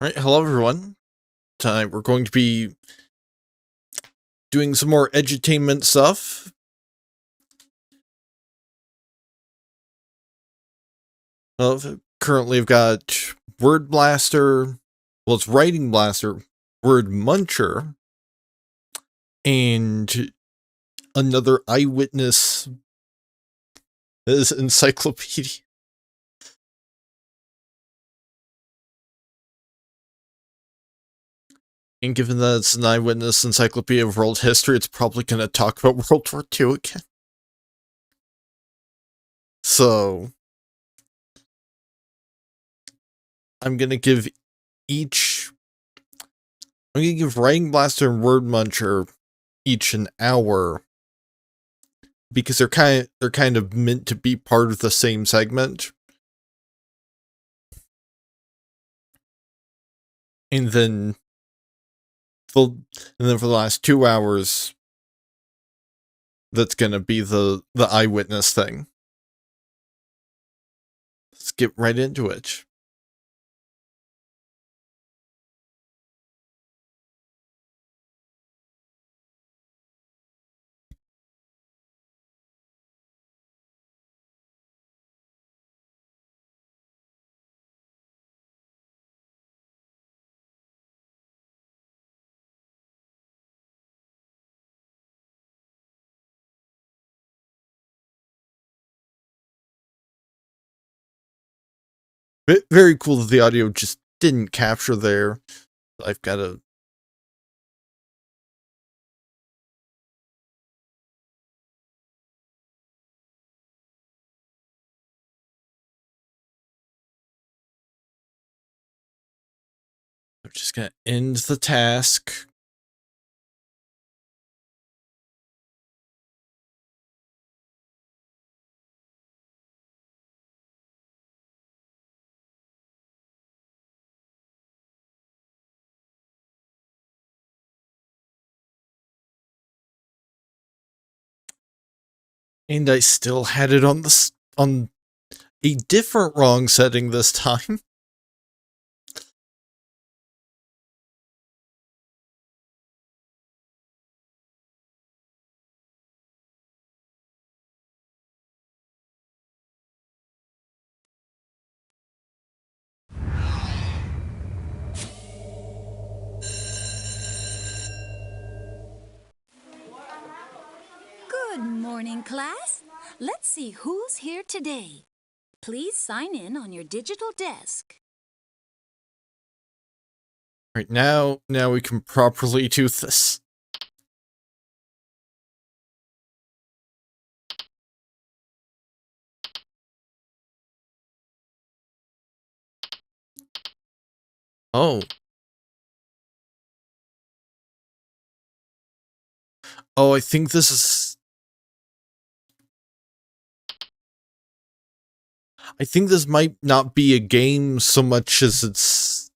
Right, hello everyone. Tonight we're going to be doing some more edutainment stuff. Currently I've got Word Blaster, well it's Writing Blaster, Word Muncher, and another Eyewitness is Encyclopedia. And given that it's an Eyewitness Encyclopedia of World History, it's probably going to talk about World War II again. So, I'm going to give Writing Blaster and Word Muncher each an hour, because they're kind of meant to be part of the same segment. And then for the last 2 hours, that's gonna be the eyewitness thing. Let's get right into it. Very cool that the audio just didn't capture there. I've got to... I'm just gonna end the task. And I still had it on a different wrong setting this time. Good morning, class. Let's see who's here today. Please sign in on your digital desk. Right, now we can properly do this. Oh. Oh, I think this is... I think this might not be a game so much as it's...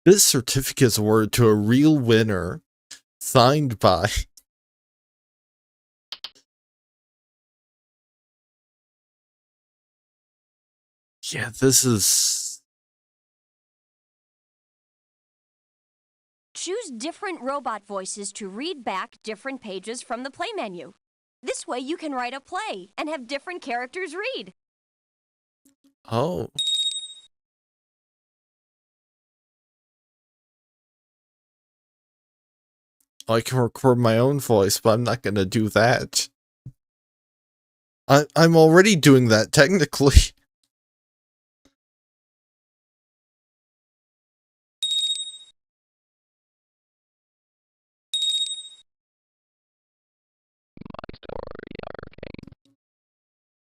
This certificate is awarded to a real winner, signed by... Yeah, this is... Choose different robot voices to read back different pages from the play menu. This way you can write a play and have different characters read. Oh. I can record my own voice, but I'm not gonna do that. I'm already doing that, technically.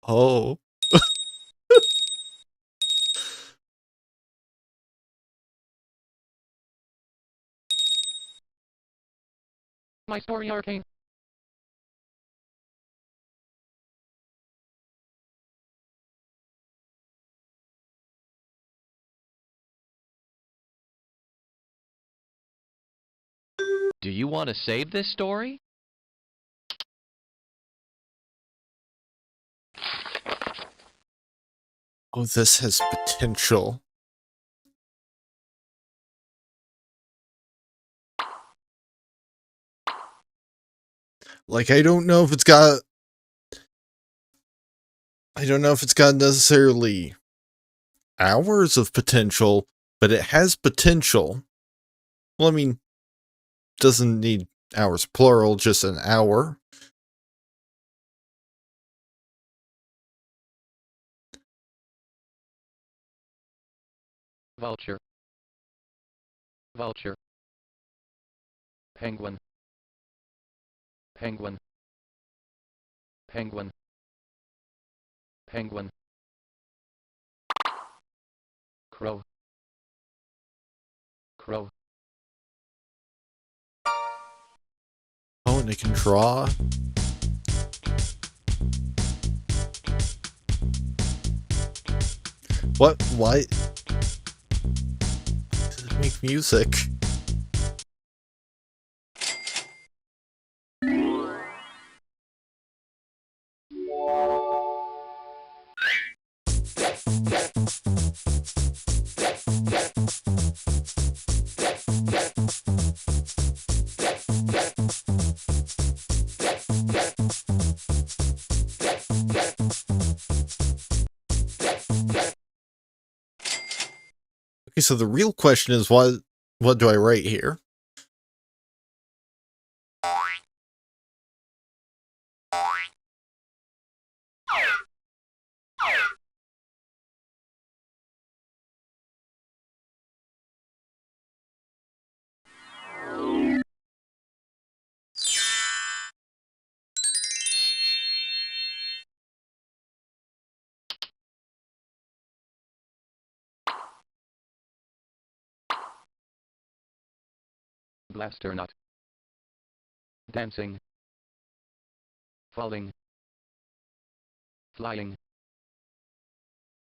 Oh. My story arcane. Do you want to save this story? Oh, this has potential. Like, I don't know if it's got necessarily hours of potential, but it has potential. Well, I mean, doesn't need hours plural, just an hour. Vulture. Vulture. Penguin. Penguin. Penguin. Penguin. Crow. Crow. Oh, and it can draw. What? Why? Does it make music? Okay, so the real question is what do I write here? Blaster nut. Dancing. Falling. Flying.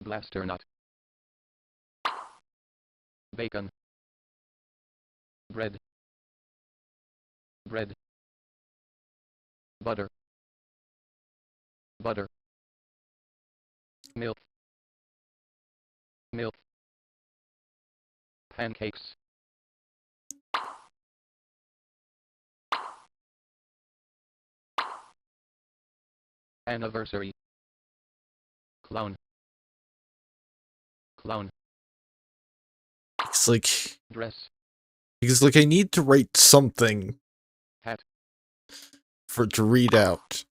Blaster nut. Bacon. Bread. Bread. Butter. Butter. Milk. Milk. Pancakes. Anniversary. Clown. Clown. It's like, Dress. because like I need to write something Hat. for it to read out.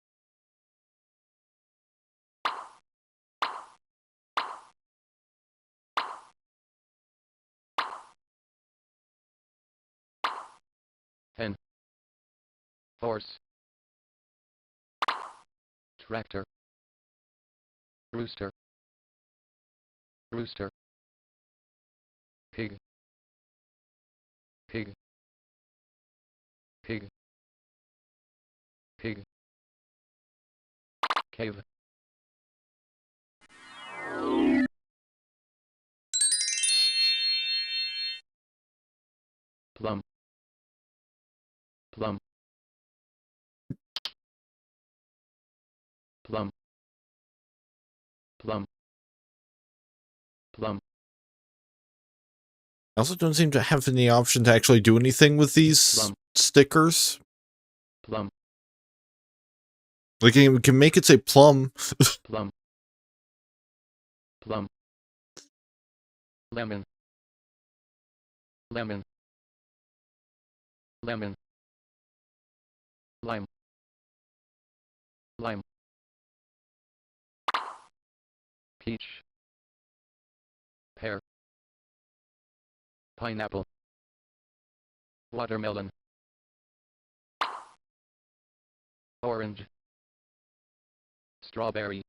Hen. Horse. Tractor. Rooster. Rooster. Pig. Pig. Pig. Pig. Cave. Plum. Plum. Plum. Plum. Plum. I also don't seem to have any option to actually do anything with these Plum. stickers. Plum. Like, we can make it say plum. Plum. Plum. Lemon. Lemon. Lemon. Lime. Lime. Peach. Pear. Pineapple. Watermelon. Orange. Strawberry.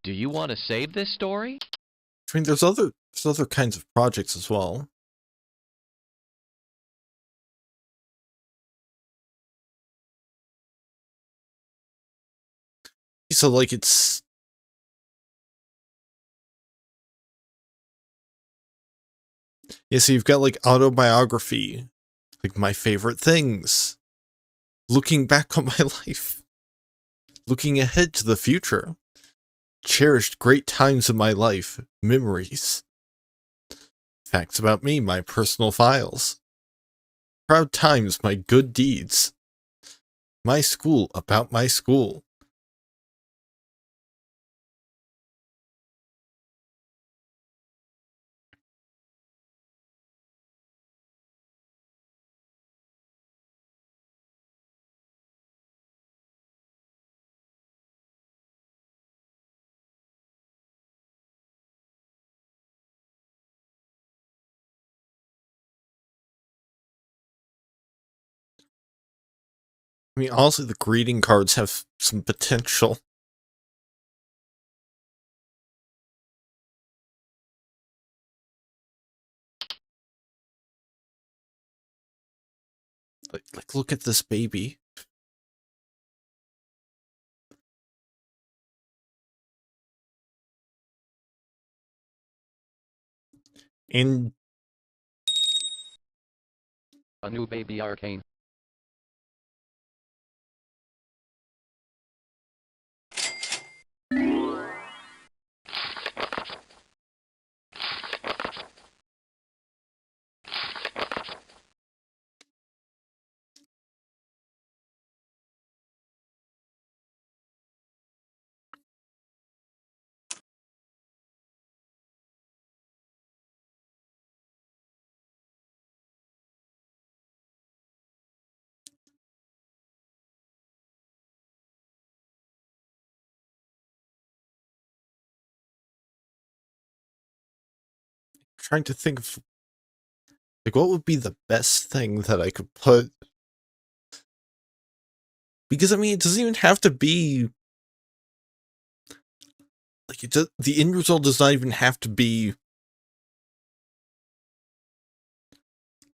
Do you want to save this story? I mean, there's other kinds of projects as well. So, like, it's... Yeah, so you've got, like, autobiography. Like, my favorite things. looking back on my life, looking ahead to the future, cherished great times of my life, memories, facts about me, my personal files, proud times, my good deeds, my school about my school. I mean, honestly, the greeting cards have some potential. Like, look at this baby. And A new baby arcane. trying to think of, like, what would be the best thing that I could put? Because, I mean, it doesn't even have to be, like, the end result does not even have to be,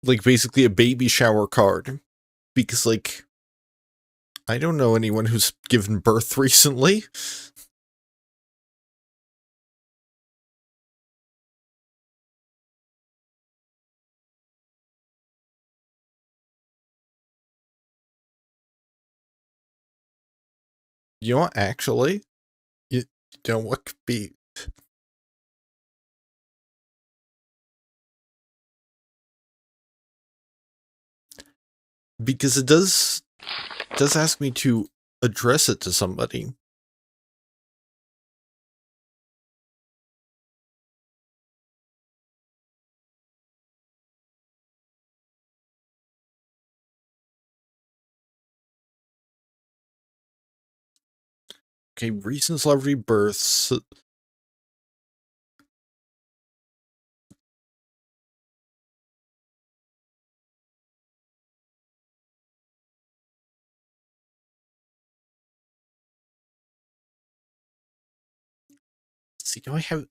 like, basically a baby shower card. Because, like, I don't know anyone who's given birth recently. You know what, actually? You know what could be? Because it does ask me to address it to somebody. Okay, recent celebrity births. Let's see, do I have...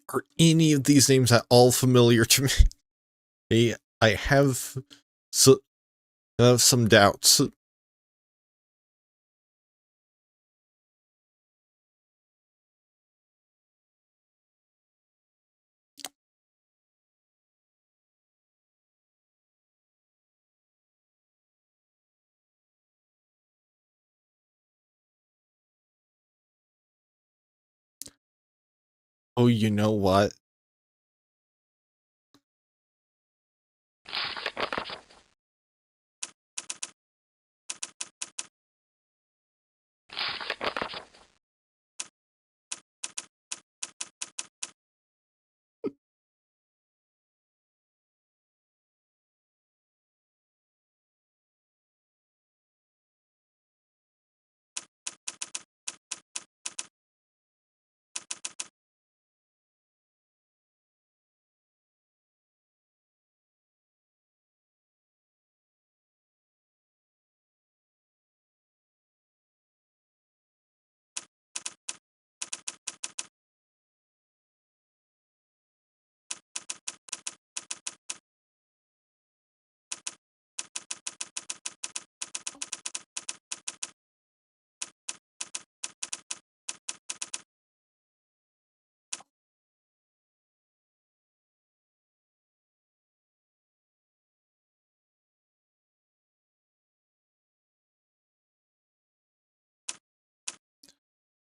Are any of these names at all familiar to me? I have some doubts. Oh, you know what?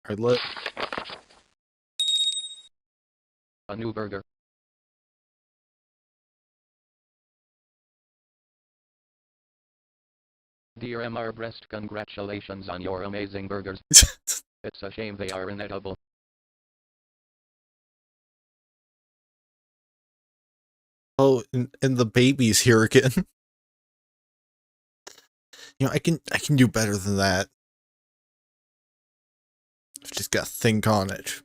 Alright, A new burger. Dear MR Breast, congratulations on your amazing burgers. It's a shame they are inedible. oh, and the baby's here again. You know, I can do better than that. I've just got to think on it.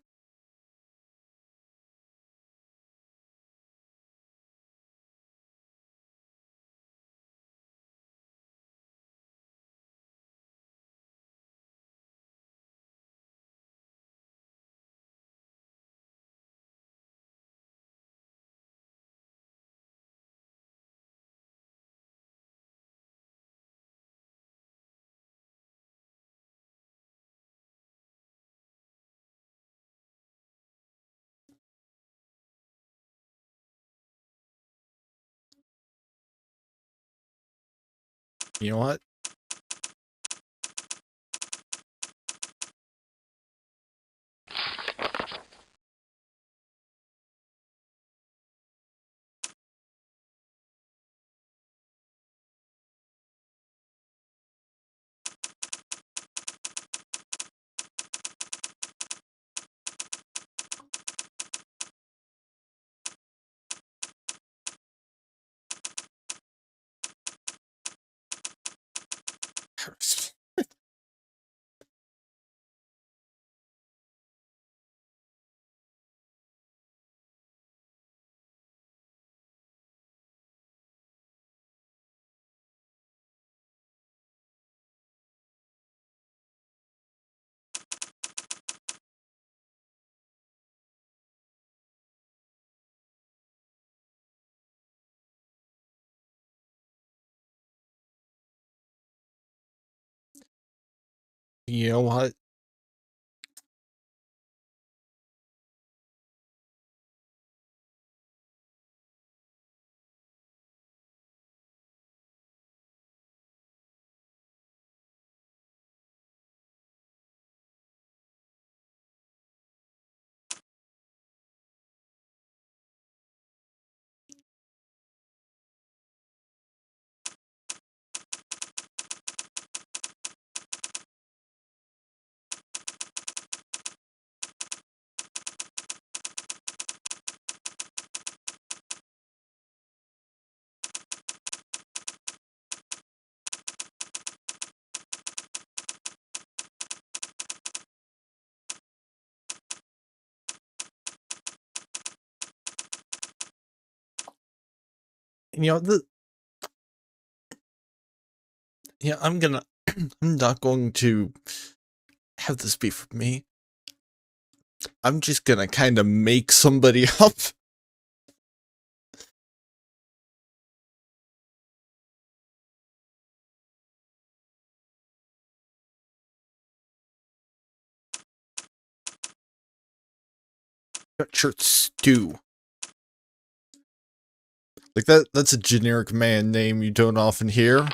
You know what? You know what? You know, I'm gonna, I'm not going to have this be for me. I'm just gonna kind of make somebody up. Got shirt stew. Like that's a generic man name you don't often hear.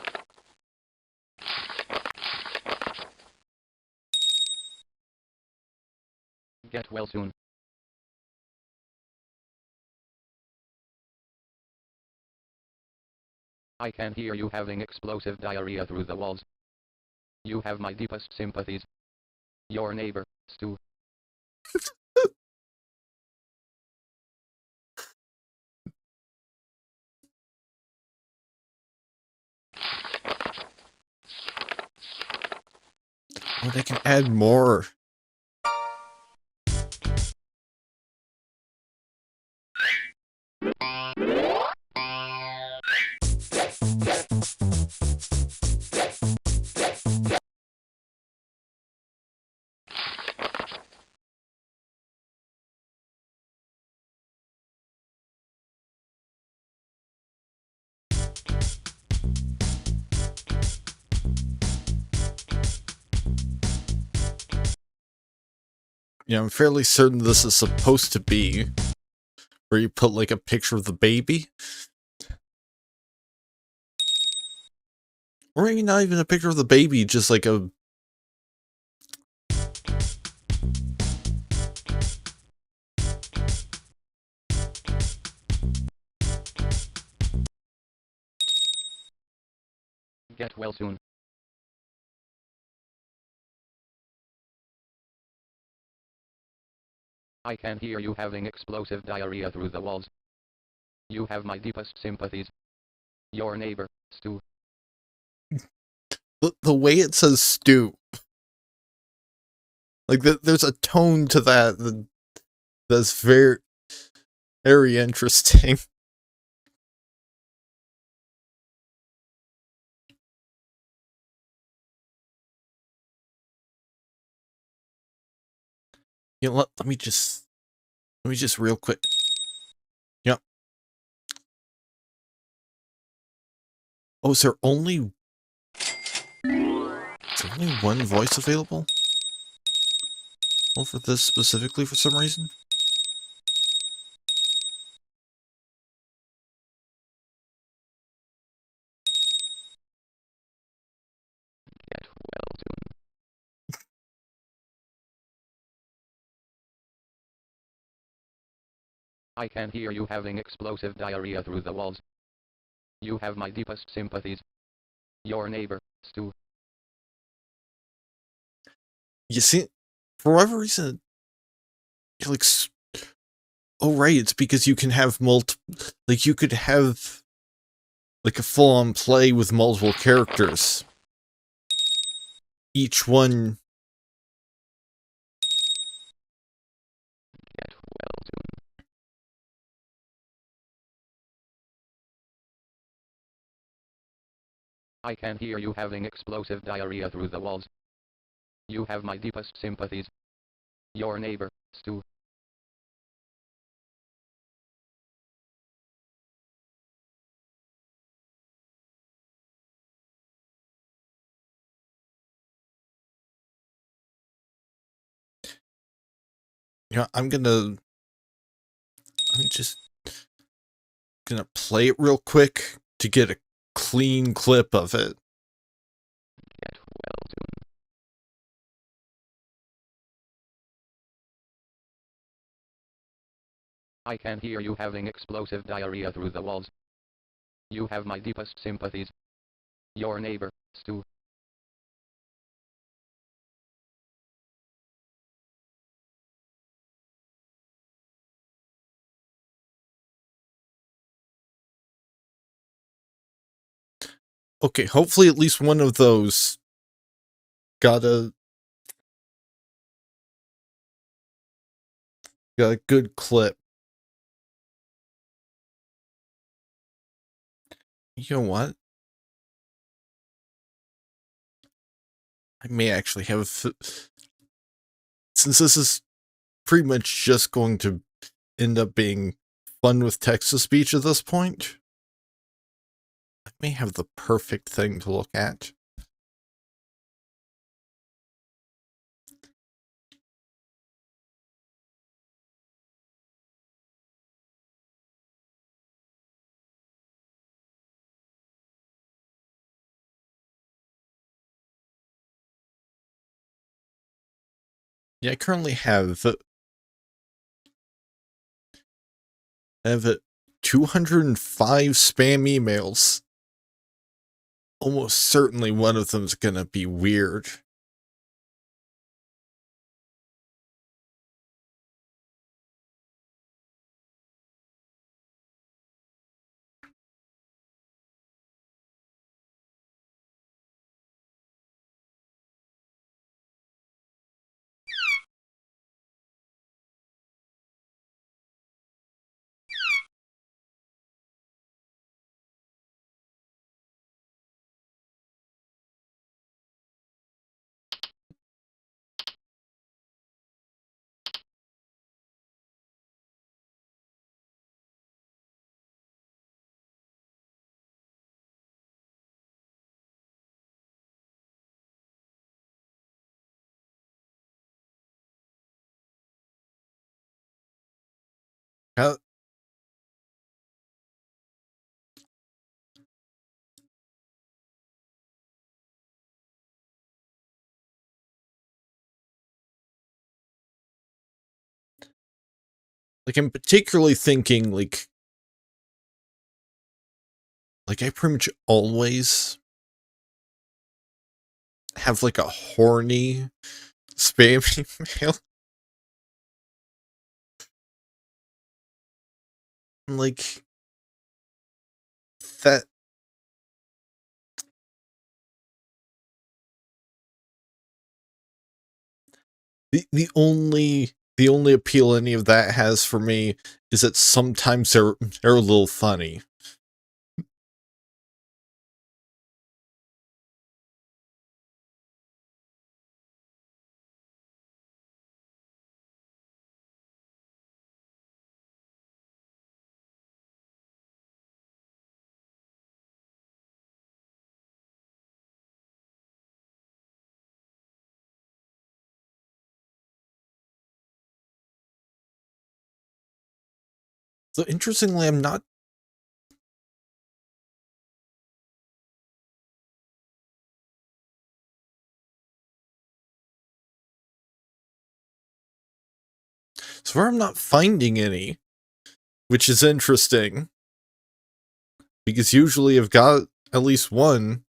Get well soon. I can hear you having explosive diarrhea through the walls. You have my deepest sympathies. Your neighbor, Stu. Oh, they can add more. Yeah, I'm fairly certain this is supposed to be where you put like a picture of the baby. Or maybe not even a picture of the baby, just like a Get well soon. I can hear you having explosive diarrhea through the walls. You have my deepest sympathies. Your neighbor, Stu. The way it says stew. Like, there's a tone to that's very, very interesting. You know, let me just real quick. Yep. Oh, is there only one voice available? Well, for this specifically for some reason? Get well soon. I can hear you having explosive diarrhea through the walls. You have my deepest sympathies. Your neighbor, Stu. You see, for whatever reason, you're like, oh right, it's because you can have like you could have like a full-on play with multiple characters. Each one. Get well soon. I can hear you having explosive diarrhea through the walls. You have my deepest sympathies. Your neighbor, Stu. You know, I'm just gonna play it real quick to get a clean clip of it. Get well soon. I can hear you having explosive diarrhea through the walls. You have my deepest sympathies. Your neighbor, Stu. Okay, hopefully at least one of those got a good clip. You know what? I may actually have, since this is pretty much just going to end up being fun with text-to-speech at this point, I may have the perfect thing to look at. Yeah, I currently have 205 spam emails. Almost certainly one of them's gonna be weird. How, like, I'm particularly thinking, like I pretty much always have like a horny spam email. Like that. The only appeal any of that has for me is that sometimes they're a little funny. So interestingly, I'm not. So far, I'm not finding any, which is interesting. Because usually I've got at least one.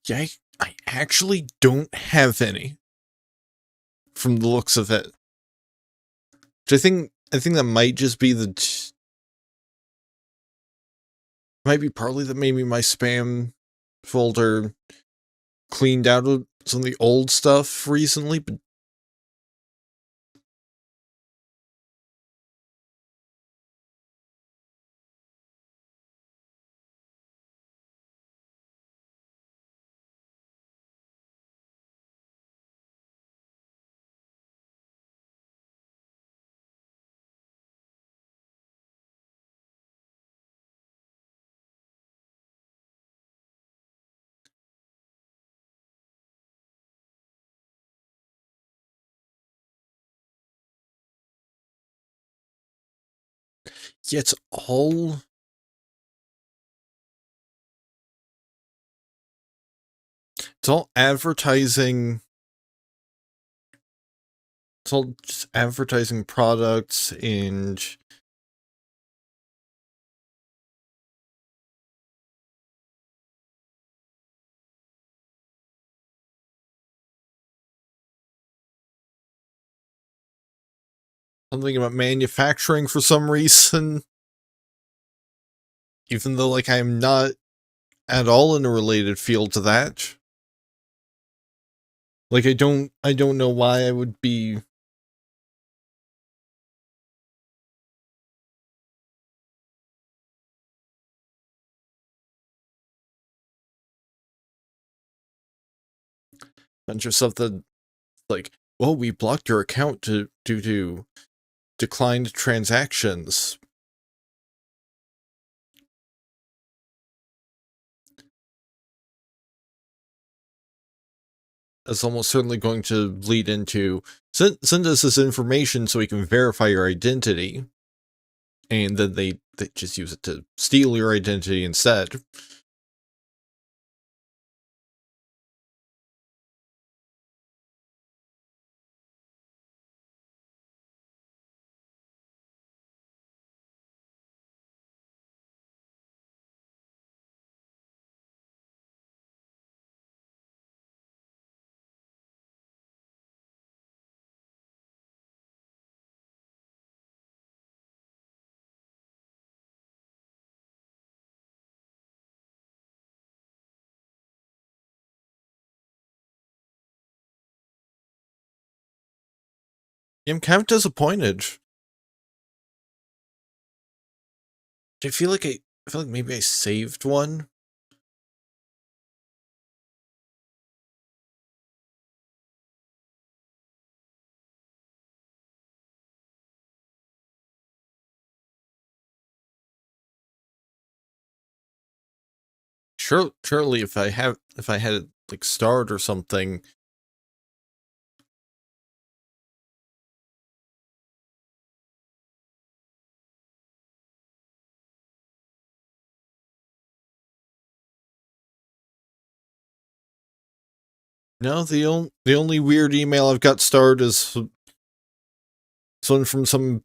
Yeah, I actually don't have any. From the looks of it. Which I think that might just be might be partly that maybe my spam folder cleaned out of some of the old stuff recently, but yeah, it's all advertising. It's all just advertising products and something about manufacturing for some reason. Even though, like, I'm not at all in a related field to that. Like, I don't know why I would be. Bunch of stuff that, like, well, we blocked your account due to declined transactions. That's almost certainly going to lead into send us this information so we can verify your identity, and then they just use it to steal your identity instead. I'm kind of disappointed. I feel like maybe I saved one. Surely if I had it like starred or something. No, the only weird email I've got starred is one from some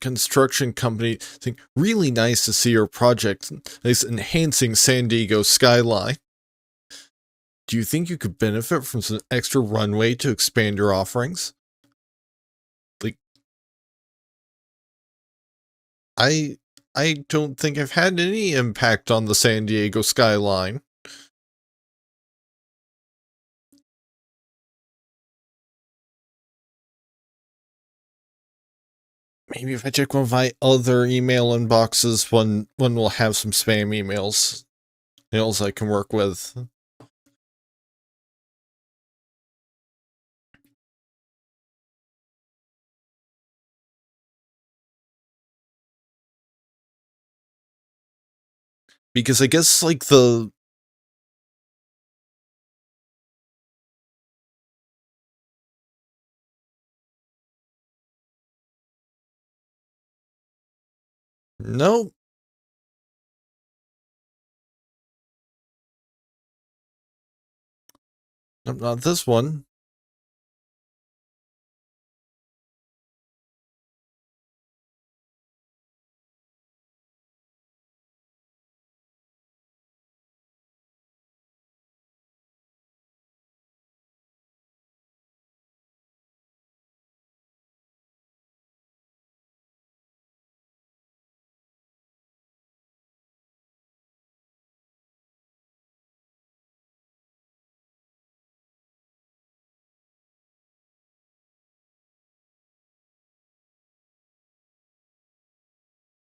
construction company saying, really nice to see your project is enhancing San Diego skyline. Do you think you could benefit from some extra runway to expand your offerings? Like, I don't think I've had any impact on the San Diego skyline. Maybe if I check one of my other email inboxes, one will have some spam emails I can work with. Because I guess, like, the... No. Nope, not this one.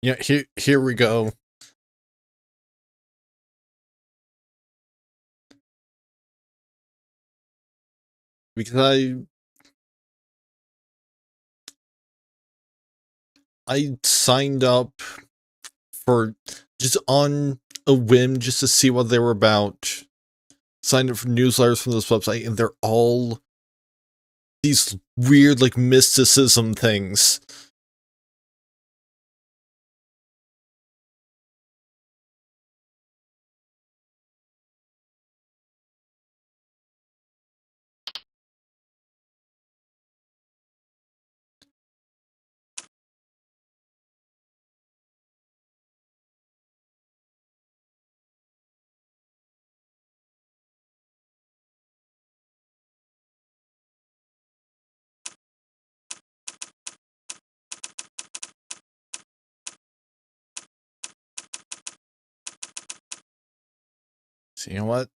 Yeah, here we go. Because I signed up for just on a whim just to see what they were about. Signed up for newsletters from this website, and they're all these weird, like, mysticism things. So you know what?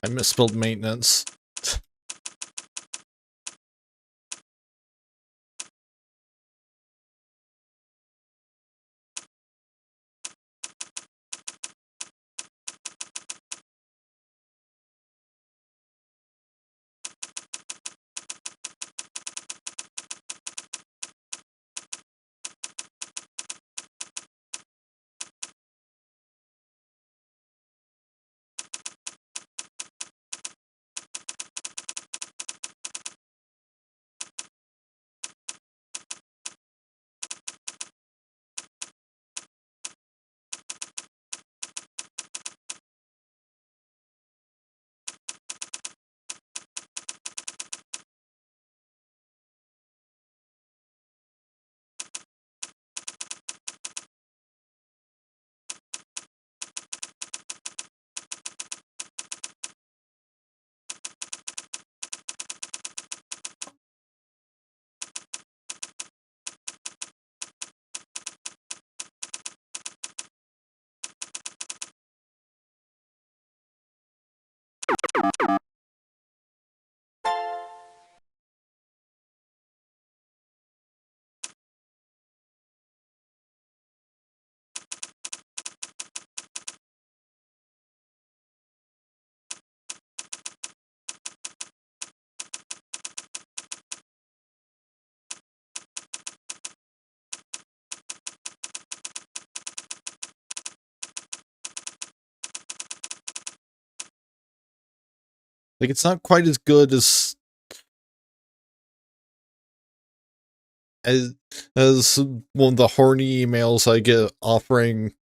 I misspelled maintenance. Like, it's not quite as good as as one of the horny emails I get offering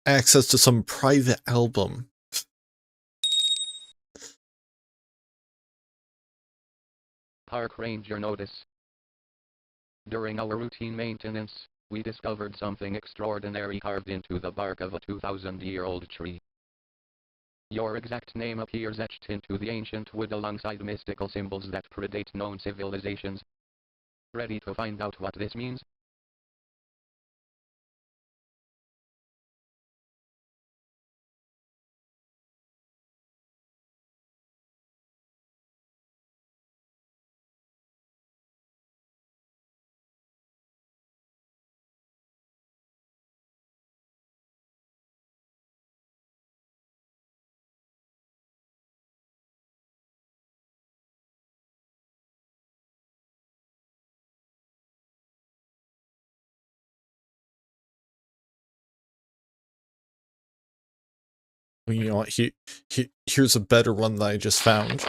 access to some private album. Park Ranger notice. During our routine maintenance, we discovered something extraordinary carved into the bark of a 2,000-year-old tree. Your exact name appears etched into the ancient wood alongside mystical symbols that predate known civilizations. Ready to find out what this means? You know what? Here's a better one that I just found.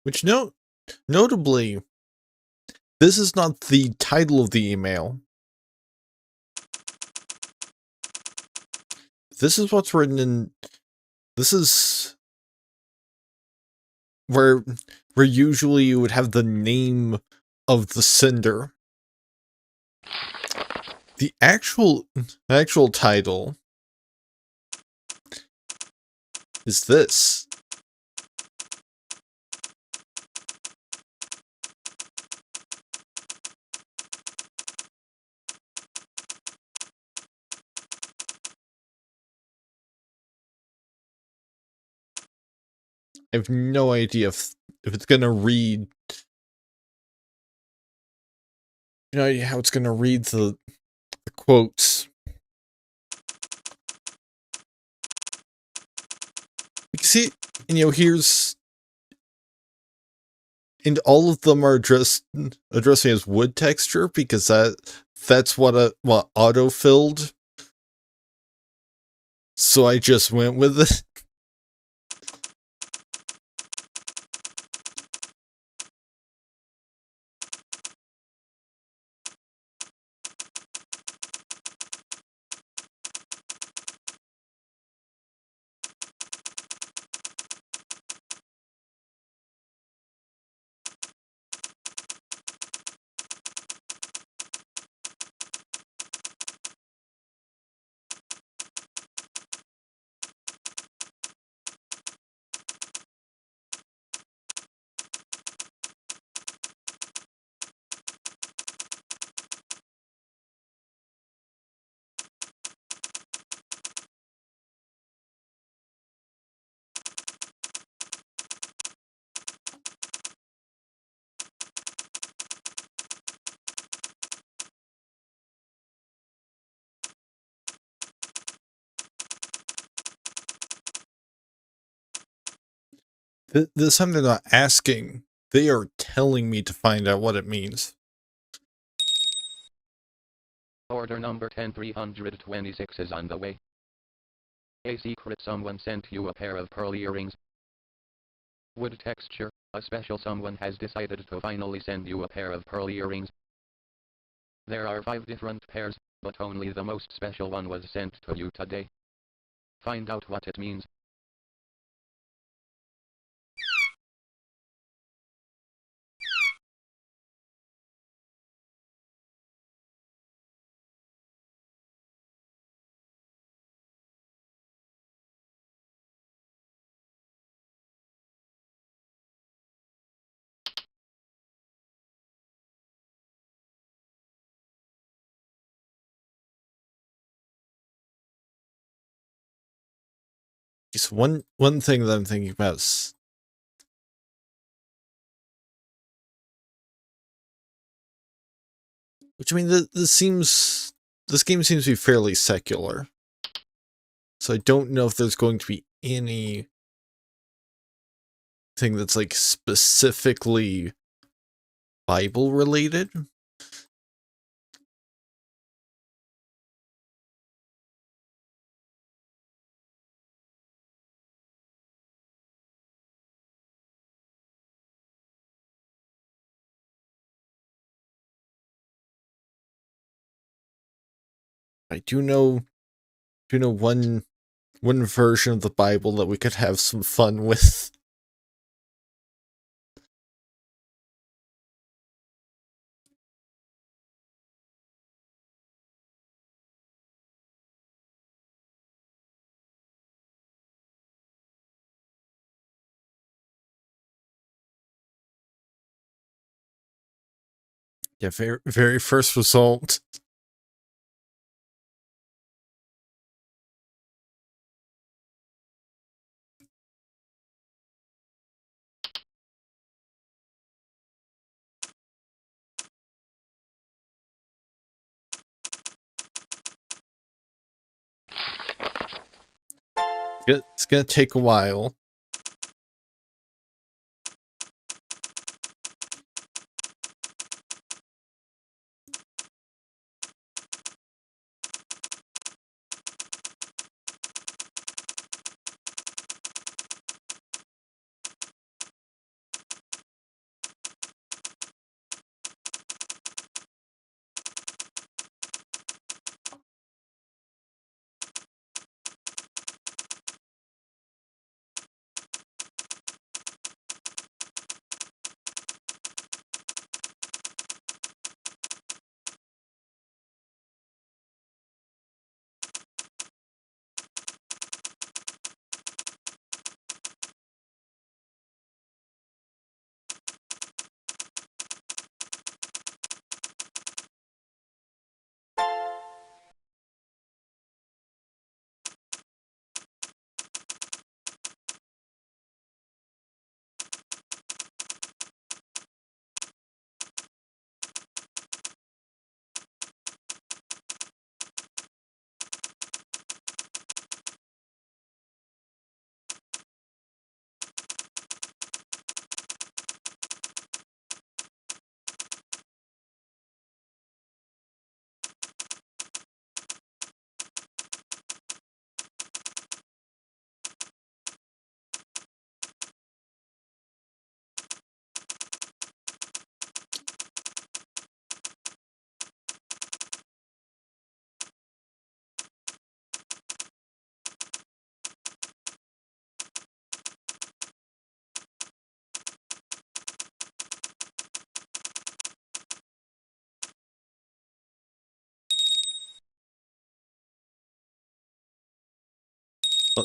Which notably, this is not the title of the email. This is what's written in. This is where usually you would have the name of the sender. The actual title is this. I have no idea if it's gonna read. No idea how it's gonna read the quotes. You can see, here's, and all of them are addressing as wood texture because that's what auto-filled. So I just went with it. This time they're not asking. They are telling me to find out what it means. Order number 10326 is on the way. A secret someone sent you a pair of pearl earrings. Wood texture, a special someone has decided to finally send you a pair of pearl earrings. There are 5 different pairs, but only the most special one was sent to you today. Find out what it means. Just one thing that I'm thinking about is, which, I mean, this seems this game seems to be fairly secular. So I don't know if there's going to be anything that's like specifically Bible related. I do know one version of the Bible that we could have some fun with. Yeah, very first result. It's gonna take a while.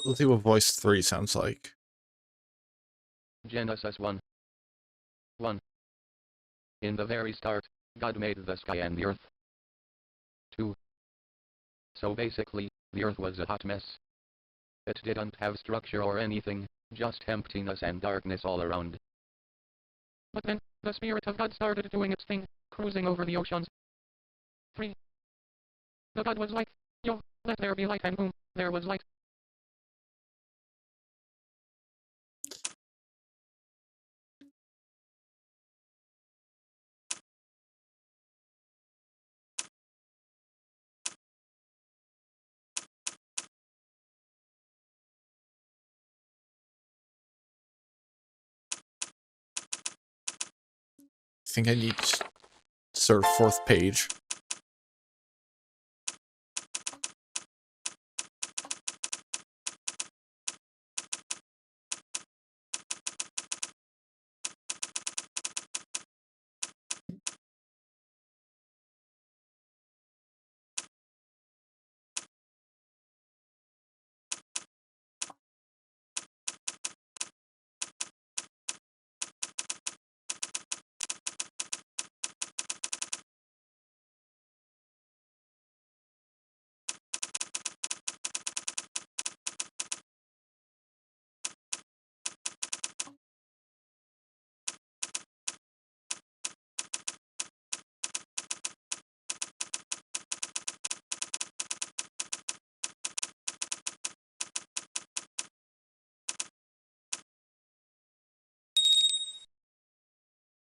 Let's see what voice 3 sounds like. Genesis 1. 1. In the very start, God made the sky and the earth. 2. So basically, the earth was a hot mess. It didn't have structure or anything, just emptiness and darkness all around. But then, the Spirit of God started doing its thing, cruising over the oceans. 3. The God was like, yo, let there be light, and boom, there was light. I think I need to start a 4th page.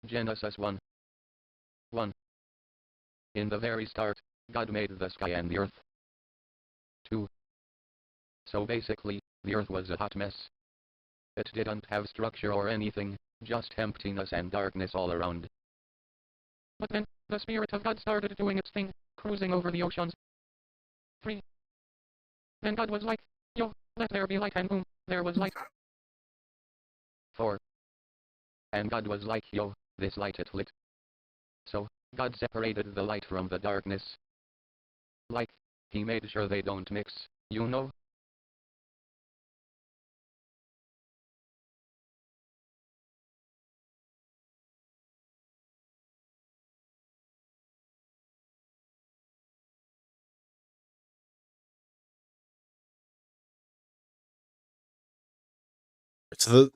Genesis 1. 1. In the very start, God made the sky and the earth. 2. So basically, the earth was a hot mess. It didn't have structure or anything, just emptiness and darkness all around. But then, the Spirit of God started doing its thing, cruising over the oceans. 3. Then God was like, yo, let there be light, and boom, there was light. 4. And God was like, yo, this light it lit. So, God separated the light from the darkness. Like, he made sure they don't mix, you know? So the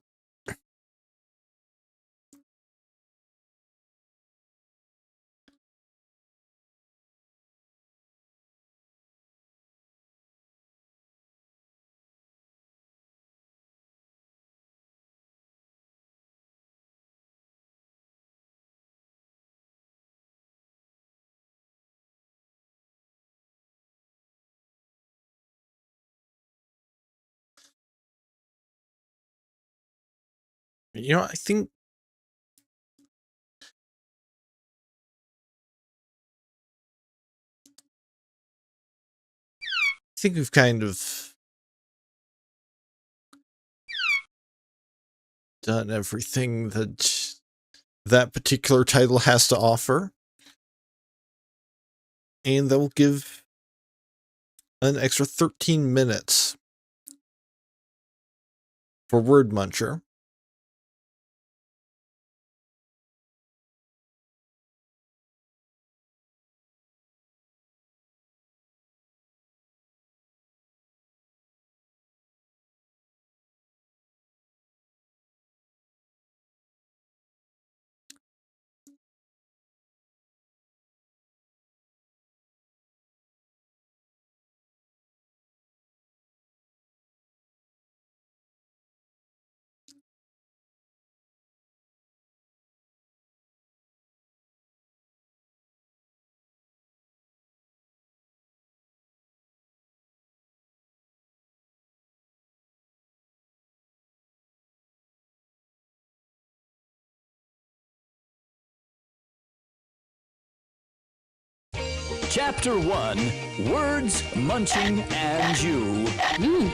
I think we've kind of done everything that that particular title has to offer. And that will give an extra 13 minutes for Word Muncher. Chapter 1, Words, Munching, and You.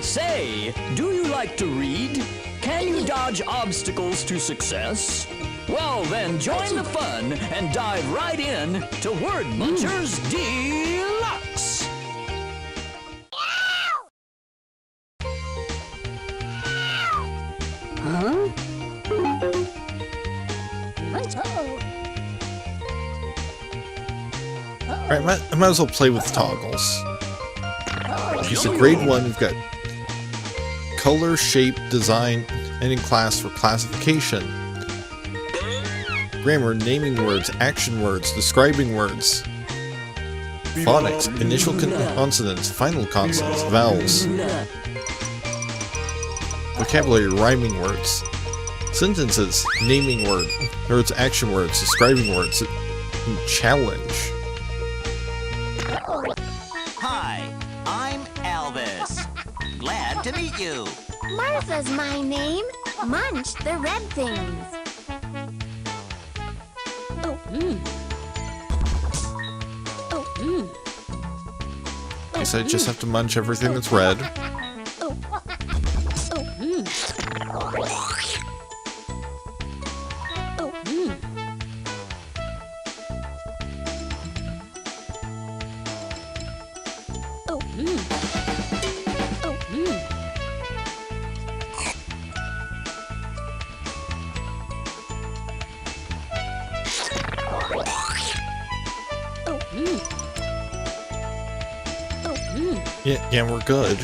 Say, do you like to read? Can you dodge obstacles to success? Well then, join the fun and dive right in to Word Munchers Deluxe! Huh? Alright, I might as well play with toggles. Okay, so grade 1, we've got color, shape, design, and in class for classification. Grammar, naming words, action words, describing words. Phonics, initial consonants, final consonants, vowels. Vocabulary, rhyming words. Sentences, naming words, action words, describing words, and challenge. Hi, I'm Elvis. Glad to meet you. Martha's my name. Munch the red things. Guess I just have to munch everything that's red. Yeah, we're good.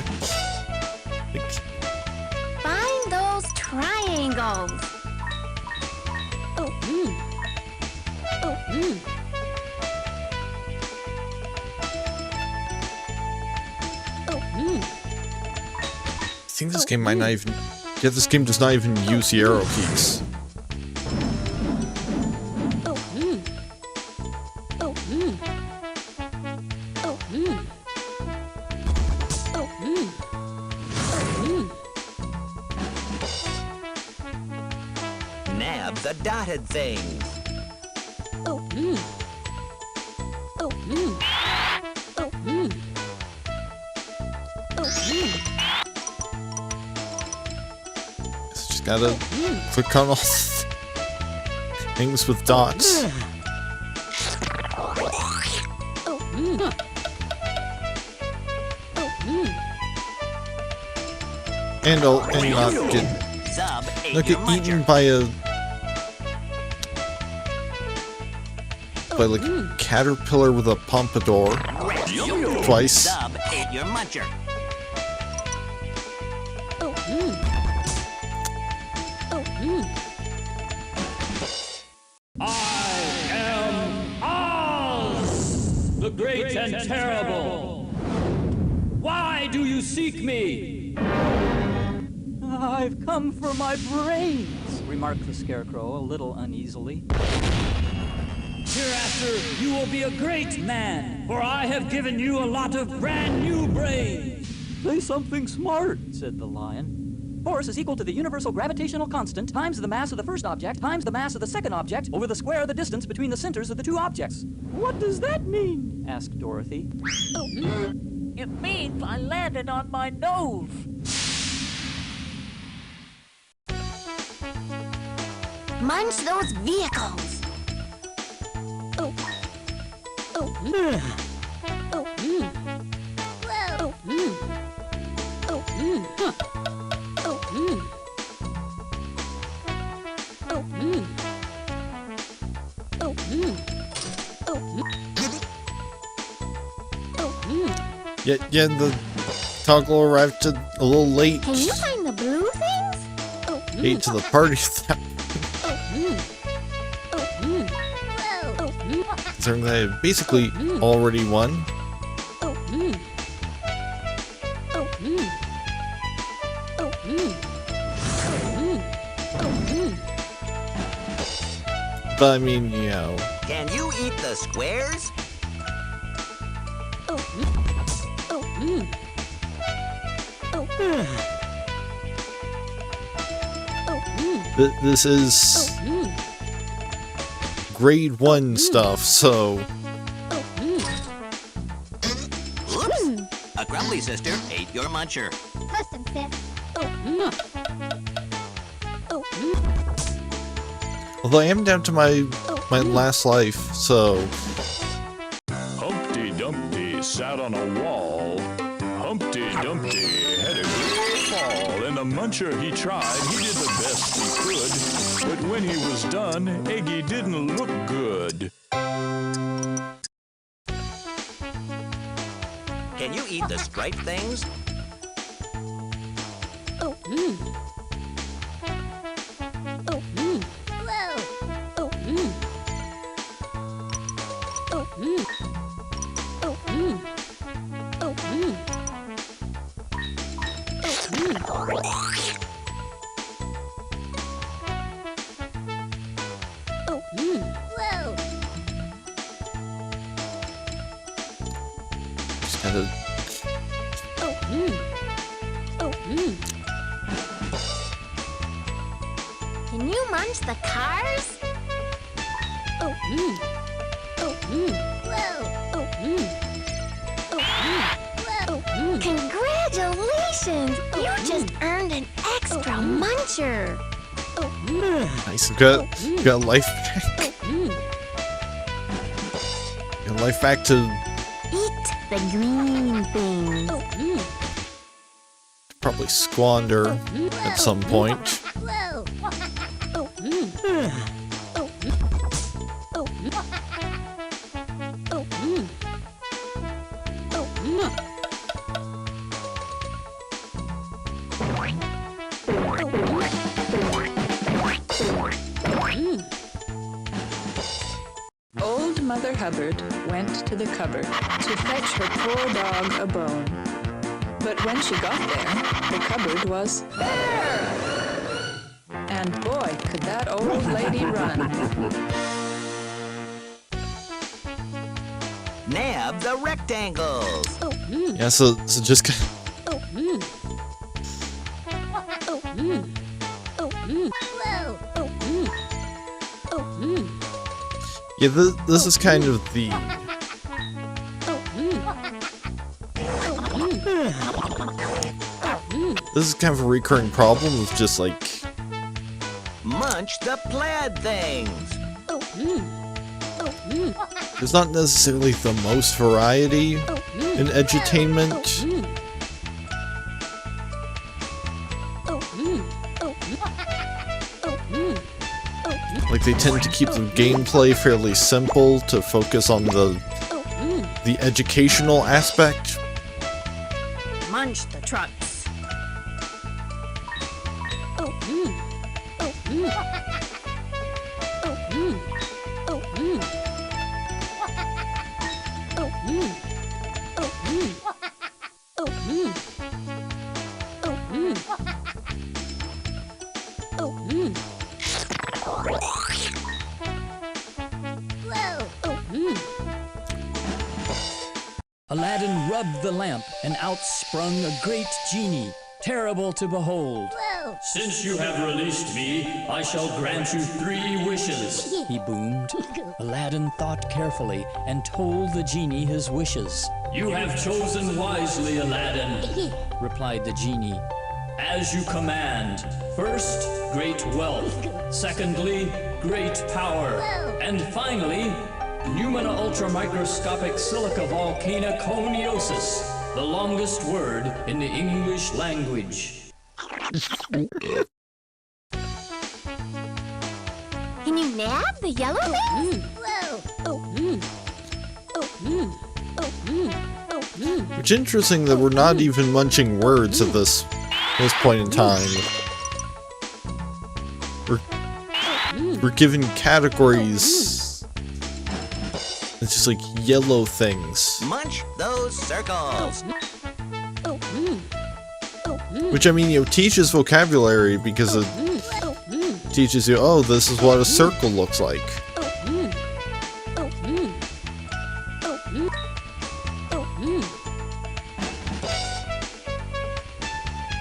Find those triangles. I think this game might not even... Yeah, this game does not even use the arrow keys. Nab the dotted things. Just gotta click on all things with dots. And not get eaten by like a caterpillar with a pompadour twice. Zub ate your muncher. I am Oz, the great and terrible. Why do you seek me? I've come for my brains, remarked the Scarecrow a little uneasily. Hereafter, you will be a great man, for I have given you a lot of brand new brains. Say something smart, said the Lion. Force is equal to the universal gravitational constant times the mass of the first object times the mass of the second object over the square of the distance between the centers of the two objects. What does that mean? Asked Dorothy. It means I landed on my nose. Munch those vehicles. Yeah, the toggle arrived a little late. Can you find the blue things? Late to the party. Considering that I basically already won. But I mean, you know. Can you eat the squares? This is grade 1 stuff, so. Oops! A grumbly sister ate your muncher. Listen, sis. Although I am down to my last life, so. Humpty Dumpty sat on a wall. Humpty Dumpty had a great fall. In a muncher he tried, he did the best he could. But when he was done, Eggy didn't look good. Can you eat the striped things? Just gotta. Can you munch the cars? Congratulations! You just earned an extra muncher. Nice. Got life back. Got life back to. Eat the green things. Probably squander at some point. Old Mother Hubbard went to the cupboard to fetch her poor dog a bone. But when she got there, the cupboard was bare! And boy, could that old lady run. Nab the rectangles. Yeah, so just. Yeah, this is kind of the... This is kind of a recurring problem with just like... Munch the plaid things. There's not necessarily the most variety in edutainment. Like, they tend to keep the gameplay fairly simple to focus on the educational aspect. Munch the trucks. Aladdin rubbed the lamp, and out sprung a great genie, terrible to behold. Since you have released me, I shall grant you 3 wishes. He boomed. Aladdin thought carefully and told the genie his wishes. You have chosen wisely, Aladdin, replied the genie. as you command. First, great wealth. Secondly, great power. And finally, Numina ultramicroscopic silica volcaniconiosis, the longest word in the English language. Can you nab the yellow thing? Which interesting that we're not even munching words at this point in time. We're given categories. It's just like yellow things. Munch those circles. Which, I mean, teaches vocabulary because it teaches you, oh, this is what a circle looks like.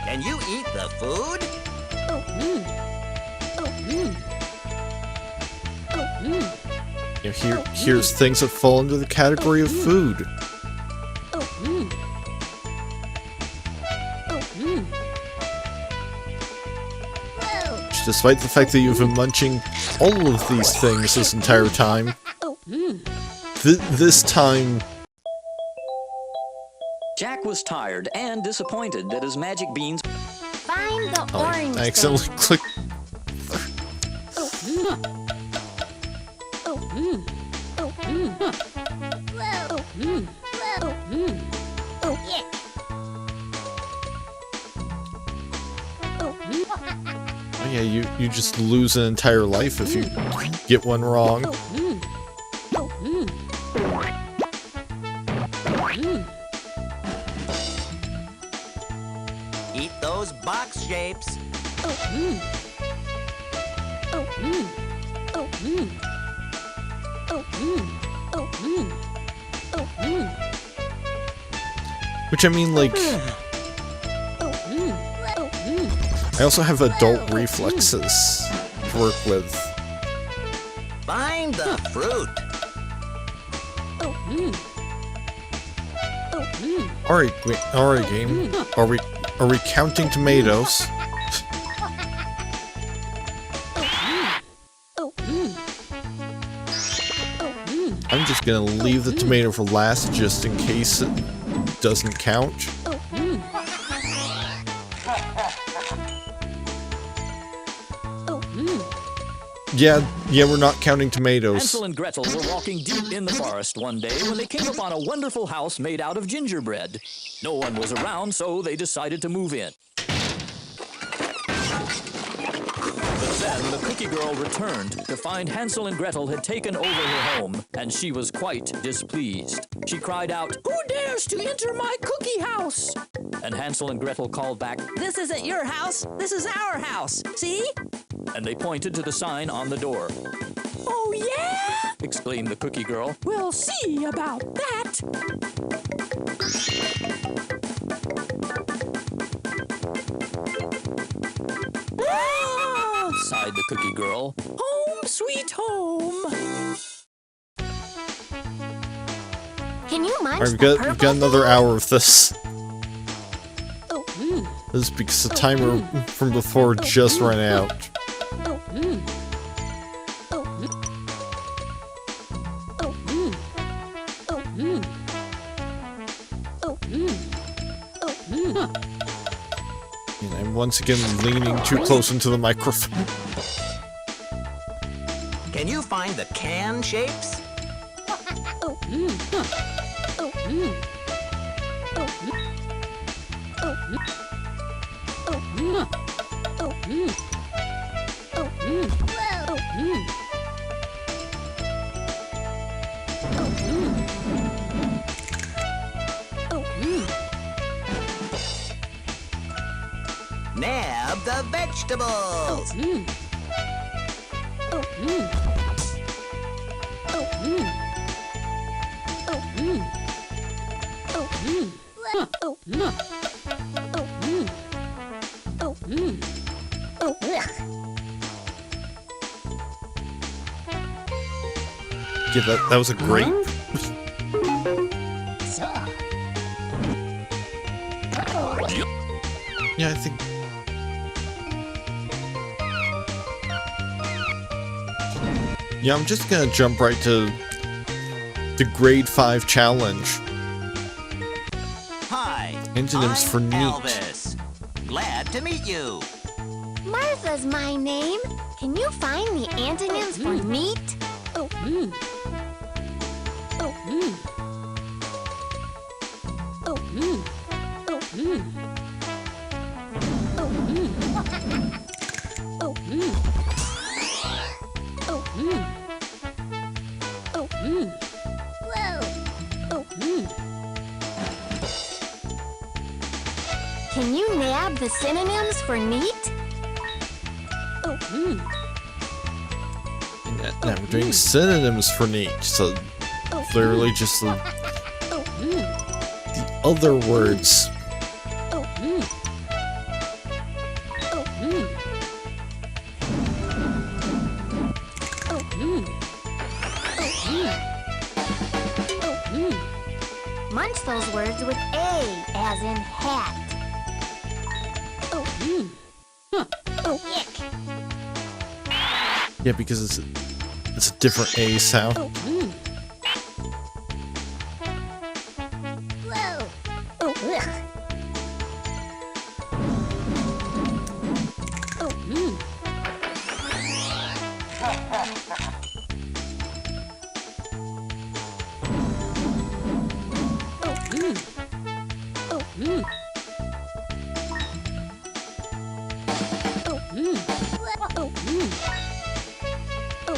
Can you eat the food? Here's things that fall under the category of food. Despite the fact that you've been munching all of these things this entire time, this time... Jack was tired and disappointed that his magic beans... Find the orange I accidentally clicked... Oh yeah, you just lose an entire life if you get one wrong. Eat those box shapes. Which, I mean, like... I also have adult reflexes to work with. Find the fruit. Alright, game. Are we counting tomatoes? I'm just gonna leave the tomato for last just in case it doesn't count. Yeah, we're not counting tomatoes. Hansel and Gretel were walking deep in the forest one day when they came upon a wonderful house made out of gingerbread. No one was around, so they decided to move in. But then the cookie girl returned to find Hansel and Gretel had taken over her home, and she was quite displeased. She cried out, "Who dares to enter my cookie house?" And Hansel and Gretel called back, This isn't your house, this is our house. See? and they pointed to the sign on the door. Oh, yeah? Exclaimed the cookie girl. We'll see about that. Sighed the cookie girl. Home sweet home. Can you munch Alright, the we've purple got another thing? hour of this. Oh. This is because the timer from before just ran out. Oh. Oh. Oh. Oh. Oh. Oh. And I'm once again leaning too close into the microphone. Can you find the can shapes? Oh. Oh. Nab the vegetables. Yeah, that was a great. Yeah, I think. Yeah, I'm just gonna jump right to the grade 5 challenge. Hi, Antonyms I'm for neat. Elvis. Glad to meet you. Martha's my name. Can you find the antonyms for neat? Oh. Oh. Oh. Oh. Oh. Oh. Oh. Whoa. Oh. Can you nab the synonyms for neat? Oh. Now we're doing synonyms for neat, so literally just the other words. Munch those words with A, as in hat. Oh. Oh. Ick. Yeah, because it's a different A sound. Oh. Whoa. Oh. Ugh. Oh.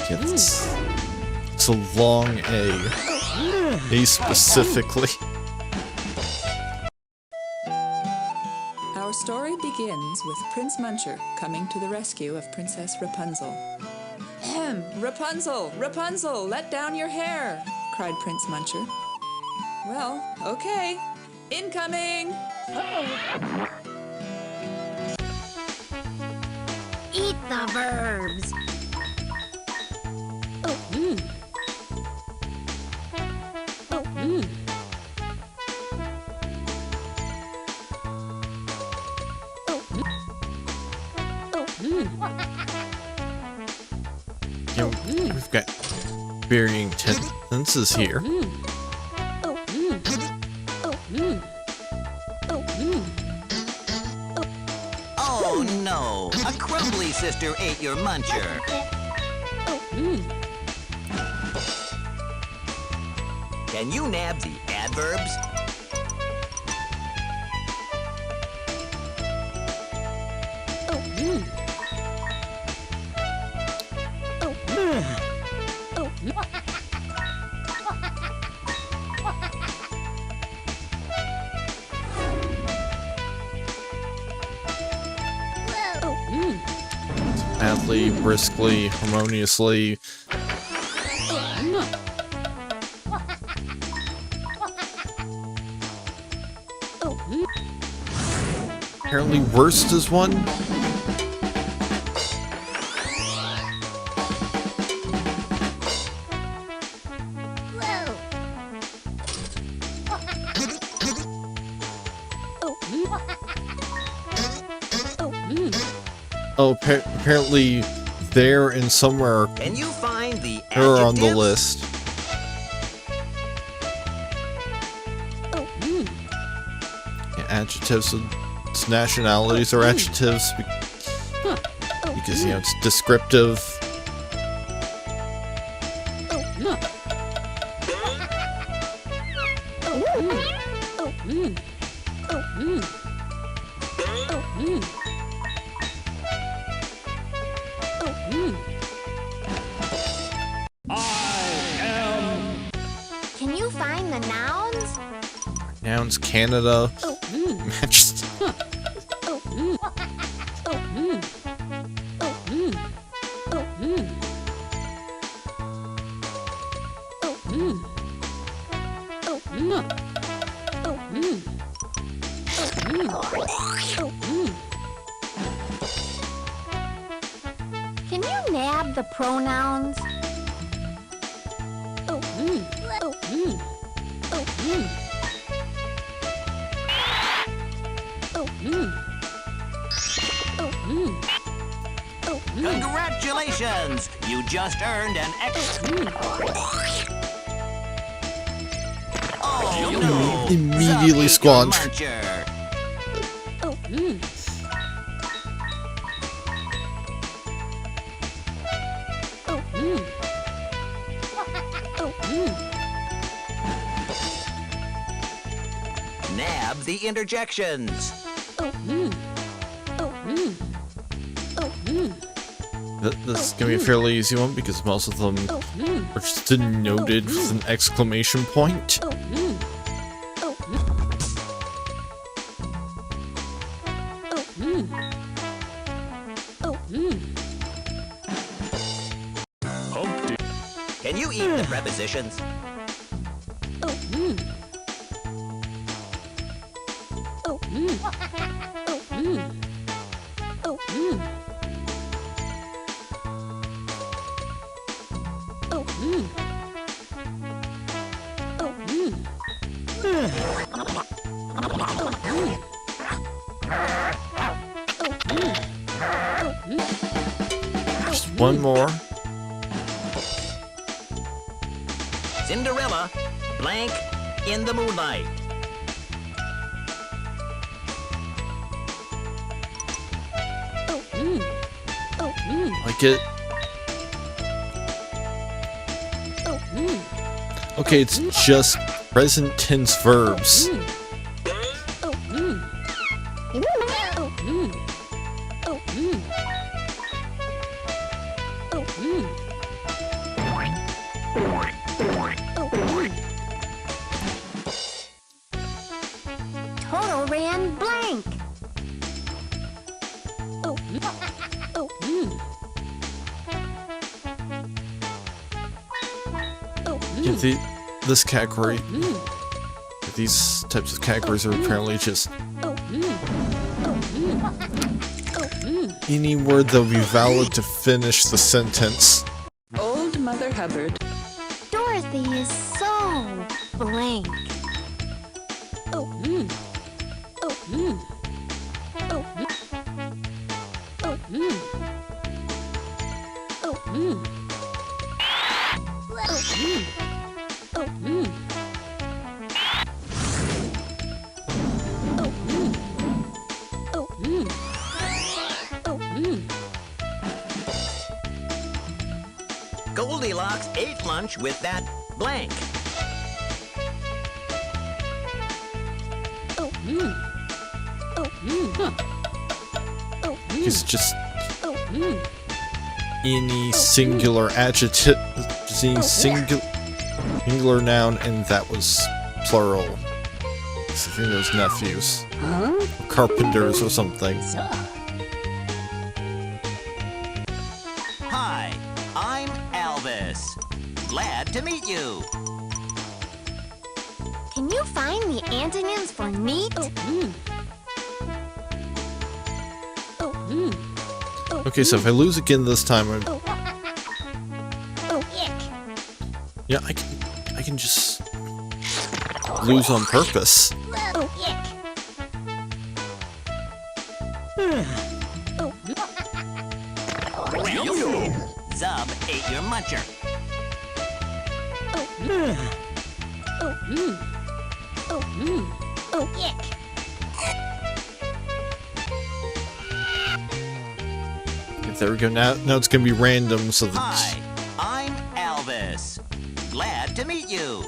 Yeah, it's a long A. A specifically. Our story begins with Prince Muncher coming to the rescue of Princess Rapunzel. Ahem, Rapunzel, Rapunzel, let down your hair, cried Prince Muncher. Well, okay. Incoming! Eat the verbs. Oh. Oh. Oh. Yeah, we've got varying tenses here. Oh no, a crumbly sister ate your muncher. Can you nab the adverbs? Madly, briskly, harmoniously. Apparently worst is one. Oh, apparently there and somewhere Can you find the are on the adjectives? list. Yeah, adjectives, it's nationalities are adjectives because, you know, it's descriptive. Can you find the nouns? Nouns, Canada. Manchester. Can you nab the pronouns? Congratulations! You just earned an X. Oh no! Immediately Sucky squanched. Muncher. Nab the interjections. This is gonna be a fairly easy one because most of them are just denoted with an exclamation point. Humpty. Can you eat the prepositions? Just one more. Cinderella, blank, in the moonlight. Like it. Okay, it's just present tense verbs. Toto ran blank. Yeah, this category, these types of categories are apparently just any word that will be valid to finish the sentence. Old Mother Hubbard. Dorothy is so blank. Goldilocks ate lunch with that blank. It's just any singular adjective, any singular noun, and that was plural. I think it was nephews, carpenters, or something. Hi, I'm Elvis. Glad to meet you. Can you find the antonyms for neat? Okay, so if I lose again this time, yeah, I can just lose on purpose. ate your muncher. Ick. There we go. Now it's gonna be random, so that Hi, I'm Elvis. Glad to meet you.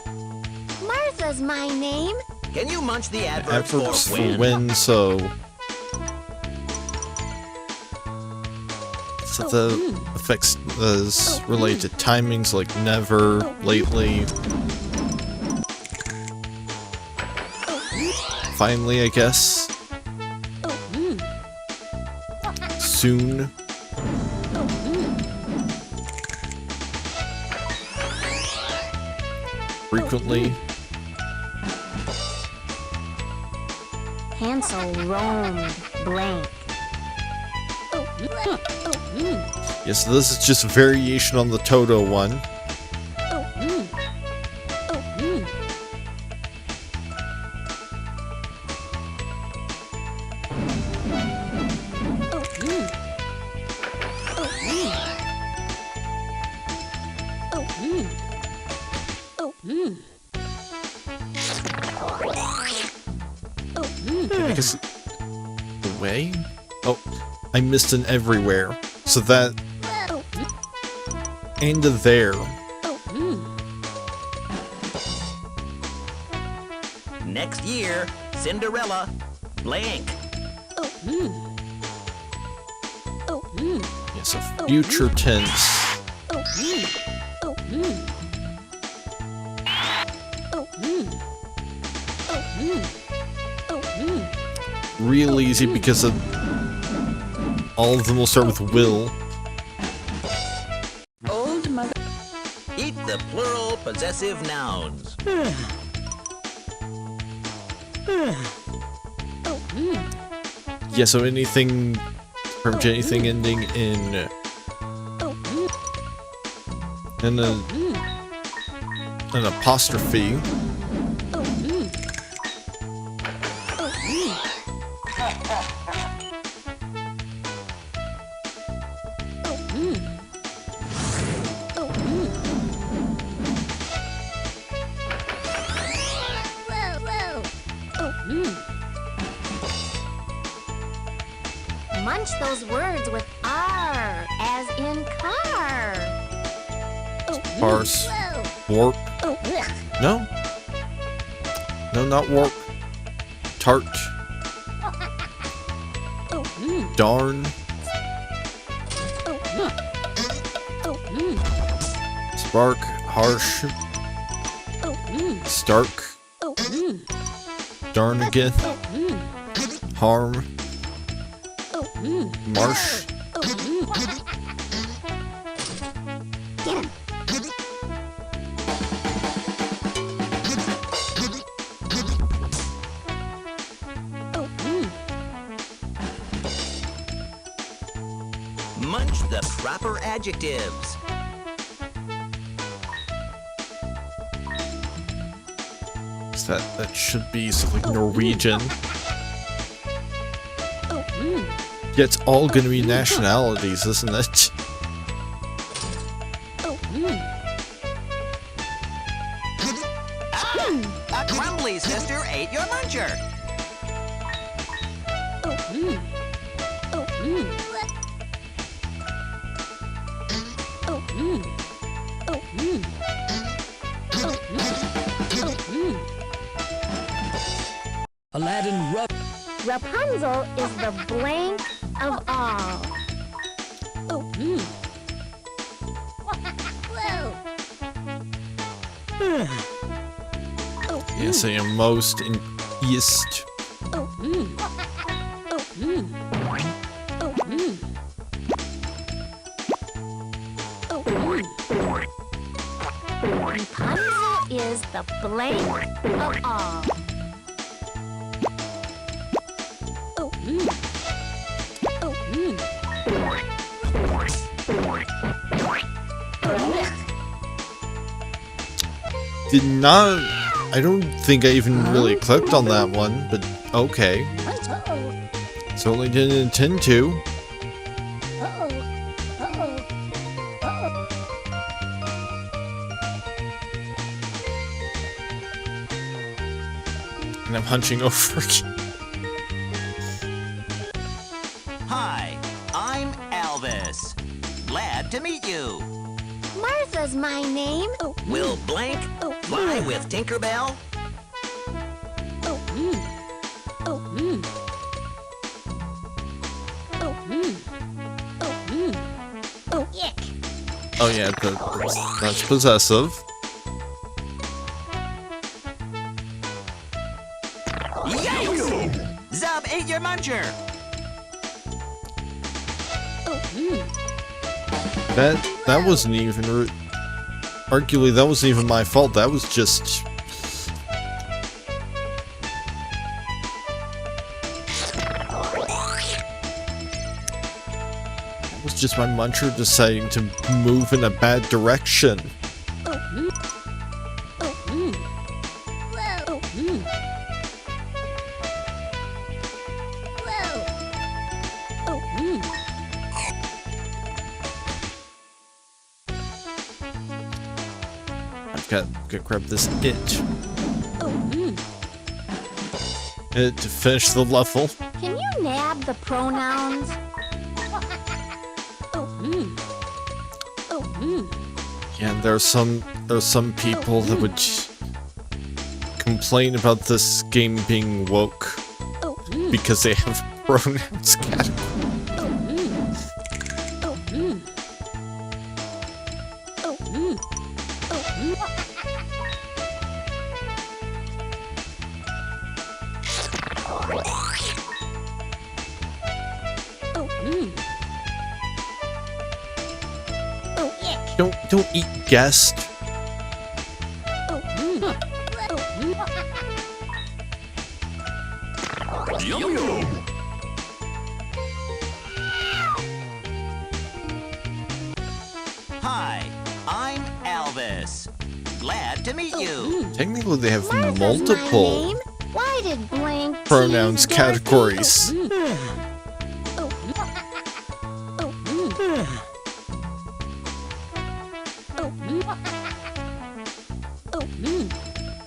Martha's my name. Can you munch the adverb adverbs for for when? when, so the effects is related to timings like never, lately, finally, I guess, soon. Frequently. Hansel roamed blank. Yes, this is just a variation on the Toto one. I guess the way? Oh, I missed an everywhere. So that and a there. Next year, Cinderella, blank. Yes, a future tense. Real easy because of all of them will start with will. Old mother. Eat the plural possessive nouns. Yeah, so anything, pretty much anything ending in an apostrophe. Munch those words with R, as in car. Parse. Warp. No. No, not warp. Tart. Darn. Spark. Harsh. Stark. Darn again. Harm. Marsh. Get him. Munch the proper adjectives. That should be something like Norwegian. Yeah, it's all gonna be nationalities, isn't it? A crumbly sister ate your muncher. Aladdin rub. Rapunzel is the blank of all. Yes, I am most in east. Rapunzel is the blank of all. Did not. I don't think I even really clicked on that one, but okay. Certainly didn't intend to. And I'm hunching over again. Hi, I'm Elvis. Glad to meet you. Martha's my name. Will Blank fly with Tinkerbell? Oh yeah, that's possessive. Yikes! Zub ate your muncher! That wasn't even... Arguably, that wasn't even my fault. That was just... That was just my muncher deciding to move in a bad direction. Gotta grab this itch. To finish the level. Can you nab the pronouns? Yeah, there's some people that would complain about this game being woke because they have pronouns category. Don't eat guest. Hi, I'm Elvis. Glad to meet you. Technically, they have multiple Why did Blank pronouns categories.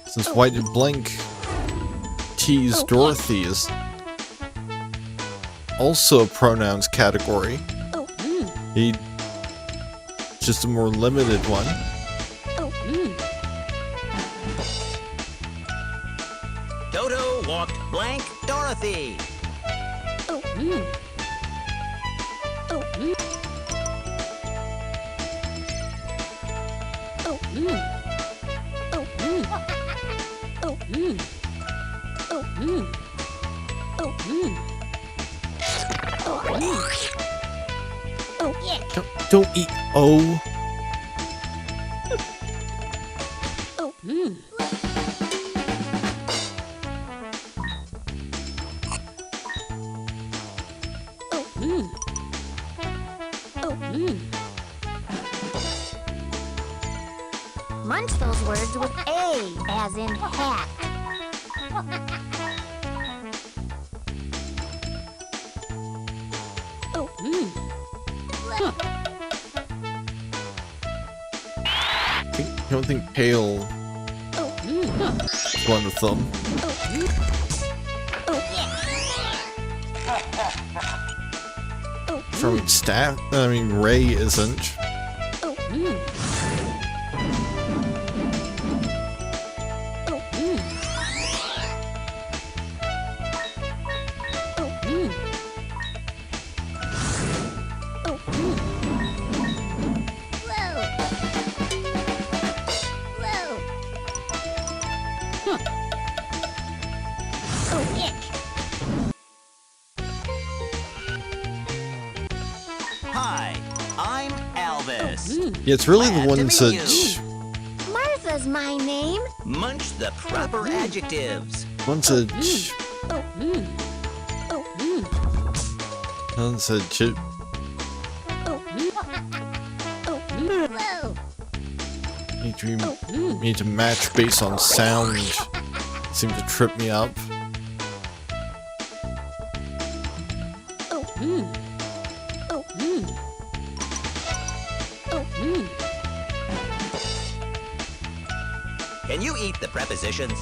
Since why did Blank tease Dorothy is also a pronouns category. He just a more limited one. Dodo walked Blank Dorothy. Don't eat O. Munch those words with A, as in hat. I don't think pale is one of them. From staff, I mean Ray isn't. Hi, I'm Elvis. Yeah, it's really the ones that Martha's my name. Munch the proper adjectives. ones that need to match based on sound seem to trip me up. Can you eat the prepositions?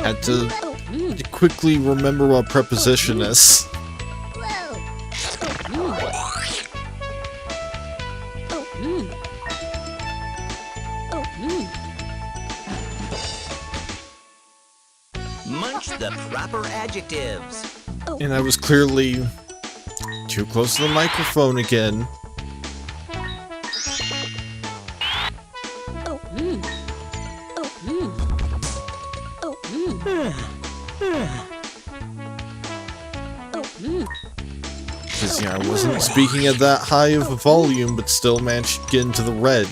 Had to quickly remember what preposition is. Munch the proper adjectives. And I was clearly too close to the microphone again. Because, yeah, I wasn't speaking at that high of a volume, but still managed to get into the red.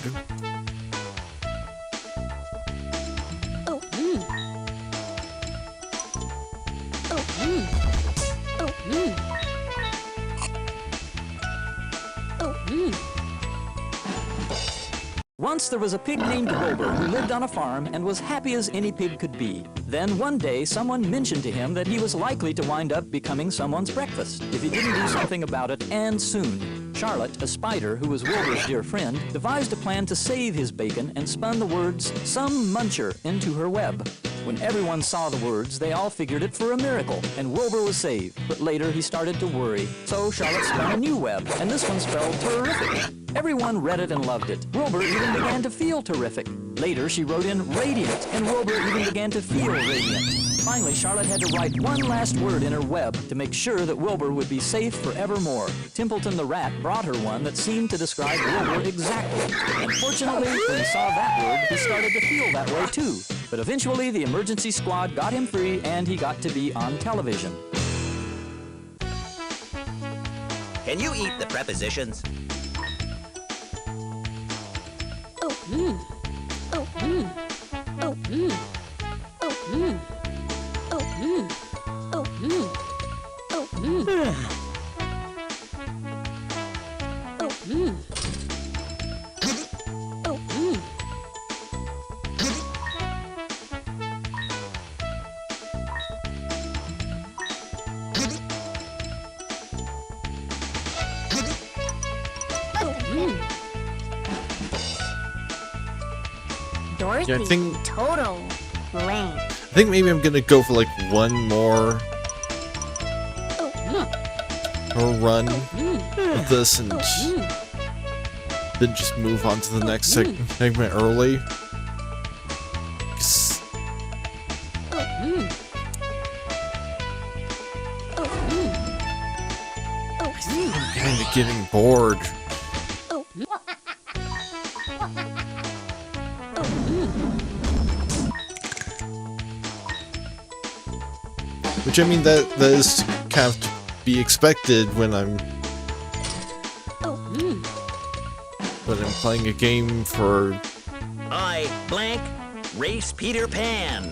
Once there was a pig named Wilbur who lived on a farm and was happy as any pig could be. Then one day someone mentioned to him that he was likely to wind up becoming someone's breakfast if he didn't do something about it, and soon. Charlotte, a spider who was Wilbur's dear friend, devised a plan to save his bacon and spun the words, "Some Muncher," into her web. When everyone saw the words, they all figured it for a miracle, and Wilbur was saved. But later he started to worry. So Charlotte spun a new web, and this one spelled terrific. Everyone read it and loved it. Wilbur even began to feel terrific. Later she wrote in radiant, and Wilbur even began to feel radiant. Finally, Charlotte had to write one last word in her web to make sure that Wilbur would be safe forevermore. Templeton the rat brought her one that seemed to describe Wilbur exactly. Unfortunately, when he saw that word, he started to feel that way too. But eventually, the emergency squad got him free, and he got to be on television. Can you eat the prepositions? Dorothy, Yeah, I think total blank. I think maybe I'm gonna go for like one more run of this and then just move on to the next segment early. 'Cause I'm kind of getting bored. Which, I mean, that is kind of to be expected when I'm playing a game for I blank race Peter Pan.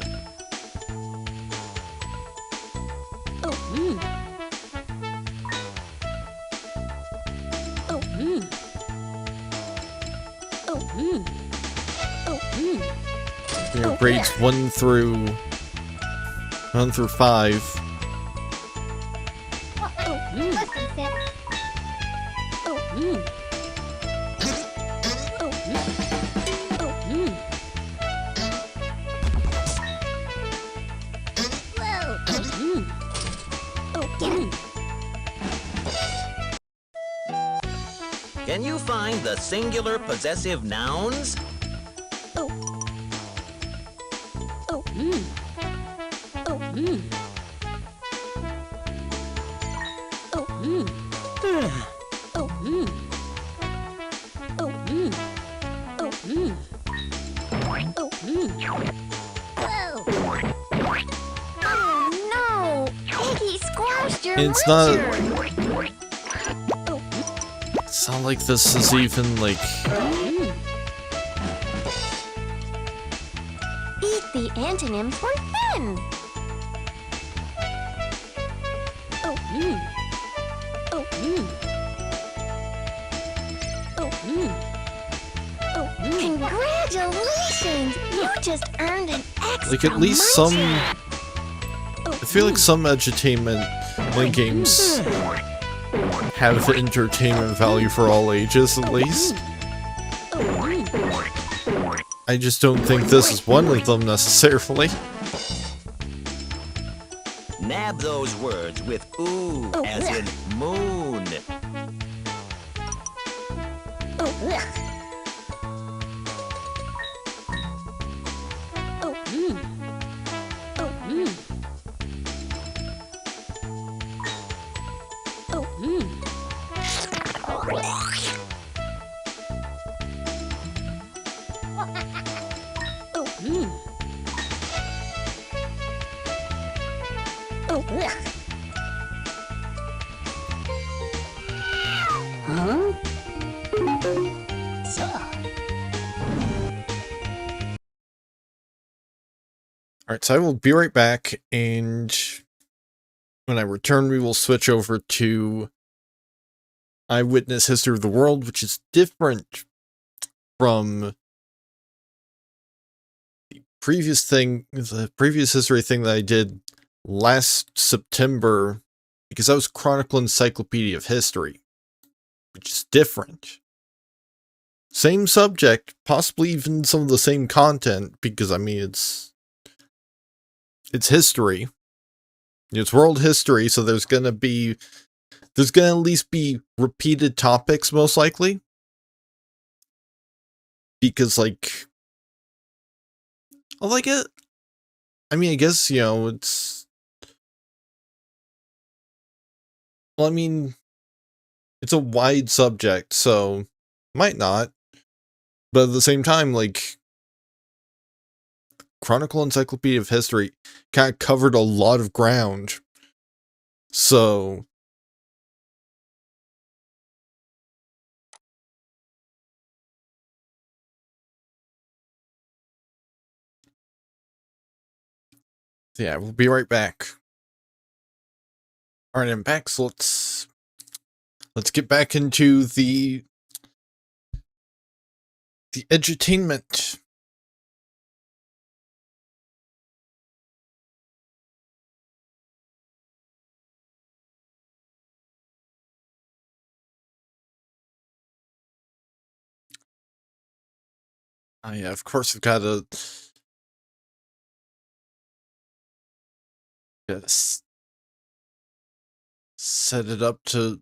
you know, grades 1 through 5. Can you find the singular possessive nouns? It's not. It's not like this is even like. Eat the antonym for thin. Congratulations! You just earned an extra. Like, at least some. I feel like some edutainment games have entertainment value for all ages, at least. I just don't think this is one of them necessarily. Nab those words with ooh, as in moon. Alright, so I will be right back, and when I return, we will switch over to Eyewitness History of the World, which is different from the previous history thing that I did last September, because that was Chronicle Encyclopedia of History, which is different. Same subject, possibly even some of the same content, because, I mean, it's history. It's world history, so there's gonna at least be repeated topics, most likely. Because, like, I guess, it's... Well, I mean, it's a wide subject, so might not. But at the same time, like, Chronicle Encyclopedia of History kind of covered a lot of ground. So... yeah, we'll be right back. Alright, I'm back, so let's get back into the edutainment. Yeah, of course I've got to set it up to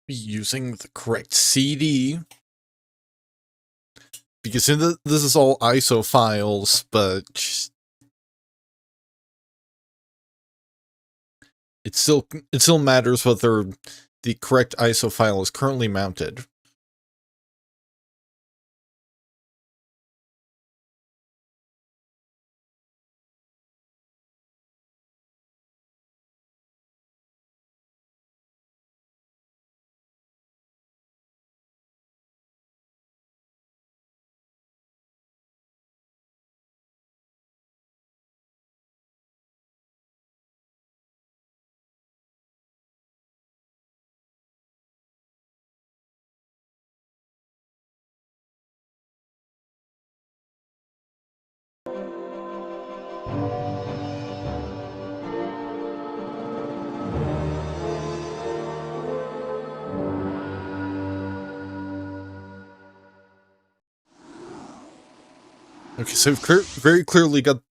be using the correct CD. Because this is all ISO files, but it still matters whether the correct ISO file is currently mounted. Okay, so we've very clearly got...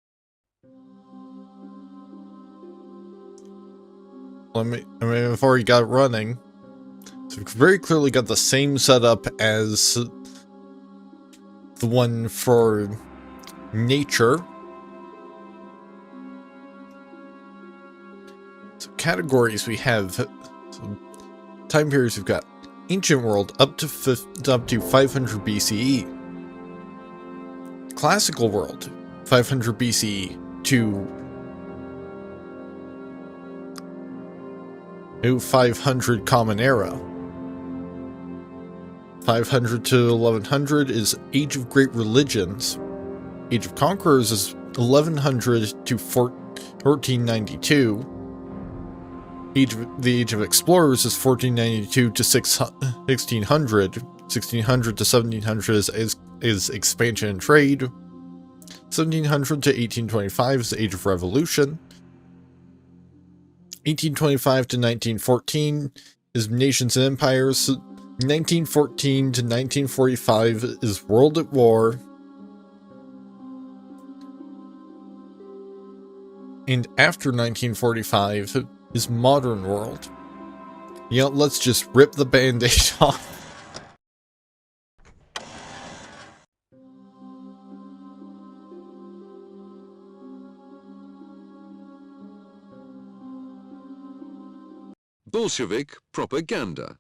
I've already got it running. So we've very clearly got the same setup as the one for nature. So categories we have... So time periods we've got Ancient World up to 500 BCE. Classical World, 500 BCE to 500 Common Era. 500 to 1100 is Age of Great Religions. Age of Conquerors is 1100 to 1492. The Age of Explorers is 1492 to 1600. 1600 to 1700 is expansion and trade. 1700 to 1825 is the Age of Revolution. 1825 to 1914 is Nations and Empires. 1914 to 1945 is World at War. And after 1945 is Modern World. You know, let's just rip the band-aid off. Bolshevik propaganda.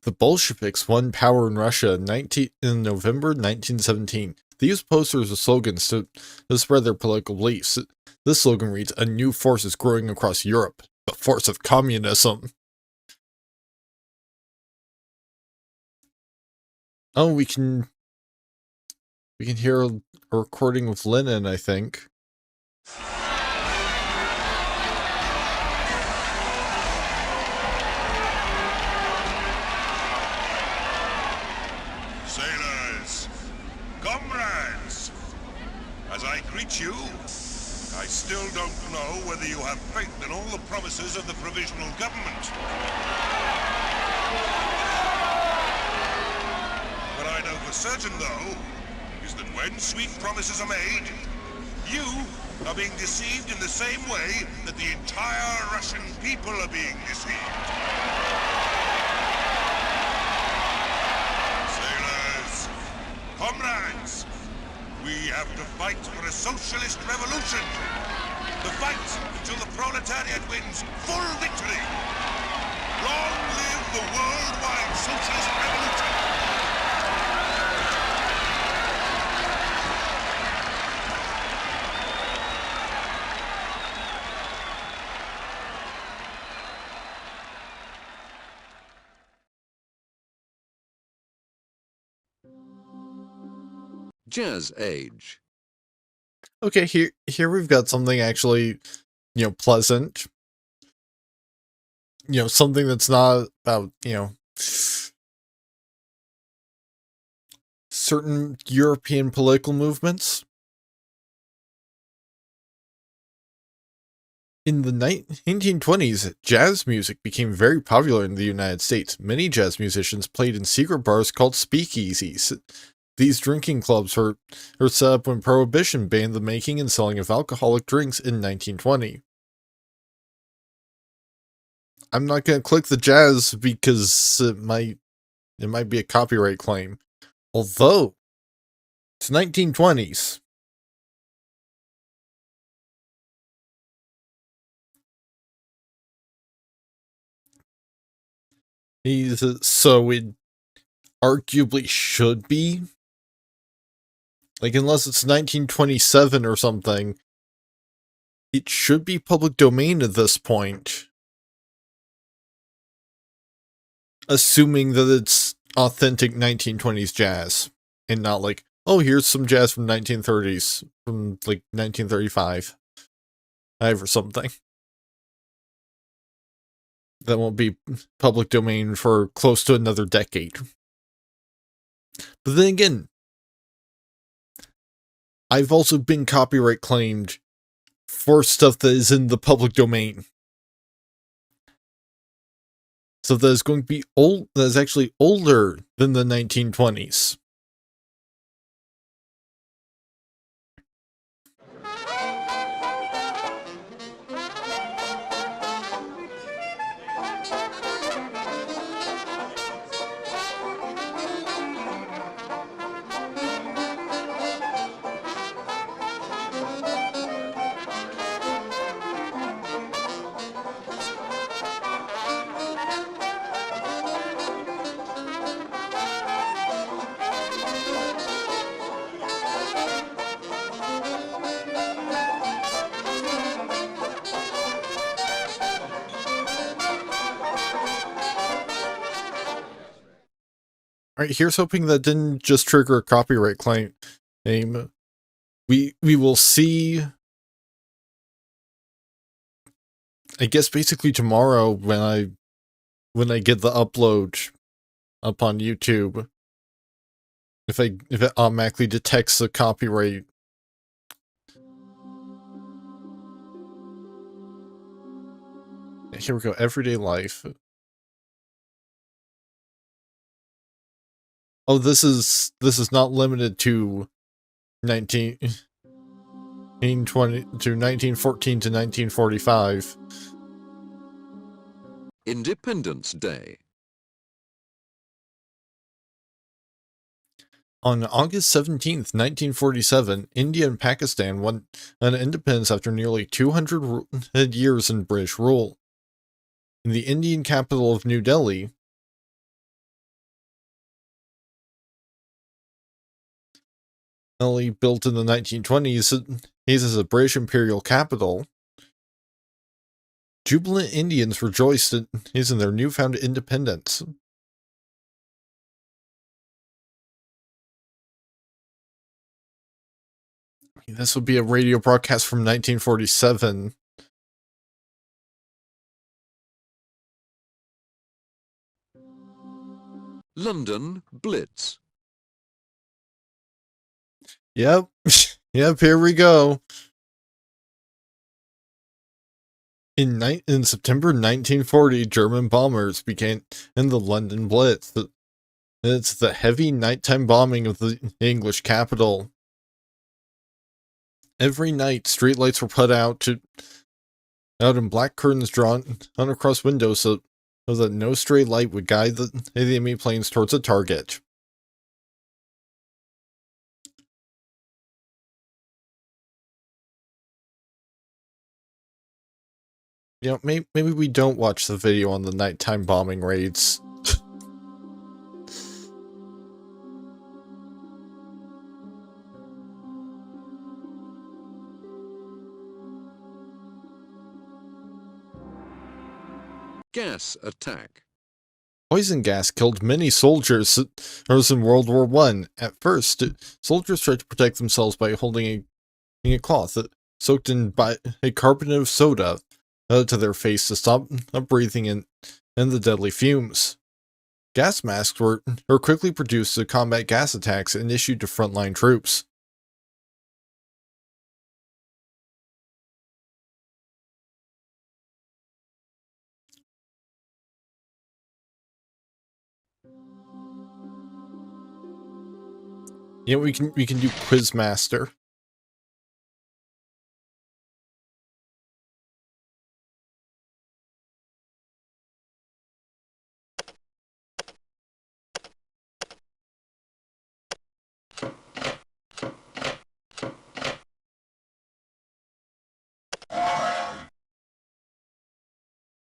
The Bolsheviks won power in Russia in November 1917. They used posters with slogans to spread their political beliefs. This slogan reads, "A new force is growing across Europe, the force of communism." Oh, we can hear a recording with Lenin, I think. Sailors, comrades, as I greet you, I still don't know whether you have faith in all the promises of the provisional government. What I know for certain, though, is that when sweet promises are made, you are being deceived in the same way that the entire Russian people are being deceived. Sailors, comrades, we have to fight for a socialist revolution. The fight until the proletariat wins full victory. Long live the worldwide socialist revolution! Jazz Age. Okay, here we've got something actually, pleasant. Something that's not about, certain European political movements. In the 1920s, jazz music became very popular in the United States. Many jazz musicians played in secret bars called speakeasies. These drinking clubs were set up when Prohibition banned the making and selling of alcoholic drinks in 1920. I'm not going to click the jazz because it might be a copyright claim. Although, it's 1920s. So it arguably should be. Like, unless it's 1927 or something, it should be public domain at this point. Assuming that it's authentic 1920s jazz. And not like, oh, here's some jazz from 1930s. From, like, 1935. Or something. That won't be public domain for close to another decade. But then again, I've also been copyright claimed for stuff that is in the public domain. So that is going to be old, that is actually older than the 1920s. Alright, here's hoping that didn't just trigger a copyright claim. We will see I guess basically tomorrow when I get the upload up on YouTube, if it automatically detects the copyright. Here we go. Everyday life. Oh, this is not limited to 1920 to 1914 to 1945. Independence Day. On August 17th, 1947, India and Pakistan won an independence after nearly 200 years in British rule. In the Indian capital of New Delhi, built in the 1920s, as a British imperial capital, jubilant Indians rejoiced in their newfound independence. This would be a radio broadcast from 1947. London Blitz. Yep. Yep, here we go. In September 1940, German bombers began in the London Blitz. It's the heavy nighttime bombing of the English capital. Every night, streetlights were put out and black curtains drawn on across windows so that no stray light would guide the enemy planes towards a target. You know, maybe we don't watch the video on the nighttime bombing raids. Gas attack. Poison gas killed many soldiers in World War I. At first, soldiers tried to protect themselves by holding a cloth soaked in bicarbonate of soda to their face to stop breathing in the deadly fumes. Gas masks were quickly produced to combat gas attacks and issued to frontline troops. You know, we can do Quizmaster.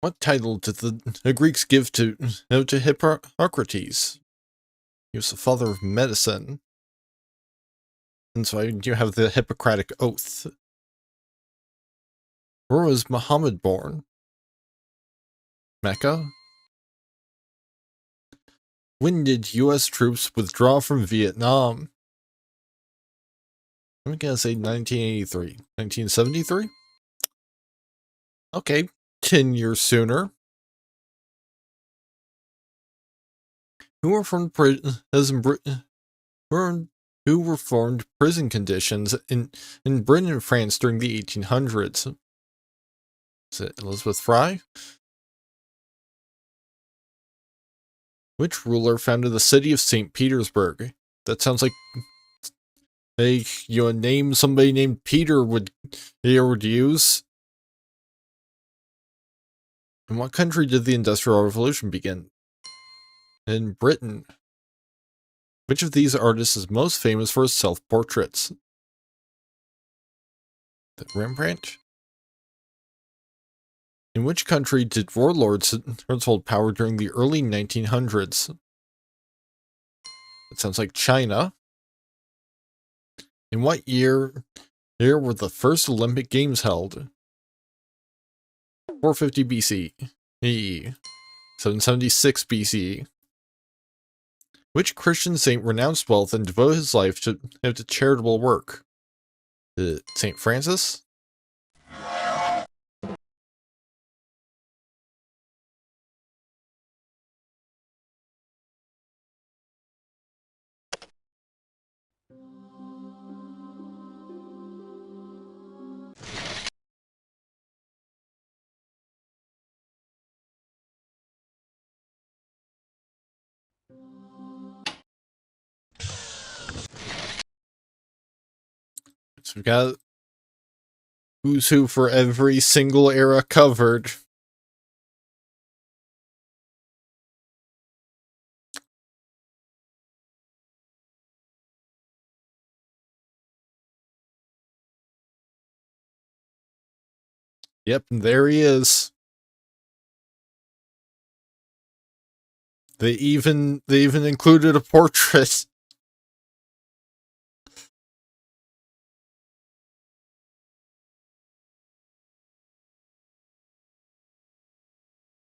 What title did the Greeks give to Hippocrates? He was the father of medicine. And so you have the Hippocratic Oath. Where was Muhammad born? Mecca? When did U.S. troops withdraw from Vietnam? I'm gonna say 1983. 1973? Okay, 10 years sooner. Who reformed prison conditions in Britain and France during the 1800s? Is it Elizabeth Fry? Which ruler founded the city of St. Petersburg? That sounds like a name somebody named Peter would use. In what country did the Industrial Revolution begin? In Britain. Which of these artists is most famous for his self-portraits? Rembrandt? In which country did warlords hold power during the early 1900s? It sounds like China. In what year were the first Olympic Games held? 450 BCE. 776 BCE. Which Christian saint renounced wealth and devoted his life to charitable work? St. Francis? we've got who's who for every single era covered. Yep, and there he is. They even included a portrait.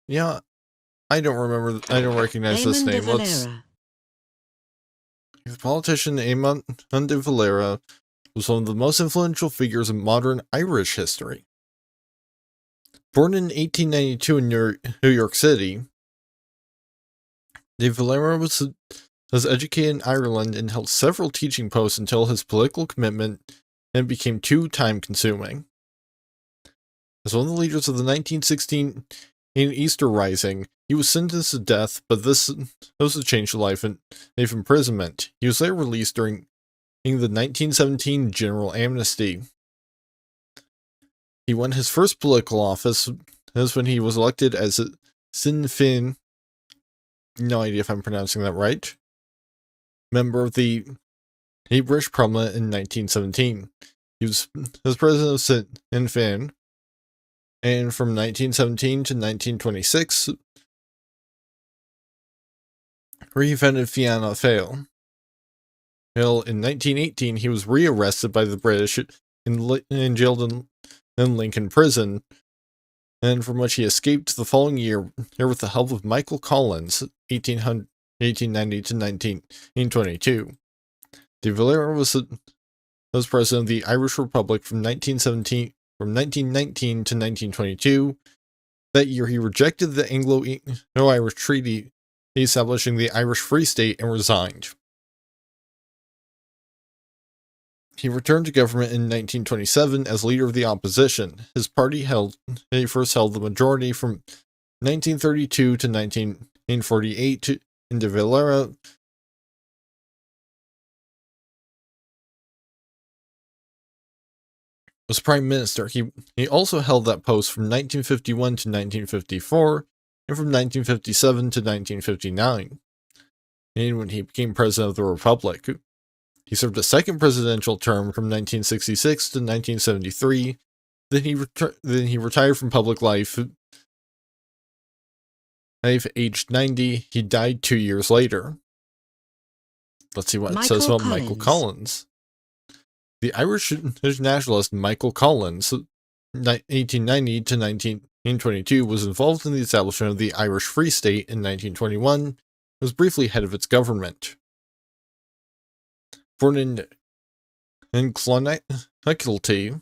Yeah, I don't recognize this name. The politician Eamon de Valera was one of the most influential figures in modern Irish history. Born in 1892 in New York City, de Valera was educated in Ireland and held several teaching posts until his political commitment became too time-consuming. As one of the leaders of the 1916 Easter Rising, he was sentenced to death, but this was a change of life and imprisonment. He was later released during the 1917 general amnesty. He won his first political office when he was elected as a Sinn Féin, no idea if I'm pronouncing that right, member of the British Parliament in 1917. He was president of Sinn Féin, and from 1917 to 1926, where he founded Fianna Fáil. Well, in 1918, he was rearrested by the British and jailed in Lincoln Prison, and from which he escaped the following year with the help of Michael Collins, 1890 to 1922. De Valera was president of the Irish Republic from 1919 to 1922. That year, he rejected the Anglo-Irish Treaty establishing the Irish Free State and resigned. He returned to government in 1927 as leader of the opposition. His party first held the majority from 1932 to 1948, and de Valera was prime minister. He also held that post from 1951 to 1954, and from 1957 to 1959, and when he became president of the Republic. He served a second presidential term from 1966 to 1973. Then he retired from public life. Aged 90, he died 2 years later. Let's see what it says about Michael Collins. The Irish nationalist Michael Collins, 1890 to 1922, was involved in the establishment of the Irish Free State in 1921, and was briefly head of its government. Born in Clonakilty,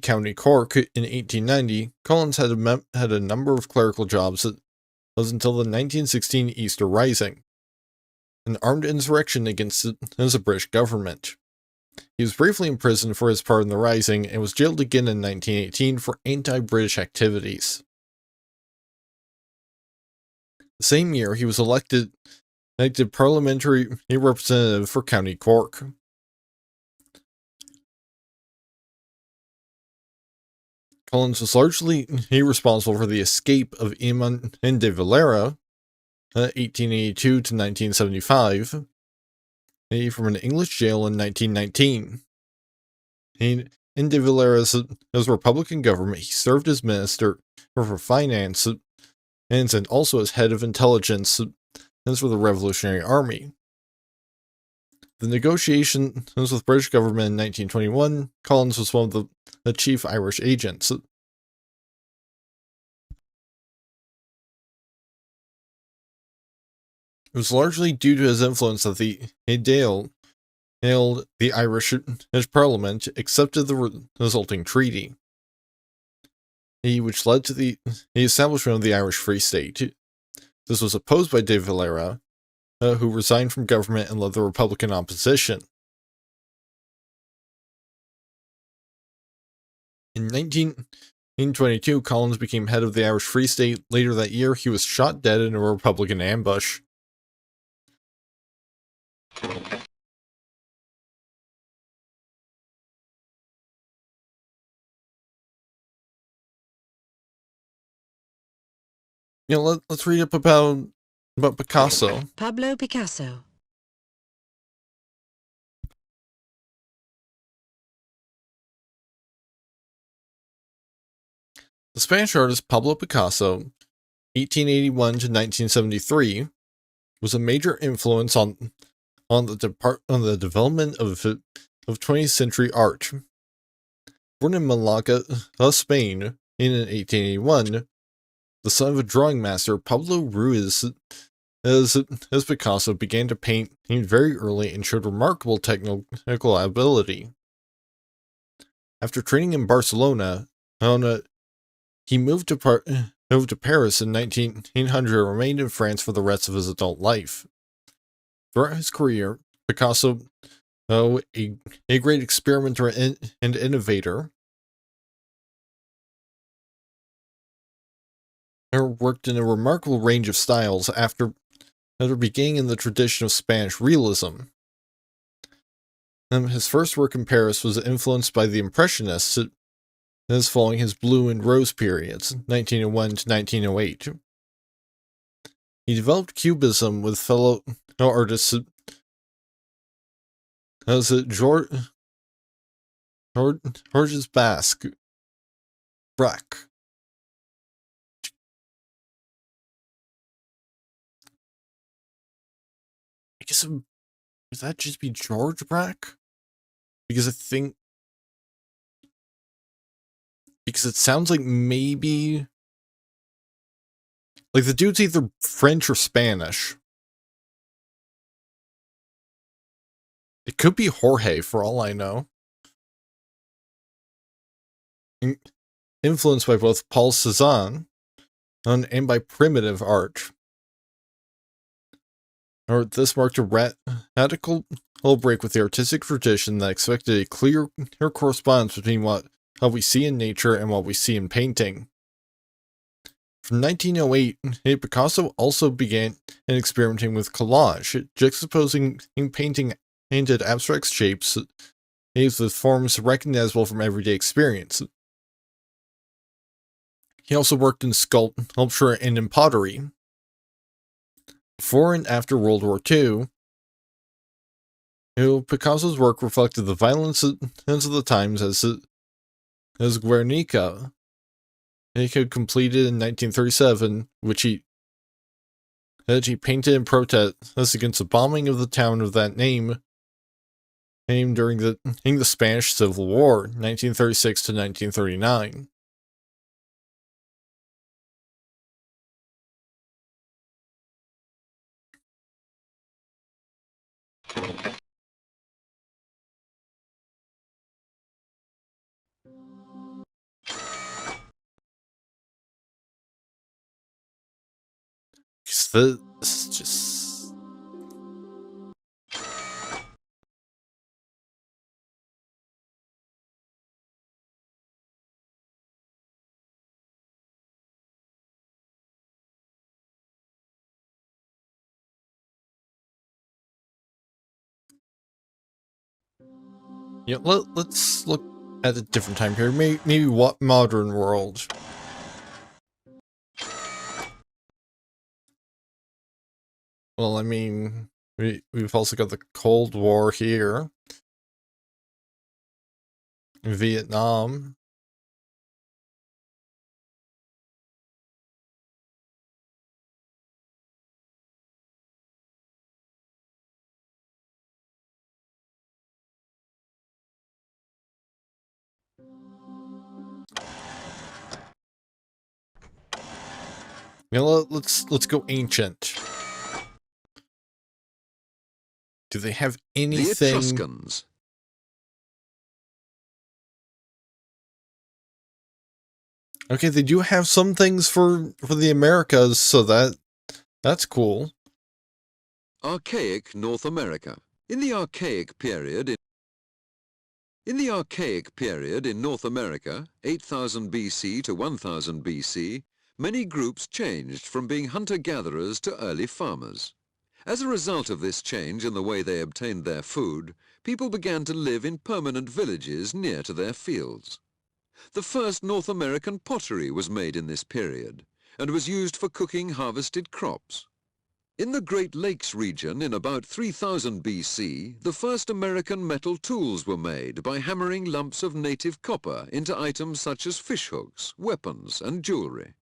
County Cork, in 1890, Collins had a number of clerical jobs that was until the 1916 Easter Rising, an armed insurrection against the British government. He was briefly imprisoned for his part in the Rising and was jailed again in 1918 for anti-British activities. The same year, he was elected parliamentary representative for County Cork. Collins was largely responsible for the escape of Eamon de Valera, 1882 to 1975, from an English jail in 1919. In de Valera's Republican government, he served as minister for finance and also as head of intelligence for the Revolutionary Army. The negotiations with British government in 1921, Collins was one of the chief Irish agents. It was largely due to his influence that the Irish Parliament accepted the resulting treaty, which led to the establishment of the Irish Free State. This was opposed by de Valera, who resigned from government and led the Republican opposition. In 1922, Collins became head of the Irish Free State. Later that year, he was shot dead in a Republican ambush. let's read up about Picasso. Pablo Picasso. The Spanish artist Pablo Picasso, 1881 to 1973, was a major influence on the development of 20th century art. Born in Malaga, Spain, in 1881, the son of a drawing master, Pablo Ruiz, as Picasso began to paint very early and showed remarkable technical ability. After training in Barcelona, he moved to Paris in 1900 and remained in France for the rest of his adult life. Throughout his career, Picasso, a great experimenter and innovator, worked in a remarkable range of styles after beginning in the tradition of Spanish realism. His first work in Paris was influenced by the Impressionists, as following his blue and rose periods, 1901 to 1908. He developed Cubism with fellow artists as Georges Braque. I guess would that just be George Braque? Because it sounds like maybe like the dude's either French or Spanish. It could be Jorge for all I know. Influenced by both Paul Cézanne and by primitive art. This marked a radical break with the artistic tradition that expected a clear correspondence between how we see in nature and what we see in painting. From 1908, Picasso also began experimenting with collage, juxtaposing painted abstract shapes with forms recognizable from everyday experience. He also worked in sculpture and in pottery. Before and after World War II, Picasso's work reflected the violence of the times as Guernica, completed in 1937, which he painted in protest against the bombing of the town of that name during the Spanish Civil War, 1936 to 1939. This is just... Yeah, let's look at a different time period. Maybe what modern world? Well, I mean, we've also got the Cold War here. Vietnam. Yeah, let's go ancient. Do they have anything? The Etruscans. Okay, they do have some things for the Americas, so that's cool. Archaic North America. In the Archaic period in North America, 8000 BC to 1000 BC, many groups changed from being hunter-gatherers to early farmers. As a result of this change in the way they obtained their food, people began to live in permanent villages near to their fields. The first North American pottery was made in this period, and was used for cooking harvested crops. In the Great Lakes region in about 3000 BC, the first American metal tools were made by hammering lumps of native copper into items such as fishhooks, weapons, and jewelry.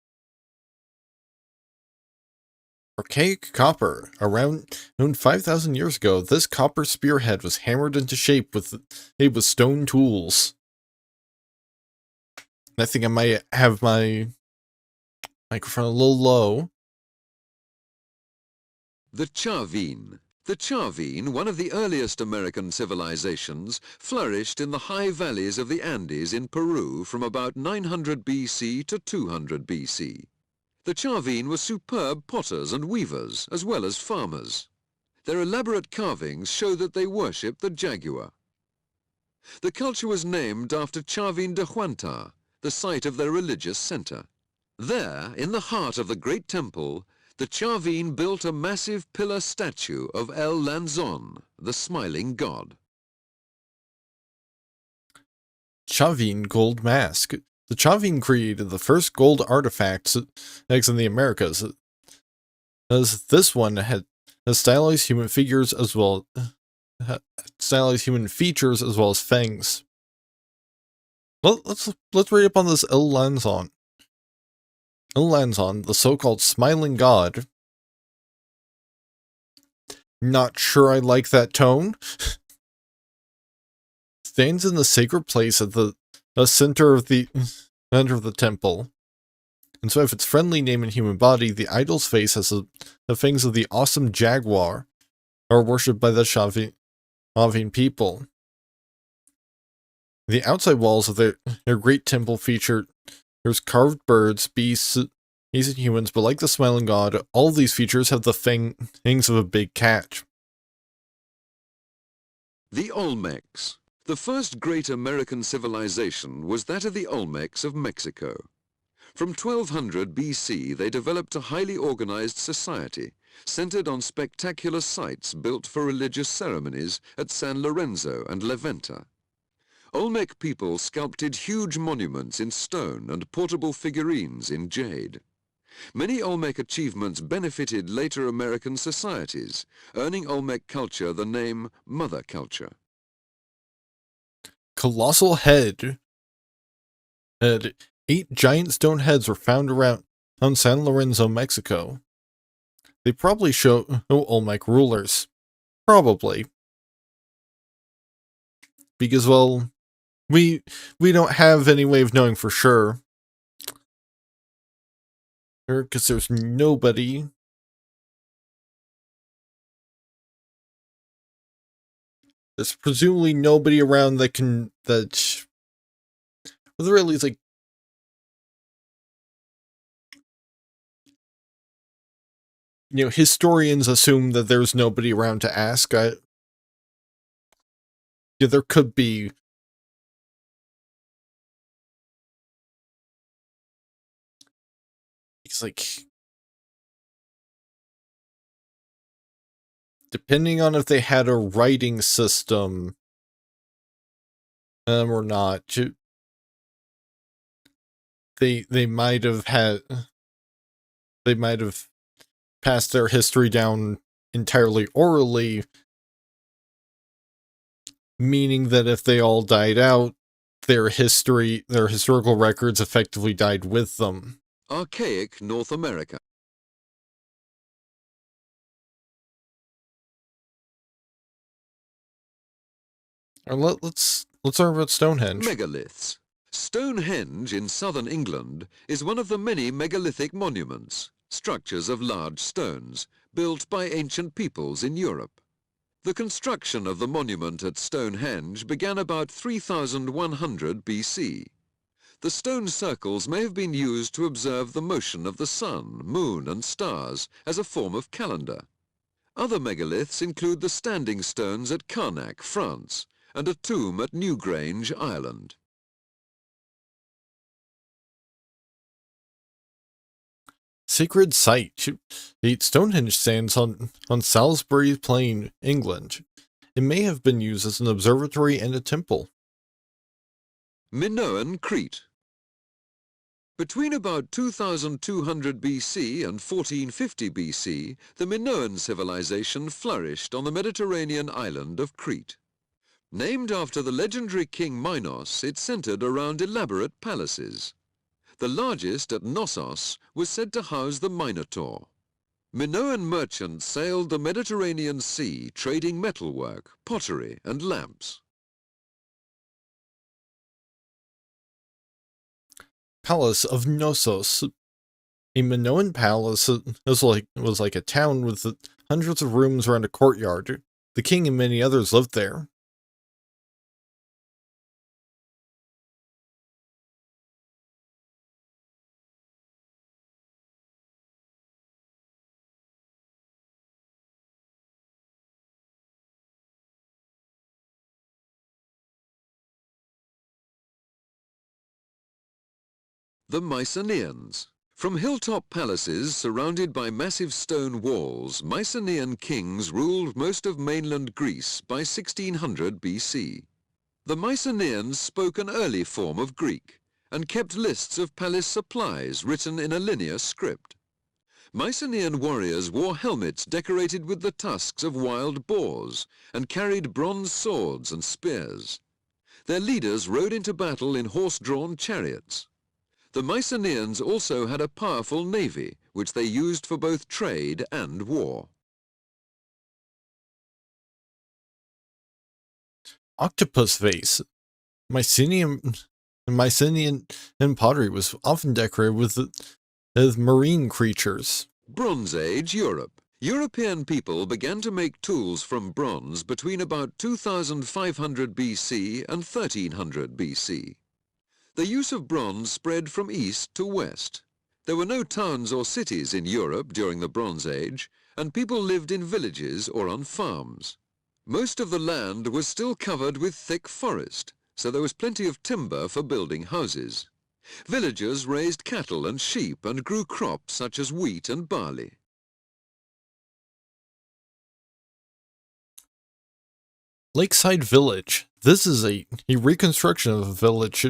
Archaic copper. Around 5,000 years ago, this copper spearhead was hammered into shape with stone tools. I think I might have my microphone a little low. The Chavin. The Chavin, one of the earliest American civilizations, flourished in the high valleys of the Andes in Peru from about 900 BC to 200 BC. The Chavin were superb potters and weavers, as well as farmers. Their elaborate carvings show that they worshipped the jaguar. The culture was named after Chavin de Huanta, the site of their religious center. There, in the heart of the great temple, the Chavin built a massive pillar statue of El Lanzon, the smiling god. Chavin gold mask. The Chavin created the first gold artifacts in the Americas, as this one had stylized human figures as well as fangs. Well, let's read up on this El Lanzon. El Lanzon, the so-called smiling god. Not sure I like that tone. Stands in the sacred place at the center of the temple. And so if its friendly name and human body, the idol's face has the fangs of the awesome jaguar, are worshipped by the Chavin people. The outside walls of their great temple there's carved birds, beasts, and humans, but like the smiling god, all of these features have the fangs of a big cat. The Olmecs. The first great American civilization was that of the Olmecs of Mexico. From 1200 BC, they developed a highly organized society, centered on spectacular sites built for religious ceremonies at San Lorenzo and La Venta. Olmec people sculpted huge monuments in stone and portable figurines in jade. Many Olmec achievements benefited later American societies, earning Olmec culture the name Mother Culture. Colossal head. 8 giant stone heads were found around San Lorenzo, Mexico. They probably show Olmec rulers. Probably. Because, well, we don't have any way of knowing for sure. Because there's nobody. There's presumably nobody around that really is like, historians assume that there's nobody around to ask. There could be. It's like, depending on if they had a writing system or not, they might have passed their history down entirely orally, meaning that if they all died out, their historical records effectively died with them. Archaic North America. Let's learn about Stonehenge. Megaliths. Stonehenge in southern England is one of the many megalithic monuments, structures of large stones, built by ancient peoples in Europe. The construction of the monument at Stonehenge began about 3100 BC. The stone circles may have been used to observe the motion of the sun, moon, and stars as a form of calendar. Other megaliths include the standing stones at Carnac, France, and a tomb at Newgrange, Ireland. Sacred site. Stonehenge stands on Salisbury Plain, England. It may have been used as an observatory and a temple. Minoan, Crete. Between about 2200 BC and 1450 BC, the Minoan civilization flourished on the Mediterranean island of Crete. Named after the legendary king Minos, it centered around elaborate palaces. The largest at Knossos was said to house the Minotaur. Minoan merchants sailed the Mediterranean Sea, trading metalwork, pottery, and lamps. Palace of Knossos. A Minoan palace was like a town with hundreds of rooms around a courtyard. The king and many others lived there. The Mycenaeans. From hilltop palaces surrounded by massive stone walls, Mycenaean kings ruled most of mainland Greece by 1600 BC. The Mycenaeans spoke an early form of Greek and kept lists of palace supplies written in a linear script. Mycenaean warriors wore helmets decorated with the tusks of wild boars and carried bronze swords and spears. Their leaders rode into battle in horse-drawn chariots. The Mycenaeans also had a powerful navy, which they used for both trade and war. Octopus vase. Mycenaean pottery was often decorated with marine creatures. Bronze Age Europe. European people began to make tools from bronze between about 2500 BC and 1300 BC. The use of bronze spread from east to west. There were no towns or cities in Europe during the Bronze Age, and people lived in villages or on farms. Most of the land was still covered with thick forest, so there was plenty of timber for building houses. Villagers raised cattle and sheep and grew crops such as wheat and barley. Lakeside Village. This is a reconstruction of a village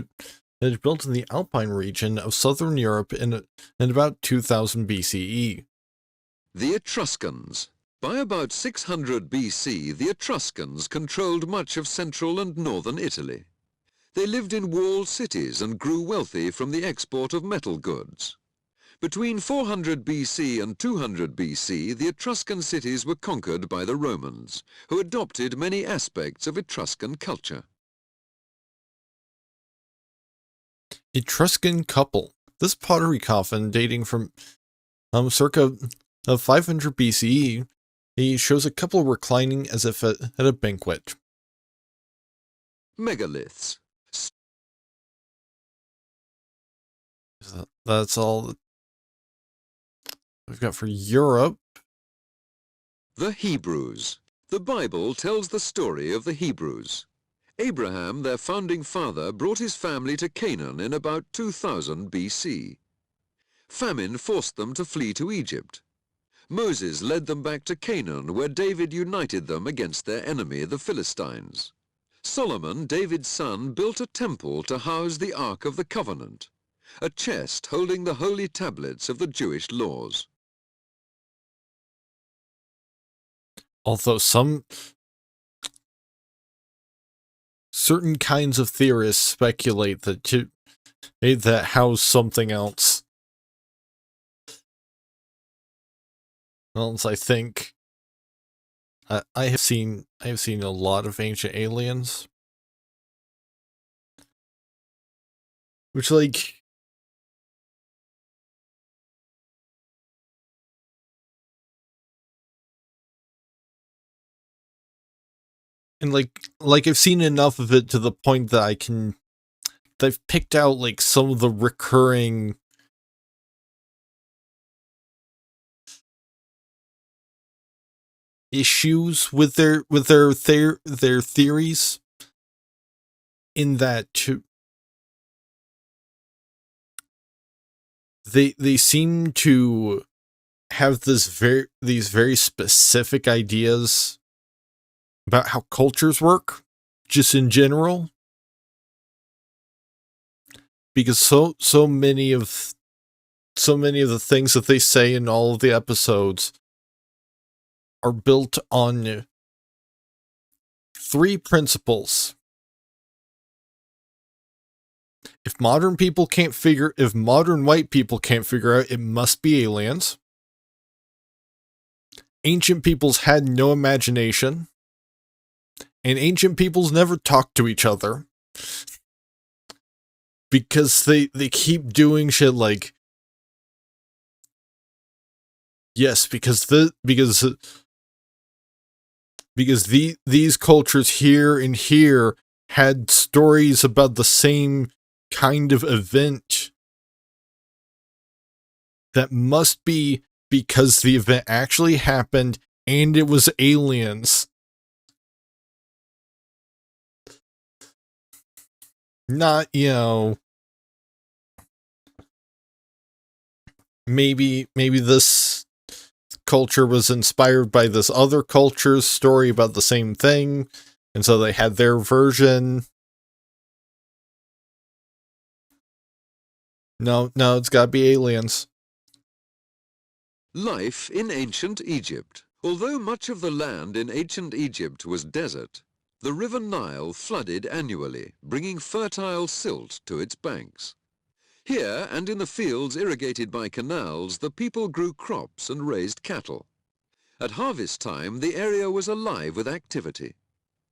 that is built in the Alpine region of southern Europe in about 2000 BCE. The Etruscans. By about 600 BC, the Etruscans controlled much of central and northern Italy. They lived in walled cities and grew wealthy from the export of metal goods. Between 400 BC and 200 BC, the Etruscan cities were conquered by the Romans, who adopted many aspects of Etruscan culture. Etruscan couple. This pottery coffin, dating from circa 500 BCE, he shows a couple reclining as if at a banquet. Megaliths. That's all we've got for Europe. The Hebrews. The Bible tells the story of the Hebrews. Abraham, their founding father, brought his family to Canaan in about 2000 BC. Famine forced them to flee to Egypt. Moses led them back to Canaan, where David united them against their enemy, the Philistines. Solomon, David's son, built a temple to house the Ark of the Covenant, a chest holding the holy tablets of the Jewish laws. Although certain kinds of theorists speculate that house something else. I think I have seen a lot of Ancient Aliens, which and I've seen enough of it to the point that I've picked out some of the recurring issues with their theories, in that they seem to have these very specific ideas about how cultures work, just in general. so many of the things that they say in all of the episodes are built on 3 principles. If modern white people can't figure out, it must be aliens. Ancient peoples had no imagination. And ancient peoples never talked to each other. Because they keep doing shit like, yes, because these cultures here and here had stories about the same kind of event. That must be because the event actually happened and it was aliens. Not, maybe this culture was inspired by this other culture's story about the same thing, and so they had their version. No, it's gotta be aliens. Life in ancient Egypt. Although much of the land in ancient Egypt was desert, the River Nile flooded annually, bringing fertile silt to its banks. Here and in the fields irrigated by canals, the people grew crops and raised cattle. At harvest time, the area was alive with activity.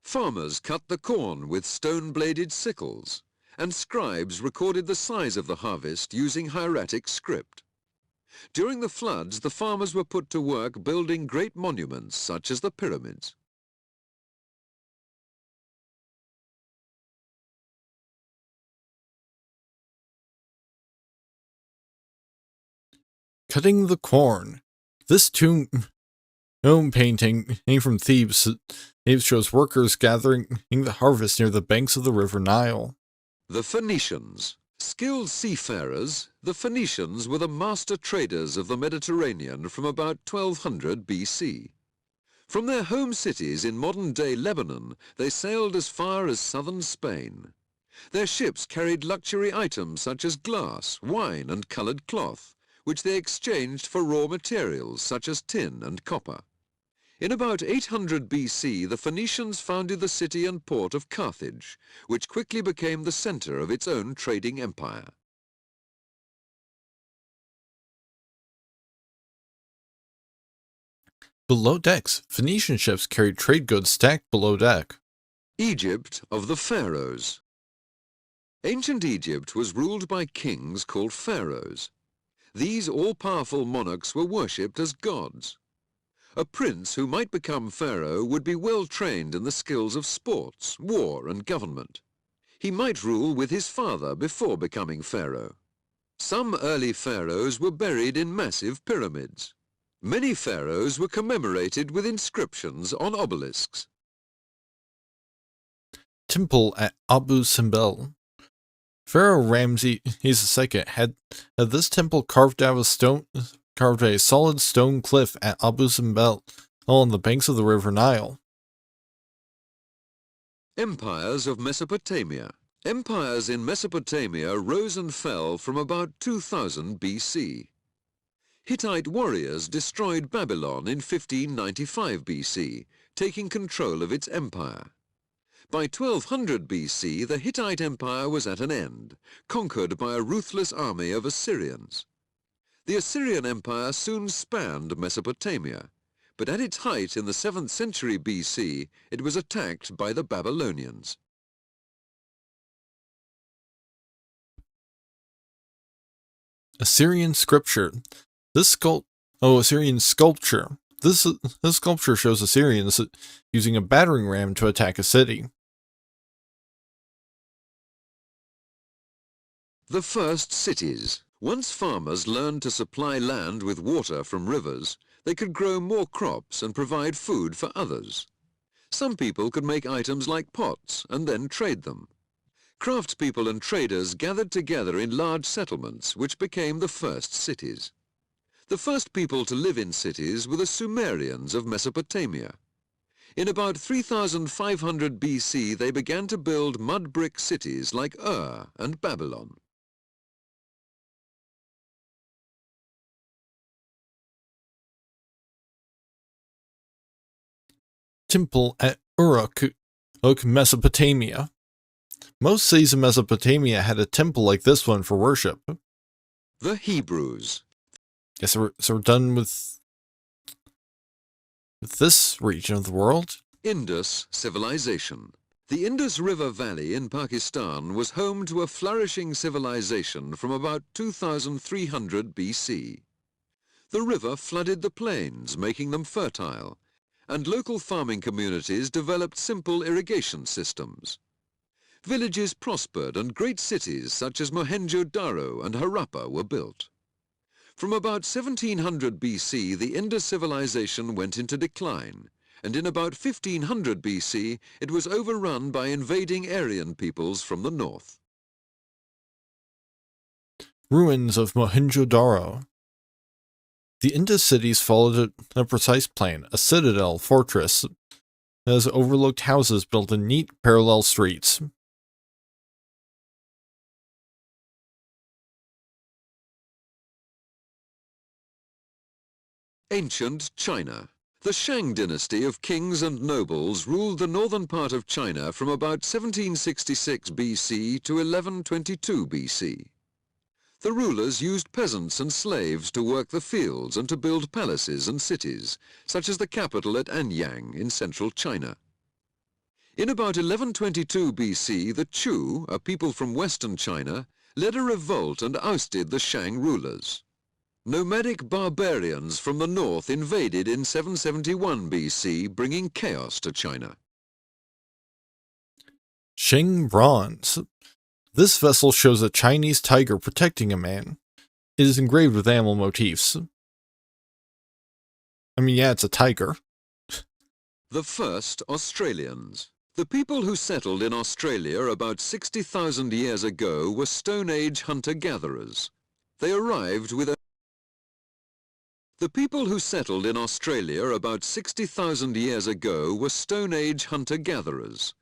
Farmers cut the corn with stone-bladed sickles, and scribes recorded the size of the harvest using hieratic script. During the floods, the farmers were put to work building great monuments such as the pyramids. Cutting the corn. This tomb painting from Thebes shows workers gathering the harvest near the banks of the River Nile. The Phoenicians. Skilled seafarers, the Phoenicians were the master traders of the Mediterranean from about 1200 BC. From their home cities in modern-day Lebanon, they sailed as far as southern Spain. Their ships carried luxury items such as glass, wine, and colored cloth, which they exchanged for raw materials such as tin and copper. In about 800 BC, the Phoenicians founded the city and port of Carthage, which quickly became the center of its own trading empire. Below decks, Phoenician ships carried trade goods stacked below deck. Egypt of the Pharaohs. Ancient Egypt was ruled by kings called pharaohs. These all-powerful monarchs were worshipped as gods. A prince who might become pharaoh would be well trained in the skills of sports, war, and government. He might rule with his father before becoming pharaoh. Some early pharaohs were buried in massive pyramids. Many pharaohs were commemorated with inscriptions on obelisks. Temple at Abu Simbel. Pharaoh Ramses II had this temple carved out of a solid stone cliff at Abu Simbel, on the banks of the River Nile. Empires of Mesopotamia. Empires in Mesopotamia rose and fell from about 2000 BC. Hittite warriors destroyed Babylon in 1595 BC, taking control of its empire. By 1200 BC, the Hittite Empire was at an end, conquered by a ruthless army of Assyrians. The Assyrian Empire soon spanned Mesopotamia, but at its height in the 7th century BC, it was attacked by the Babylonians. Assyrian sculpture. Assyrian sculpture. This sculpture shows Assyrians using a battering ram to attack a city. The first cities. Once farmers learned to supply land with water from rivers, they could grow more crops and provide food for others. Some people could make items like pots and then trade them. Craftspeople and traders gathered together in large settlements, which became the first cities. The first people to live in cities were the Sumerians of Mesopotamia. In about 3500 BC, they began to build mud brick cities like Ur and Babylon. temple at Uruk, Mesopotamia. Most cities in Mesopotamia had a temple like this one for worship. The Hebrews. Yes, so we're done with this region of the world. Indus civilization. The Indus River Valley in Pakistan was home to a flourishing civilization from about 2300 BC. The river flooded the plains, making them fertile, and local farming communities developed simple irrigation systems. Villages prospered and great cities such as Mohenjo-Daro and Harappa were built. From about 1700 BC, the Indus civilization went into decline, and in about 1500 BC, it was overrun by invading Aryan peoples from the north. Ruins of Mohenjo-Daro. The Indus cities followed a precise plan, a citadel fortress that has overlooked houses built in neat parallel streets. Ancient China. The Shang dynasty of kings and nobles ruled the northern part of China from about 1766 BC to 1122 BC. The rulers used peasants and slaves to work the fields and to build palaces and cities, such as the capital at Anyang in central China. In about 1122 BC, the Chu, a people from western China, led a revolt and ousted the Shang rulers. Nomadic barbarians from the north invaded in 771 BC, bringing chaos to China. Shang bronze. This vessel shows a Chinese tiger protecting a man. It is engraved with animal motifs. I mean, yeah, it's a tiger. The first Australians. The people who settled in Australia about 60,000 years ago were Stone Age hunter-gatherers. They arrived with a The people who settled in Australia about 60,000 years ago were Stone Age hunter-gatherers.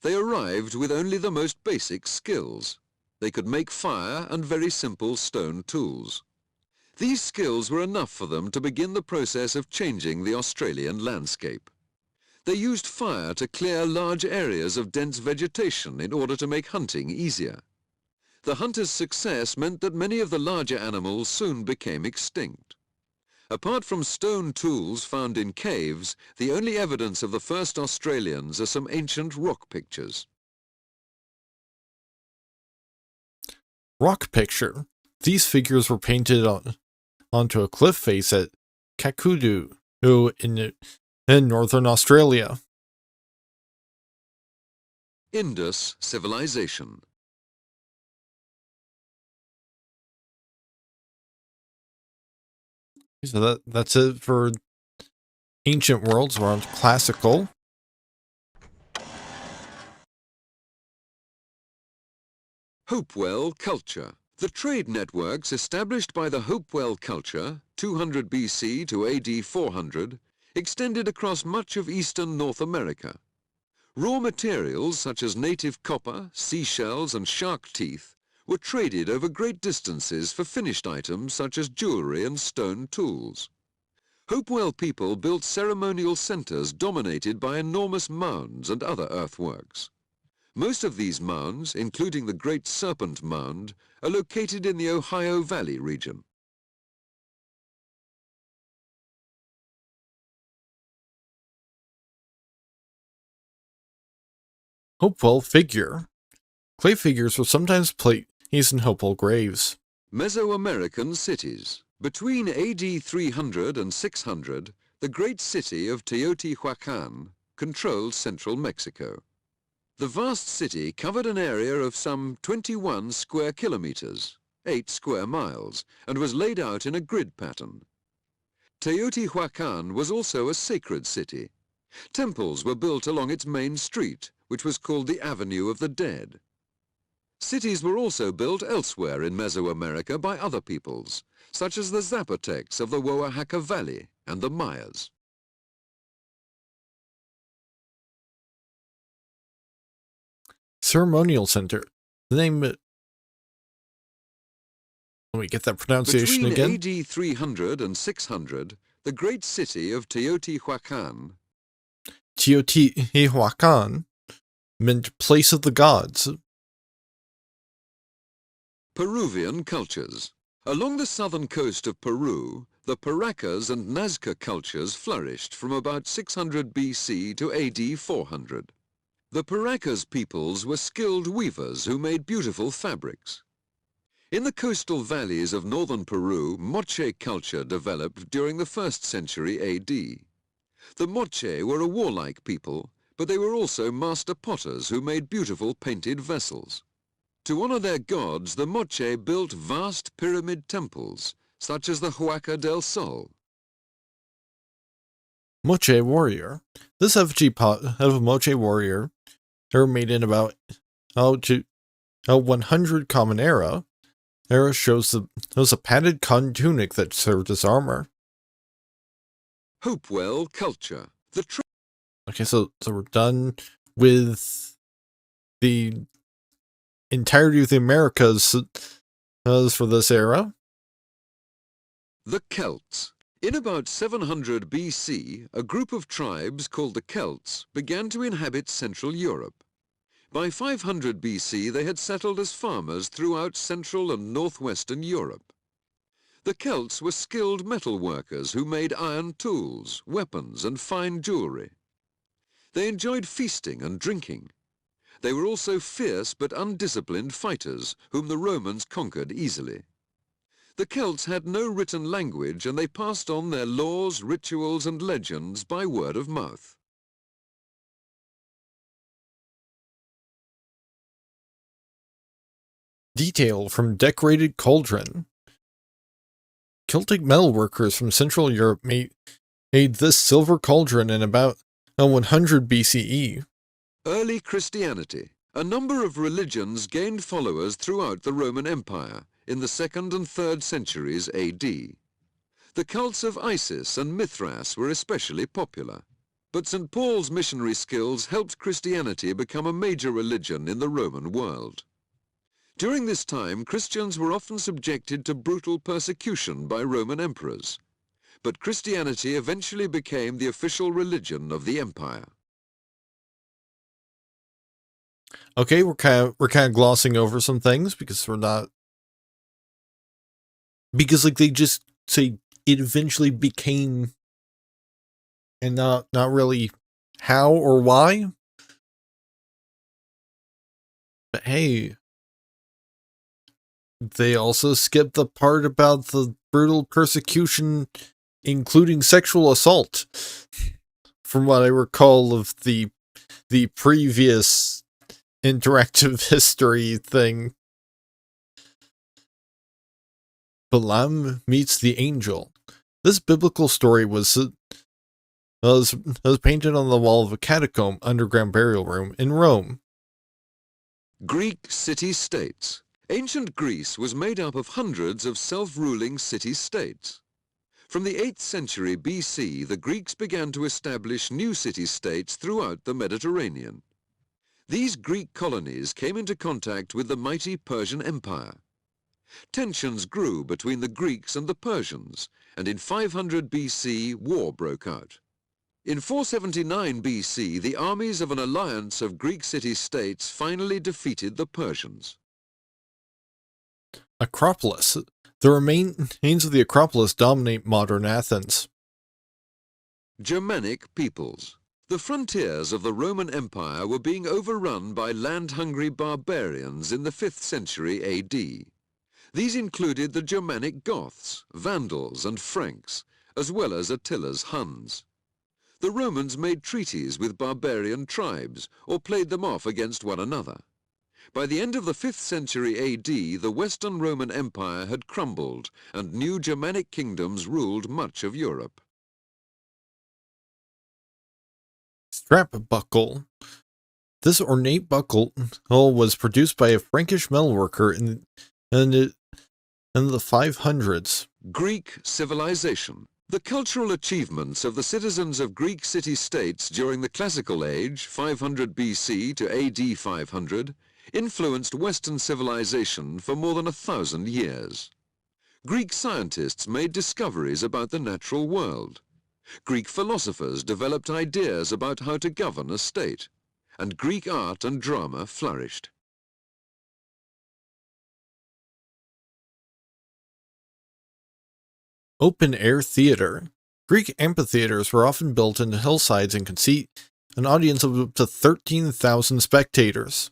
They arrived with only the most basic skills. They could make fire and very simple stone tools. These skills were enough for them to begin the process of changing the Australian landscape. They used fire to clear large areas of dense vegetation in order to make hunting easier. The hunters' success meant that many of the larger animals soon became extinct. Apart from stone tools found in caves, the only evidence of the first Australians are some ancient rock pictures. Rock picture. These figures were painted onto a cliff face at Kakudu in northern Australia. Indus civilization. So that's it for ancient worlds. We're on to classical. Hopewell culture. The trade networks established by the Hopewell culture, 200 BC to AD 400, extended across much of eastern North America. Raw materials such as native copper, seashells and shark teeth were traded over great distances for finished items such as jewelry and stone tools. Hopewell people built ceremonial centers dominated by enormous mounds and other earthworks. Most of these mounds, including the Great Serpent Mound, are located in the Ohio Valley region. Hopewell figure. Clay figures were sometimes placed in Hopewell graves. Mesoamerican cities. Between AD 300 and 600, the great city of Teotihuacan controlled central Mexico. The vast city covered an area of some 21 square kilometers, 8 square miles, and was laid out in a grid pattern. Teotihuacan was also a sacred city. Temples were built along its main street, which was called the Avenue of the Dead. Cities were also built elsewhere in Mesoamerica by other peoples, such as the Zapotecs of the Oaxaca Valley and the Mayas. Ceremonial center. The name... Let me get that pronunciation again. Between AD 300 and 600, the great city of Teotihuacan Teotihuacan meant place of the gods. Peruvian cultures. Along the southern coast of Peru, the Paracas and Nazca cultures flourished from about 600 BC to AD 400. The Paracas peoples were skilled weavers who made beautiful fabrics. In the coastal valleys of northern Peru, Moche culture developed during the 1st century AD. The Moche were a warlike people, but they were also master potters who made beautiful painted vessels. To honor their gods, the Moche built vast pyramid temples, such as the Huaca del Sol. Moche warrior. This effigy pot of a Moche warrior, made in about 100 Common Era shows a padded cotton tunic that served as armor. Hopewell culture. Okay, so we're done with the entirety of the Americas for this era. The Celts. In about 700 BC, a group of tribes called the Celts began to inhabit Central Europe. By 500 BC, they had settled as farmers throughout Central and Northwestern Europe. The Celts were skilled metal workers who made iron tools, weapons, and fine jewelry. They enjoyed feasting and drinking. They were also fierce but undisciplined fighters, whom the Romans conquered easily. The Celts had no written language, and they passed on their laws, rituals, and legends by word of mouth. Detail from decorated cauldron. Celtic metalworkers from Central Europe made this silver cauldron in about 100 BCE. Early Christianity. A number of religions gained followers throughout the Roman Empire in the 2nd and 3rd centuries AD. The cults of Isis and Mithras were especially popular, but St. Paul's missionary skills helped Christianity become a major religion in the Roman world. During this time, Christians were often subjected to brutal persecution by Roman emperors, but Christianity eventually became the official religion of the empire. Okay, we're kind of glossing over some things because they just say it eventually became, and not really how or why. But hey, they also skipped the part about the brutal persecution, including sexual assault, from what I recall of the previous interactive history thing. Balaam meets the angel. This biblical story was painted on the wall of a catacomb underground burial room in Rome. Greek city-states. Ancient Greece was made up of hundreds of self-ruling city-states. From the 8th century BC, the Greeks began to establish new city-states throughout the Mediterranean. These Greek colonies came into contact with the mighty Persian Empire. Tensions grew between the Greeks and the Persians, and in 500 BC, war broke out. In 479 BC, the armies of an alliance of Greek city-states finally defeated the Persians. Acropolis. The remains of the Acropolis dominate modern Athens. Germanic peoples. The frontiers of the Roman Empire were being overrun by land-hungry barbarians in the 5th century AD. These included the Germanic Goths, Vandals, and Franks, as well as Attila's Huns. The Romans made treaties with barbarian tribes, or played them off against one another. By the end of the 5th century AD, the Western Roman Empire had crumbled, and new Germanic kingdoms ruled much of Europe. Strap buckle. This ornate buckle was produced by a Frankish metalworker in the 500s. Greek civilization. The cultural achievements of the citizens of Greek city-states during the Classical Age, 500 BC to AD 500, influenced Western civilization for more than 1,000 years. Greek scientists made discoveries about the natural world. Greek philosophers developed ideas about how to govern a state, and Greek art and drama flourished. Open-air theater. Greek amphitheaters were often built into hillsides and could seat an audience of up to 13,000 spectators.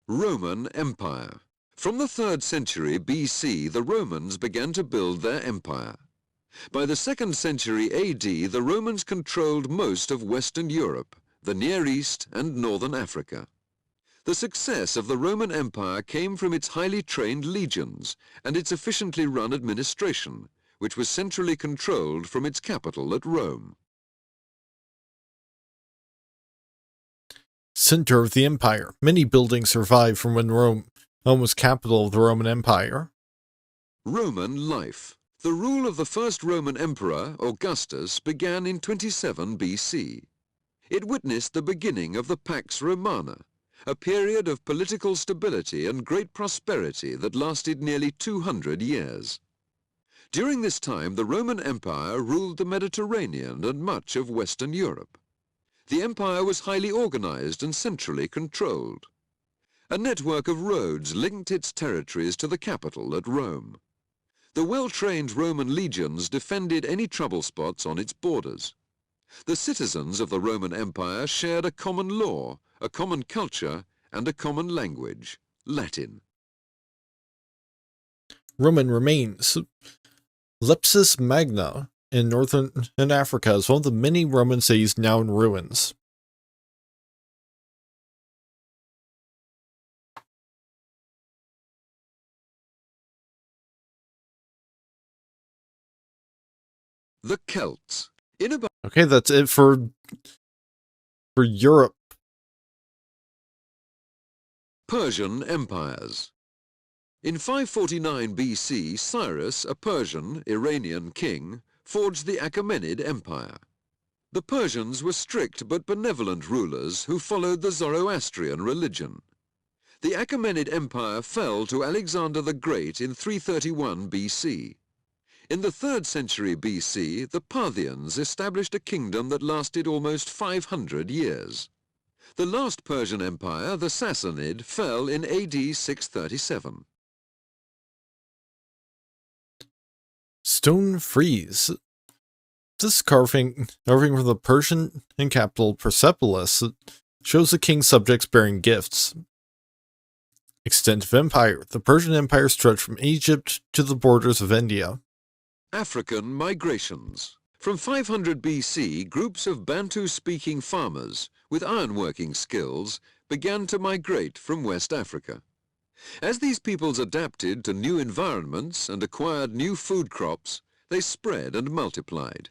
Roman Empire. From the 3rd century BC, the Romans began to build their empire. By the 2nd century AD, the Romans controlled most of Western Europe, the Near East and Northern Africa. The success of the Roman Empire came from its highly trained legions and its efficiently run administration, which was centrally controlled from its capital at Rome. Center of the empire. Many buildings survived from when Rome was capital of the Roman Empire. Roman life. The rule of the first Roman emperor, Augustus, began in 27 BC. It witnessed the beginning of the Pax Romana, a period of political stability and great prosperity that lasted nearly 200 years. During this time, the Roman Empire ruled the Mediterranean and much of Western Europe. The empire was highly organized and centrally controlled. A network of roads linked its territories to the capital at Rome. The well-trained Roman legions defended any trouble spots on its borders. The citizens of the Roman Empire shared a common law, a common culture, and a common language, Latin. Roman remains. Leptis Magna in northern Africa is one of the many Roman cities now in ruins. The Celts. In about Okay, that's it for Europe. Persian empires. In 549 BC, Cyrus, a Persian, Iranian king, forged the Achaemenid Empire. The Persians were strict but benevolent rulers who followed the Zoroastrian religion. The Achaemenid Empire fell to Alexander the Great in 331 BC. In the 3rd century BC, the Parthians established a kingdom that lasted almost 500 years. The last Persian empire, the Sassanid, fell in AD 637. Stone frieze. This carving from the Persian capital Persepolis shows the king's subjects bearing gifts. Extent of empire. The Persian Empire stretched from Egypt to the borders of India. African migrations. From 500 BC, groups of Bantu-speaking farmers with ironworking skills began to migrate from West Africa. As these peoples adapted to new environments and acquired new food crops, they spread and multiplied.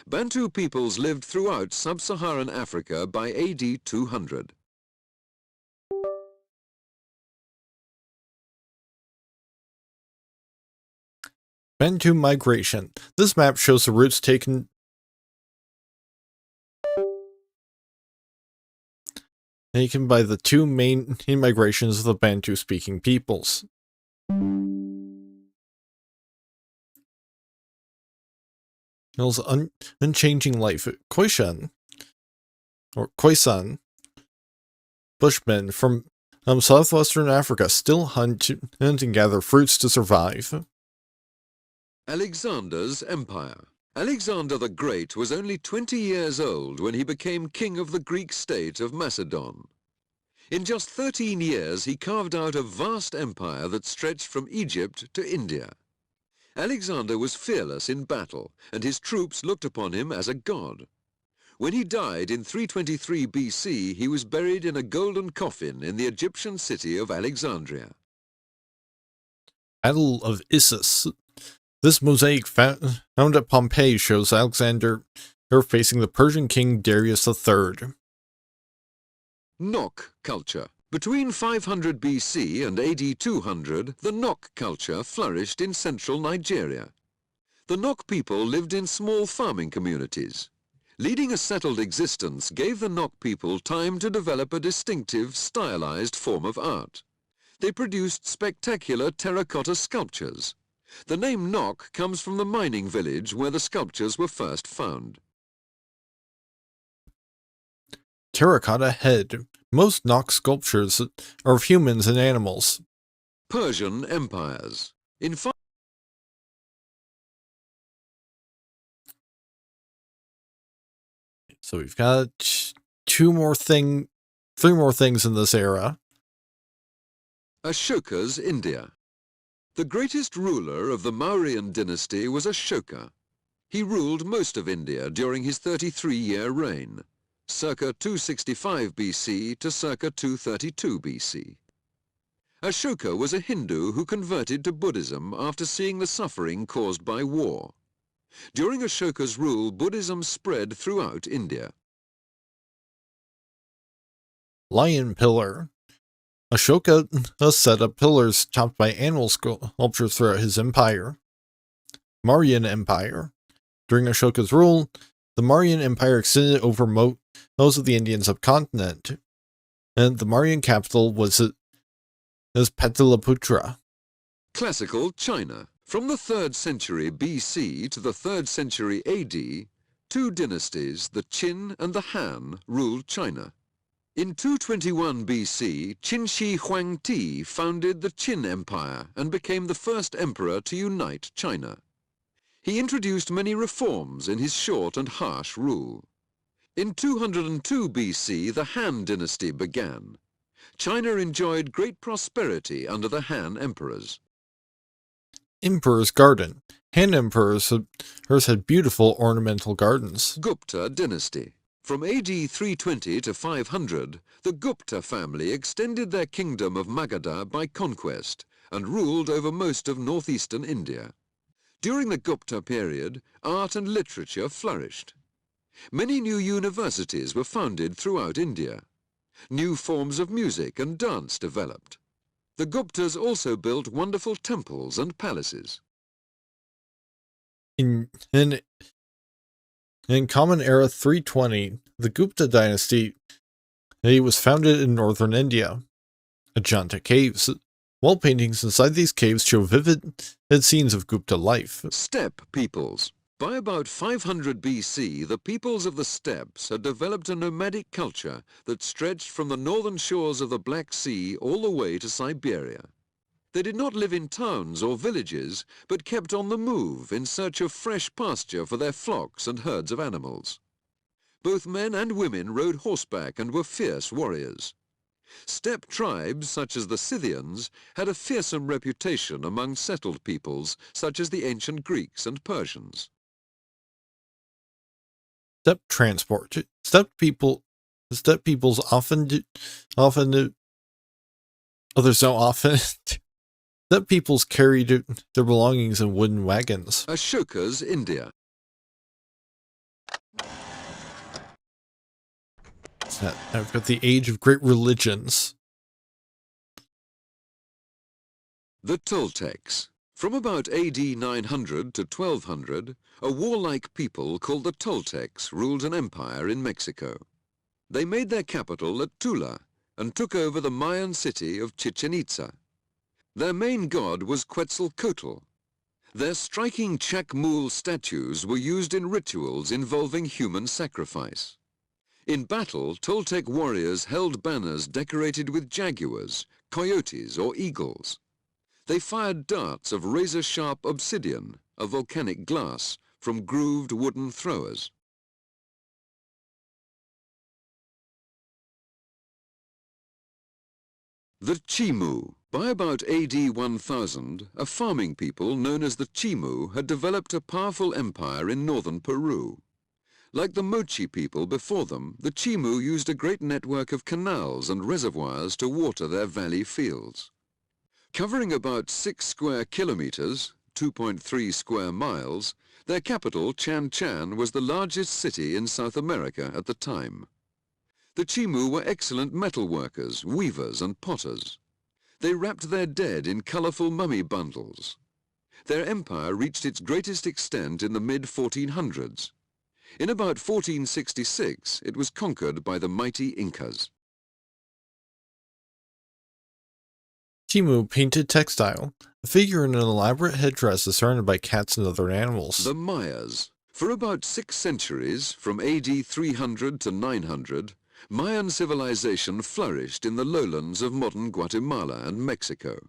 Bantu peoples lived throughout sub-Saharan Africa by AD 200. Bantu migration. This map shows the routes taken by the two main migrations of the Bantu-speaking peoples. Hill's unchanging life. Khoisan, Bushmen from southwestern Africa still hunt and gather fruits to survive. Alexander's Empire. Alexander the Great was only 20 years old when he became king of the Greek state of Macedon. In just 13 years, he carved out a vast empire that stretched from Egypt to India. Alexander was fearless in battle, and his troops looked upon him as a god. When he died in 323 BC, he was buried in a golden coffin in the Egyptian city of Alexandria. Battle of Issus. This mosaic found at Pompeii shows Alexander facing the Persian king Darius III. Nok culture. Between 500 BC and AD 200, the Nok culture flourished in central Nigeria. The Nok people lived in small farming communities. Leading a settled existence gave the Nok people time to develop a distinctive, stylized form of art. They produced spectacular terracotta sculptures. The name Nok comes from the mining village where the sculptures were first found. Terracotta head. Most Nok sculptures are of humans and animals. Persian empires. In So we've got three more things in this era. Ashoka's India. The greatest ruler of the Mauryan dynasty was Ashoka. He ruled most of India during his 33-year reign, circa 265 BC to circa 232 BC. Ashoka was a Hindu who converted to Buddhism after seeing the suffering caused by war. During Ashoka's rule, Buddhism spread throughout India. Lion pillar. Ashoka set up pillars topped by animal sculptures throughout his empire. Mauryan Empire. During Ashoka's rule, the Mauryan Empire extended over most of the Indian subcontinent, and the Mauryan capital was Pataliputra. Classical China. From the 3rd century BC to the 3rd century AD, two dynasties, the Qin and the Han, ruled China. In 221 BC, Qin Shi Huangdi founded the Qin Empire and became the first emperor to unite China. He introduced many reforms in his short and harsh rule. In 202 BC, the Han dynasty began. China enjoyed great prosperity under the Han emperors. Emperor's Garden. Han emperors had beautiful ornamental gardens. Gupta dynasty. From AD 320 to 500, the Gupta family extended their kingdom of Magadha by conquest and ruled over most of northeastern India. During the Gupta period, art and literature flourished. Many new universities were founded throughout India. New forms of music and dance developed. The Guptas also built wonderful temples and palaces. In Common Era 320, the Gupta dynasty was founded in northern India. Ajanta Caves. Wall paintings inside these caves show vivid scenes of Gupta life. Steppe peoples. By about 500 BC, the peoples of the steppes had developed a nomadic culture that stretched from the northern shores of the Black Sea all the way to Siberia. They did not live in towns or villages, but kept on the move in search of fresh pasture for their flocks and herds of animals. Both men and women rode horseback and were fierce warriors. Steppe tribes, such as the Scythians, had a fearsome reputation among settled peoples, such as the ancient Greeks and Persians. Steppe transport. Steppe peoples often Steppe peoples carried their belongings in wooden wagons. Ashoka's India. I've got the age of great religions. The Toltecs. From about AD 900 to 1200, a warlike people called the Toltecs ruled an empire in Mexico. They made their capital at Tula and took over the Mayan city of Chichen Itza. Their main god was Quetzalcoatl. Their striking Chacmul statues were used in rituals involving human sacrifice. In battle, Toltec warriors held banners decorated with jaguars, coyotes, or eagles. They fired darts of razor-sharp obsidian, a volcanic glass, from grooved wooden throwers. The Chimu. By about AD 1000, a farming people known as the Chimu had developed a powerful empire in northern Peru. Like the Mochi people before them, the Chimu used a great network of canals and reservoirs to water their valley fields. Covering about 6 square kilometers, 2.3 square miles, their capital, Chan Chan, was the largest city in South America at the time. The Chimu were excellent metal workers, weavers, and potters. They wrapped their dead in colorful mummy bundles. Their empire reached its greatest extent in the mid-1400s. In about 1466, it was conquered by the mighty Incas. Timu painted textile. A figure in an elaborate headdress is surrounded by cats and other animals. The Mayas. For about 6 centuries, from AD 300 to 900, Mayan civilization flourished in the lowlands of modern Guatemala and Mexico.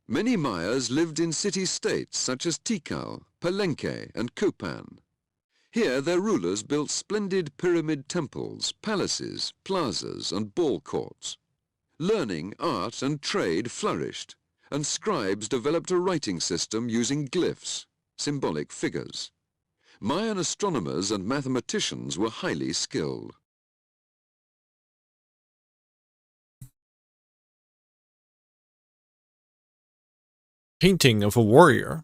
Many Mayas lived in city-states such as Tikal, Palenque, and Copan. Here their rulers built splendid pyramid temples, palaces, plazas, and ball courts. Learning, art, and trade flourished, and scribes developed a writing system using glyphs, symbolic figures. Mayan astronomers and mathematicians were highly skilled. Painting of a warrior.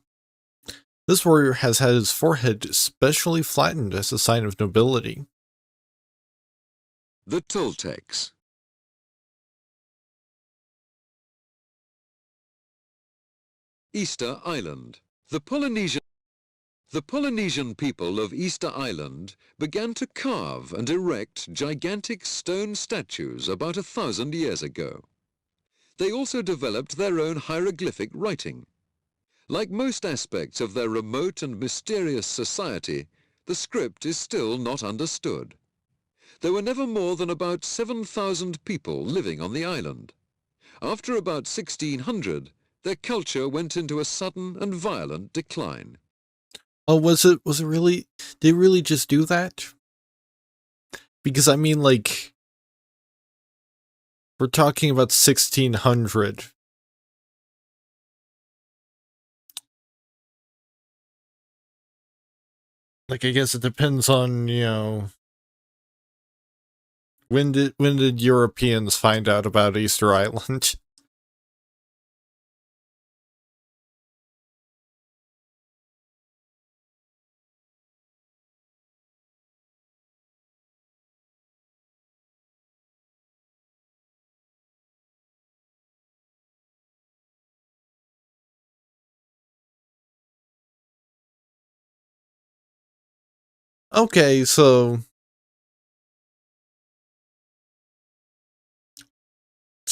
This warrior has had his forehead specially flattened as a sign of nobility. The Toltecs. Easter Island. The Polynesian people of Easter Island began to carve and erect gigantic stone statues about 1,000 years ago. They also developed their own hieroglyphic writing. Like most aspects of their remote and mysterious society, the script is still not understood. There were never more than about 7,000 people living on the island. After about 1600, their culture went into a sudden and violent decline. Oh, was it really, did they really just do that? Because I mean, like, we're talking about 1600. Like, I guess it depends on, you know, when did Europeans find out about Easter Island? Okay, so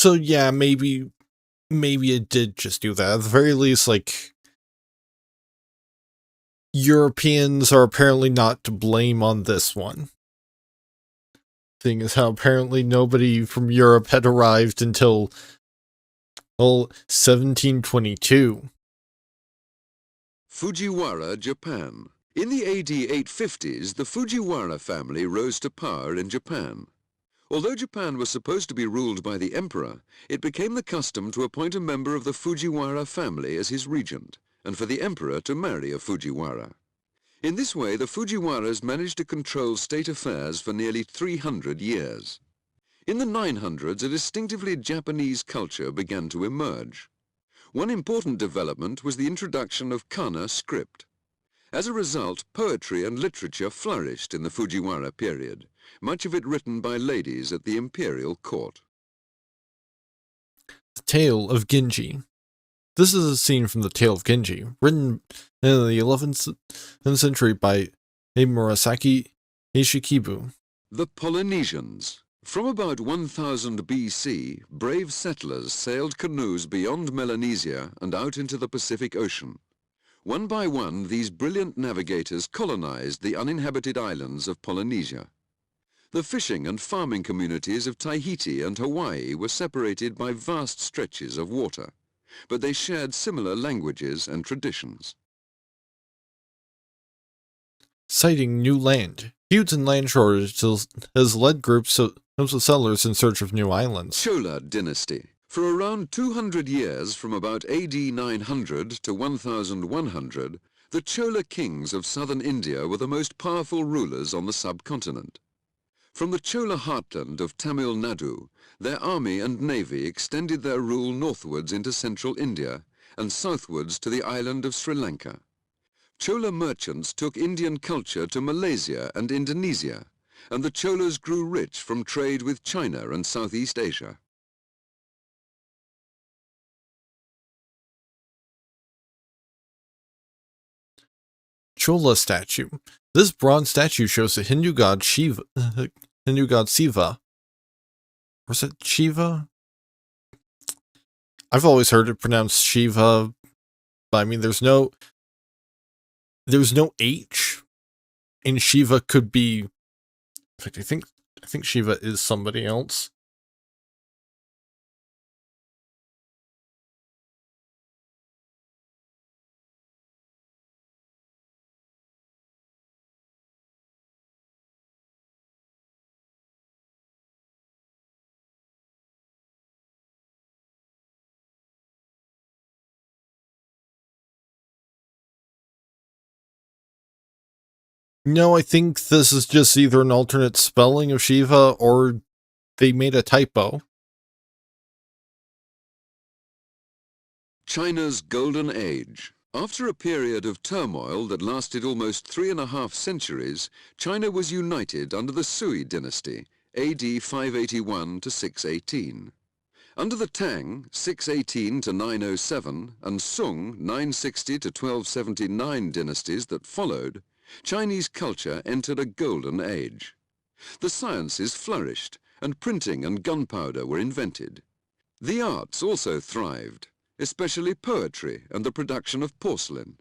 yeah, maybe it did just do that. At the very least, like, Europeans are apparently not to blame on this one. Thing is how apparently nobody from Europe had arrived until, well, 1722. Fujiwara, Japan. In the AD 850s, the Fujiwara family rose to power in Japan. Although Japan was supposed to be ruled by the emperor, it became the custom to appoint a member of the Fujiwara family as his regent, and for the emperor to marry a Fujiwara. In this way, the Fujiwaras managed to control state affairs for nearly 300 years. In the 900s, a distinctively Japanese culture began to emerge. One important development was the introduction of kana script. As a result, poetry and literature flourished in the Fujiwara period, much of it written by ladies at the imperial court. The Tale of Genji. This is a scene from the Tale of Genji, written in the 11th century by Murasaki Ishikibu. The Polynesians. From about 1000 BC, brave settlers sailed canoes beyond Melanesia and out into the Pacific Ocean. One by one, these brilliant navigators colonized the uninhabited islands of Polynesia. The fishing and farming communities of Tahiti and Hawaii were separated by vast stretches of water, but they shared similar languages and traditions. Citing new land. Feuds and land shortages has led groups of settlers in search of new islands. Chola dynasty. For around 200 years, from about AD 900 to 1100, the Chola kings of southern India were the most powerful rulers on the subcontinent. From the Chola heartland of Tamil Nadu, their army and navy extended their rule northwards into central India and southwards to the island of Sri Lanka. Chola merchants took Indian culture to Malaysia and Indonesia, and the Cholas grew rich from trade with China and Southeast Asia. Chola statue. This bronze statue shows the Hindu god Shiva, or is it Shiva? I've always heard it pronounced Shiva, but I mean, there's no H, and Shiva could be. In fact, I think Shiva is somebody else. No, I think this is just either an alternate spelling of Shiva or they made a typo. China's Golden Age. After a period of turmoil that lasted almost 3.5 centuries, China was united under the Sui dynasty, AD 581 to 618. Under the Tang, 618 to 907, and Sung, 960 to 1279 dynasties that followed, Chinese culture entered a golden age. The sciences flourished, and printing and gunpowder were invented. The arts also thrived, especially poetry and the production of porcelain.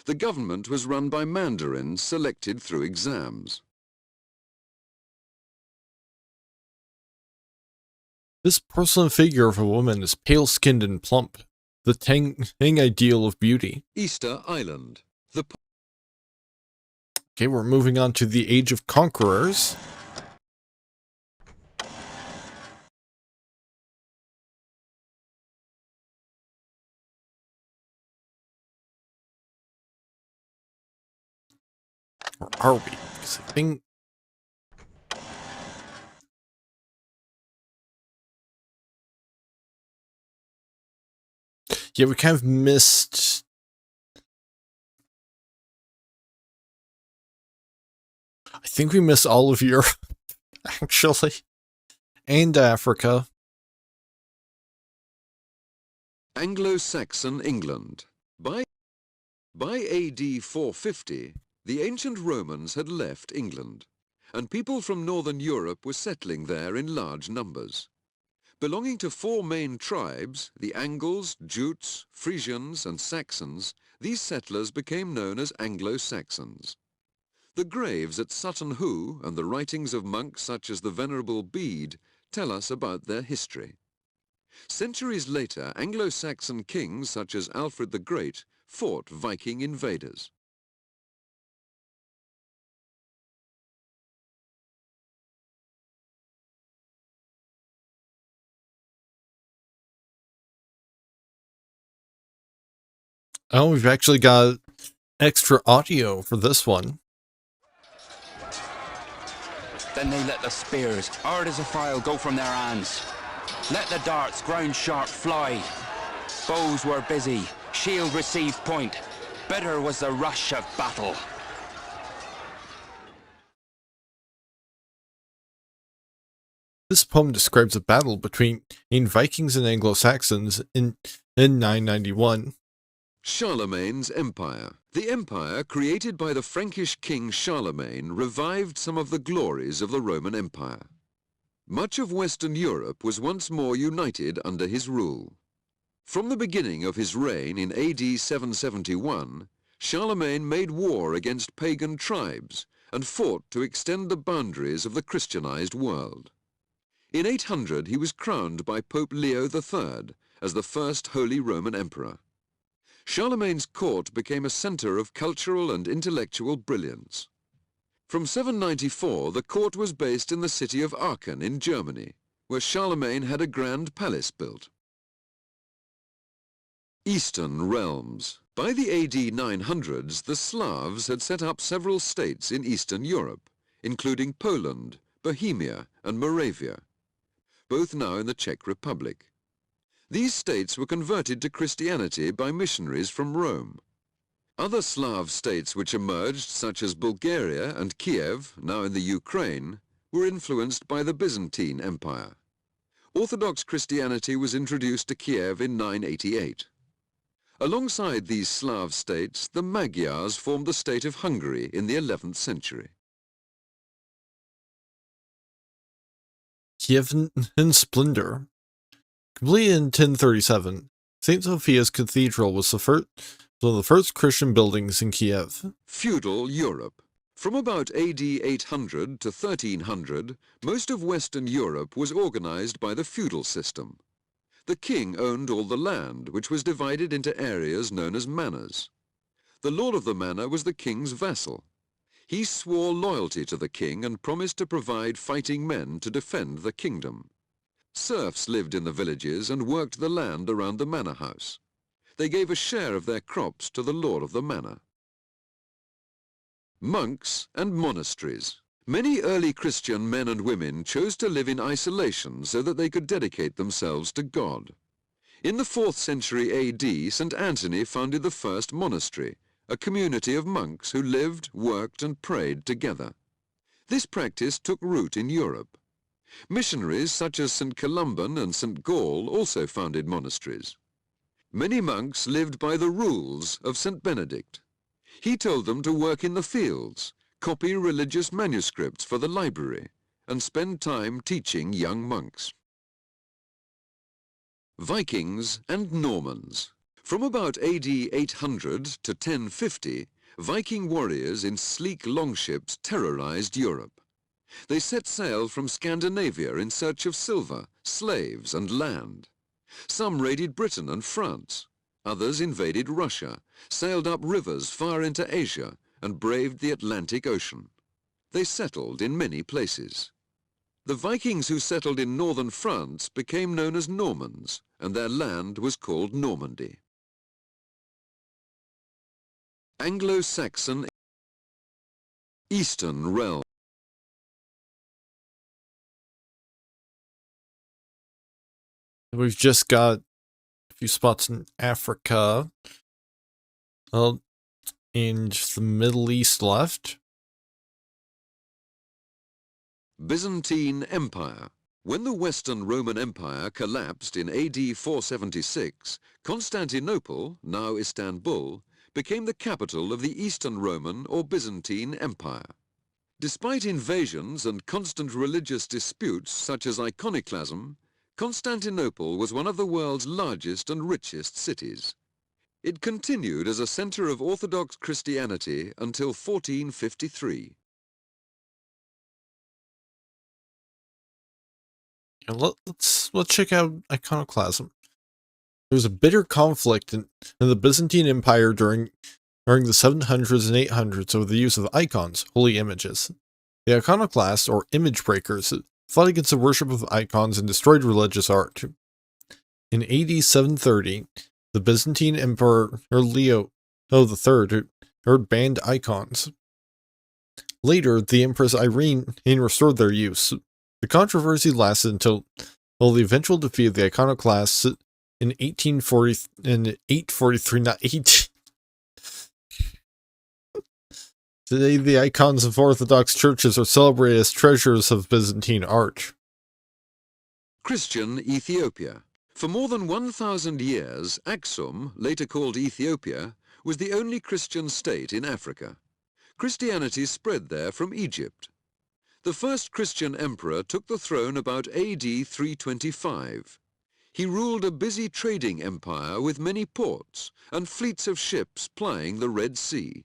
The government was run by mandarins selected through exams. This porcelain figure of a woman is pale-skinned and plump, the Tang ideal of beauty. Easter Island. Okay, we're moving on to the Age of Conquerors. Or are we? Because I think... Yeah, we kind of missed... I think we missed all of Europe, actually. And Africa. Anglo-Saxon England. By AD 450, the ancient Romans had left England, and people from northern Europe were settling there in large numbers. Belonging to 4 main tribes, the Angles, Jutes, Frisians, and Saxons, these settlers became known as Anglo-Saxons. The graves at Sutton Hoo and the writings of monks such as the Venerable Bede tell us about their history. Centuries later, Anglo-Saxon kings such as Alfred the Great fought Viking invaders. Oh, we've actually got extra audio for this one. Then they let the spears, hard as a file, go from their hands. Let the darts, ground sharp, fly. Bows were busy, shield received point. Bitter was the rush of battle. This poem describes a battle between Vikings and Anglo-Saxons in 991. Charlemagne's Empire. The empire created by the Frankish king Charlemagne revived some of the glories of the Roman Empire. Much of Western Europe was once more united under his rule. From the beginning of his reign in AD 771, Charlemagne made war against pagan tribes and fought to extend the boundaries of the Christianized world. In 800 he was crowned by Pope Leo III as the first Holy Roman Emperor. Charlemagne's court became a center of cultural and intellectual brilliance. From 794, the court was based in the city of Aachen in Germany, where Charlemagne had a grand palace built. Eastern realms. By the AD 900s, the Slavs had set up several states in Eastern Europe, including Poland, Bohemia, and Moravia, both now in the Czech Republic. These states were converted to Christianity by missionaries from Rome. Other Slav states which emerged, such as Bulgaria and Kiev, now in the Ukraine, were influenced by the Byzantine Empire. Orthodox Christianity was introduced to Kiev in 988. Alongside these Slav states, the Magyars formed the state of Hungary in the 11th century. Kievan splendor. Completed in 1037, St. Sophia's Cathedral was one of the first Christian buildings in Kiev. Feudal Europe. From about AD 800 to 1300, most of Western Europe was organized by the feudal system. The king owned all the land, which was divided into areas known as manors. The lord of the manor was the king's vassal. He swore loyalty to the king and promised to provide fighting men to defend the kingdom. Serfs lived in the villages and worked the land around the manor house. They gave a share of their crops to the lord of the manor. Monks and monasteries. Many early Christian men and women chose to live in isolation so that they could dedicate themselves to God. In the 4th century AD, St. Anthony founded the first monastery, a community of monks who lived, worked, and prayed together. This practice took root in Europe. Missionaries such as St. Columban and St. Gall also founded monasteries. Many monks lived by the rules of St. Benedict. He told them to work in the fields, copy religious manuscripts for the library, and spend time teaching young monks. Vikings and Normans. From about AD 800 to 1050, Viking warriors in sleek longships terrorized Europe. They set sail from Scandinavia in search of silver, slaves, and land. Some raided Britain and France. Others invaded Russia, sailed up rivers far into Asia, and braved the Atlantic Ocean. They settled in many places. The Vikings who settled in northern France became known as Normans, and their land was called Normandy. Anglo-Saxon Eastern Realm. We've just got a few spots in Africa. Well, in just the Middle East left. Byzantine Empire. When the Western Roman Empire collapsed in AD 476, Constantinople, now Istanbul, became the capital of the Eastern Roman or Byzantine Empire. Despite invasions and constant religious disputes such as iconoclasm, Constantinople was one of the world's largest and richest cities. It continued as a center of Orthodox Christianity until 1453. Let's check out iconoclasm. There was a bitter conflict in the Byzantine Empire during the 700s and 800s over the use of icons, holy images. The iconoclasts, or image breakers, fought against the worship of icons and destroyed religious art. In AD 730, the Byzantine Emperor Leo III banned icons. Later, the Empress Irene restored their use. The controversy lasted until the eventual defeat of the iconoclasts in 843, not 18. Today, the icons of Orthodox churches are celebrated as treasures of Byzantine art. Christian Ethiopia. For more than 1,000 years, Aksum, later called Ethiopia, was the only Christian state in Africa. Christianity spread there from Egypt. The first Christian emperor took the throne about AD 325. He ruled a busy trading empire with many ports and fleets of ships plying the Red Sea.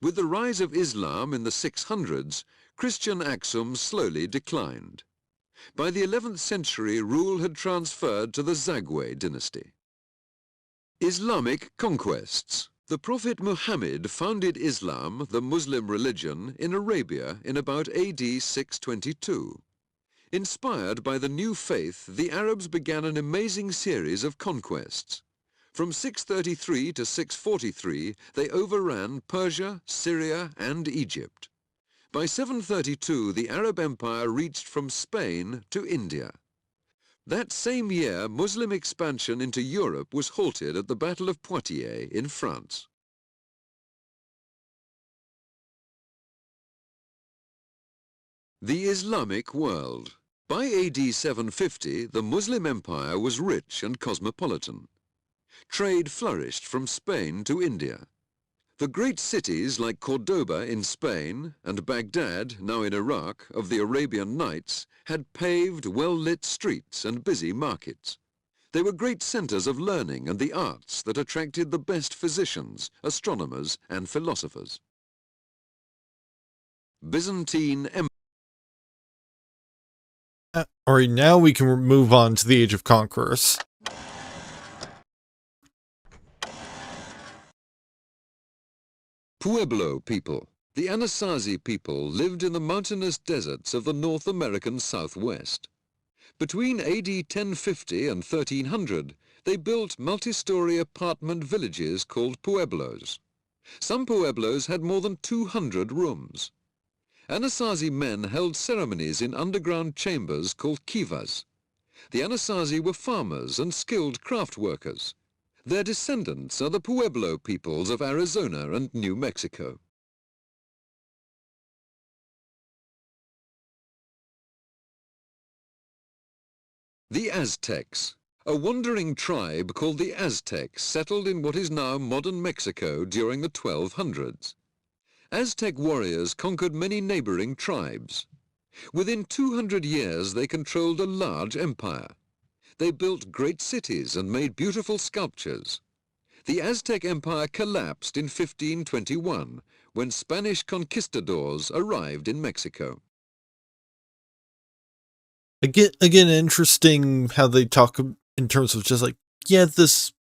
With the rise of Islam in the 600s, Christian Aksum slowly declined. By the 11th century, rule had transferred to the Zagwe dynasty. Islamic conquests. The Prophet Muhammad founded Islam, the Muslim religion, in Arabia in about AD 622. Inspired by the new faith, the Arabs began an amazing series of conquests. From 633 to 643, they overran Persia, Syria, and Egypt. By 732, the Arab Empire reached from Spain to India. That same year, Muslim expansion into Europe was halted at the Battle of Poitiers in France. The Islamic world. By AD 750, the Muslim Empire was rich and cosmopolitan. Trade flourished from Spain to India. The great cities like Cordoba in Spain and Baghdad, now in Iraq, of the Arabian Nights, had paved, well-lit streets and busy markets. They were great centers of learning and the arts that attracted the best physicians, astronomers, and philosophers. Byzantine Empire. Alright, now we can move on to the Age of Conquerors. Pueblo people. The Anasazi people lived in the mountainous deserts of the North American Southwest. Between AD 1050 and 1300, they built multi-story apartment villages called pueblos. Some pueblos had more than 200 rooms. Anasazi men held ceremonies in underground chambers called kivas. The Anasazi were farmers and skilled craft workers. Their descendants are the Pueblo peoples of Arizona and New Mexico. The Aztecs. A wandering tribe called the Aztecs settled in what is now modern Mexico during the 1200s. Aztec warriors conquered many neighboring tribes. Within 200 years they controlled a large empire. They built great cities and made beautiful sculptures. The Aztec Empire collapsed in 1521 when Spanish conquistadors arrived in Mexico. Again, interesting how they talk in terms of just like, yeah, this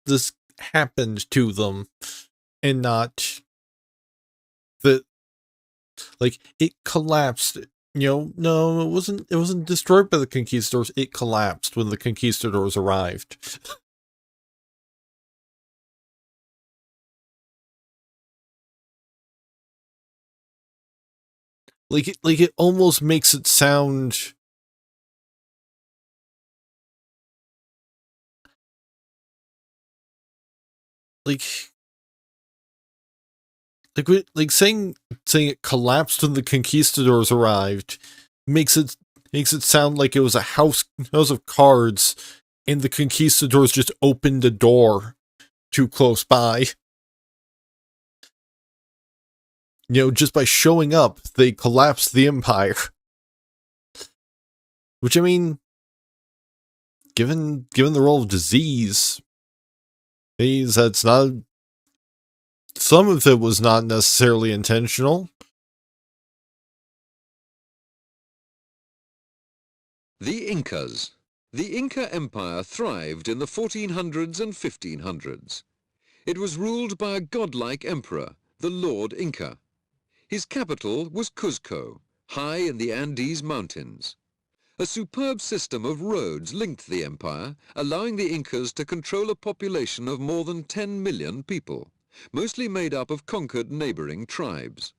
happened to them, and not that, like, it collapsed. You know, no, it wasn't destroyed by the conquistadors. It collapsed when the conquistadors arrived. like it almost makes it sound like saying it collapsed when the conquistadors arrived makes it sound like it was a house of cards and the conquistadors just opened a door too close by. You know, just by showing up, they collapsed the empire. Which, I mean, given the role of disease, that's not. Some of it was not necessarily intentional. The Incas. The Inca Empire thrived in the 1400s and 1500s. It was ruled by a godlike emperor, the Lord Inca. His capital was Cuzco, high in the Andes Mountains. A superb system of roads linked the empire, allowing the Incas to control a population of more than 10 million people, mostly made up of conquered neighboring tribes.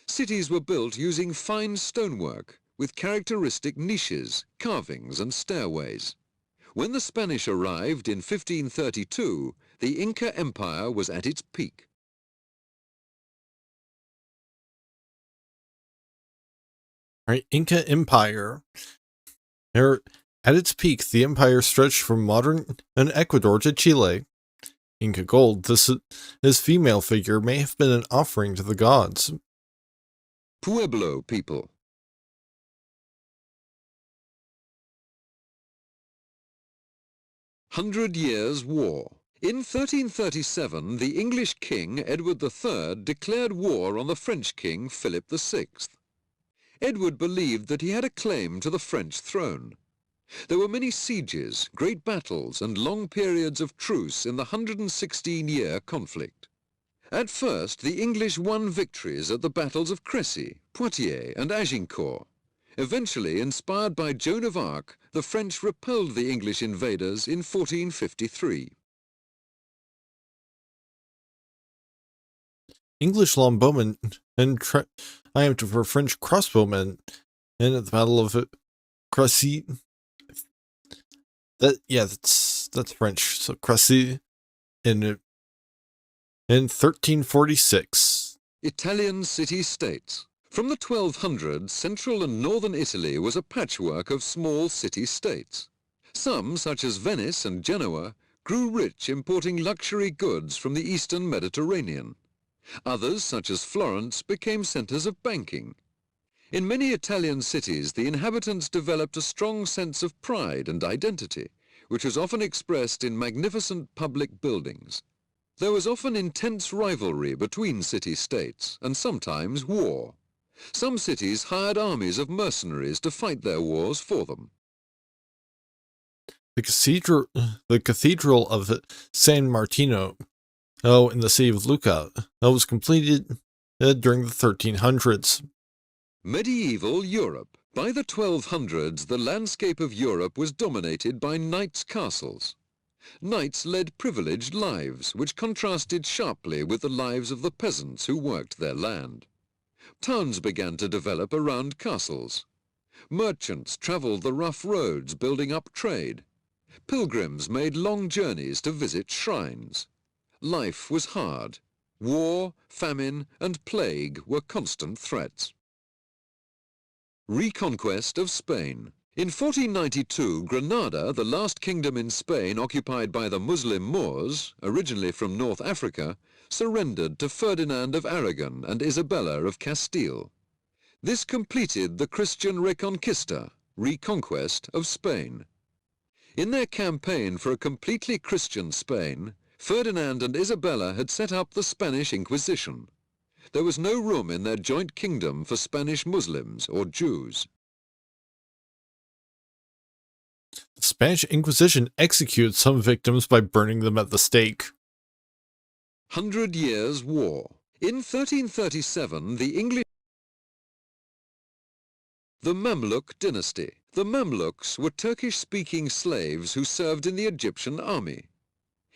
Cities were built using fine stonework, with characteristic niches, carvings, and stairways. When the Spanish arrived in 1532, the Inca Empire was at its peak. Right, Inca Empire. At its peak, the empire stretched from modern Ecuador to Chile. Inca gold, this female figure may have been an offering to the gods. Pueblo people. Hundred Years' War. In 1337, the English king, Edward III, declared war on the French king, Philip VI. Edward believed that he had a claim to the French throne. There were many sieges, great battles, and long periods of truce in the 116-year conflict. At first, the English won victories at the battles of Crécy, Poitiers, and Agincourt. Eventually, inspired by Joan of Arc, the French repelled the English invaders in 1453. English longbowmen and triumphed over French crossbowmen and at the Battle of Crécy. That's French. So Crécy in 1346. Italian city-states. From the 1200s, central and northern Italy was a patchwork of small city-states. Some, such as Venice and Genoa, grew rich importing luxury goods from the eastern Mediterranean. Others, such as Florence, became centers of banking. In many Italian cities, the inhabitants developed a strong sense of pride and identity, which was often expressed in magnificent public buildings. There was often intense rivalry between city-states, and sometimes war. Some cities hired armies of mercenaries to fight their wars for them. The cathedral of San Martino, in the city of Lucca, was completed during the 1300s. Medieval Europe. By the 1200s, the landscape of Europe was dominated by knights' castles. Knights led privileged lives, which contrasted sharply with the lives of the peasants who worked their land. Towns began to develop around castles. Merchants traveled the rough roads, building up trade. Pilgrims made long journeys to visit shrines. Life was hard. War, famine, and plague were constant threats. Reconquest of Spain. In 1492, Granada, the last kingdom in Spain occupied by the Muslim Moors, originally from North Africa, surrendered to Ferdinand of Aragon and Isabella of Castile. This completed the Christian Reconquista, reconquest of Spain. In their campaign for a completely Christian Spain, Ferdinand and Isabella had set up the Spanish Inquisition. There was no room in their joint kingdom for Spanish Muslims or Jews. The Spanish Inquisition executed some victims by burning them at the stake. 100 Years' War. In 1337, the Mamluk dynasty. The Mamluks were Turkish-speaking slaves who served in the Egyptian army.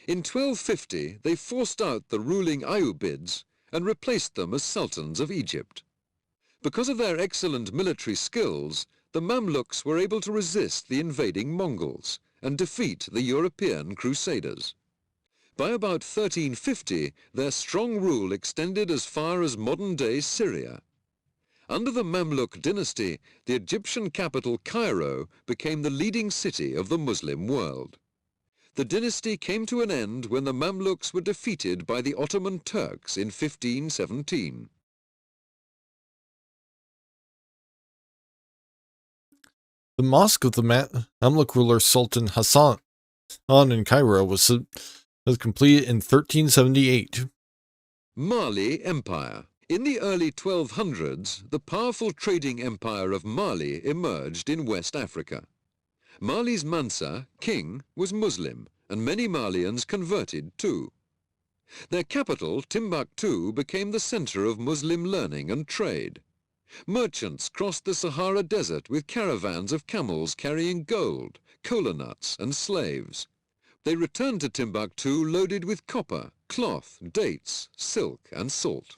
In 1250, they forced out the ruling Ayyubids and replaced them as sultans of Egypt. Because of their excellent military skills, the Mamluks were able to resist the invading Mongols and defeat the European crusaders. By about 1350, their strong rule extended as far as modern-day Syria. Under the Mamluk dynasty, the Egyptian capital Cairo became the leading city of the Muslim world. The dynasty came to an end when the Mamluks were defeated by the Ottoman Turks in 1517. The mosque of the Mamluk ruler Sultan Hassan in Cairo was completed in 1378. Mali Empire. In the early 1200s, the powerful trading empire of Mali emerged in West Africa. Mali's Mansa, king, was Muslim, and many Malians converted too. Their capital, Timbuktu, became the center of Muslim learning and trade. Merchants crossed the Sahara Desert with caravans of camels carrying gold, cola nuts, and slaves. They returned to Timbuktu loaded with copper, cloth, dates, silk, and salt.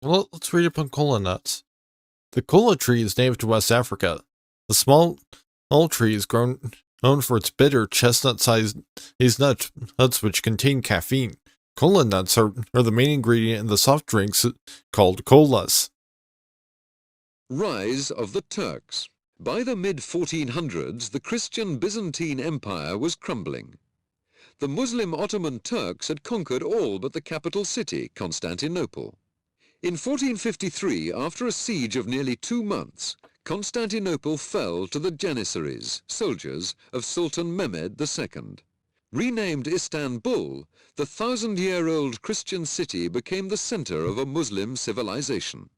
Well, let's read up on cola nuts. The cola tree is native to West Africa. The small tree is known for its bitter chestnut-sized nuts which contain caffeine. Cola nuts are the main ingredient in the soft drinks called colas. Rise of the Turks. By the mid-1400s, the Christian Byzantine Empire was crumbling. The Muslim Ottoman Turks had conquered all but the capital city, Constantinople. In 1453, after a siege of nearly 2 months, Constantinople fell to the Janissaries, soldiers of Sultan Mehmed II. Renamed Istanbul, the 1,000-year-old Christian city became the center of a Muslim civilization.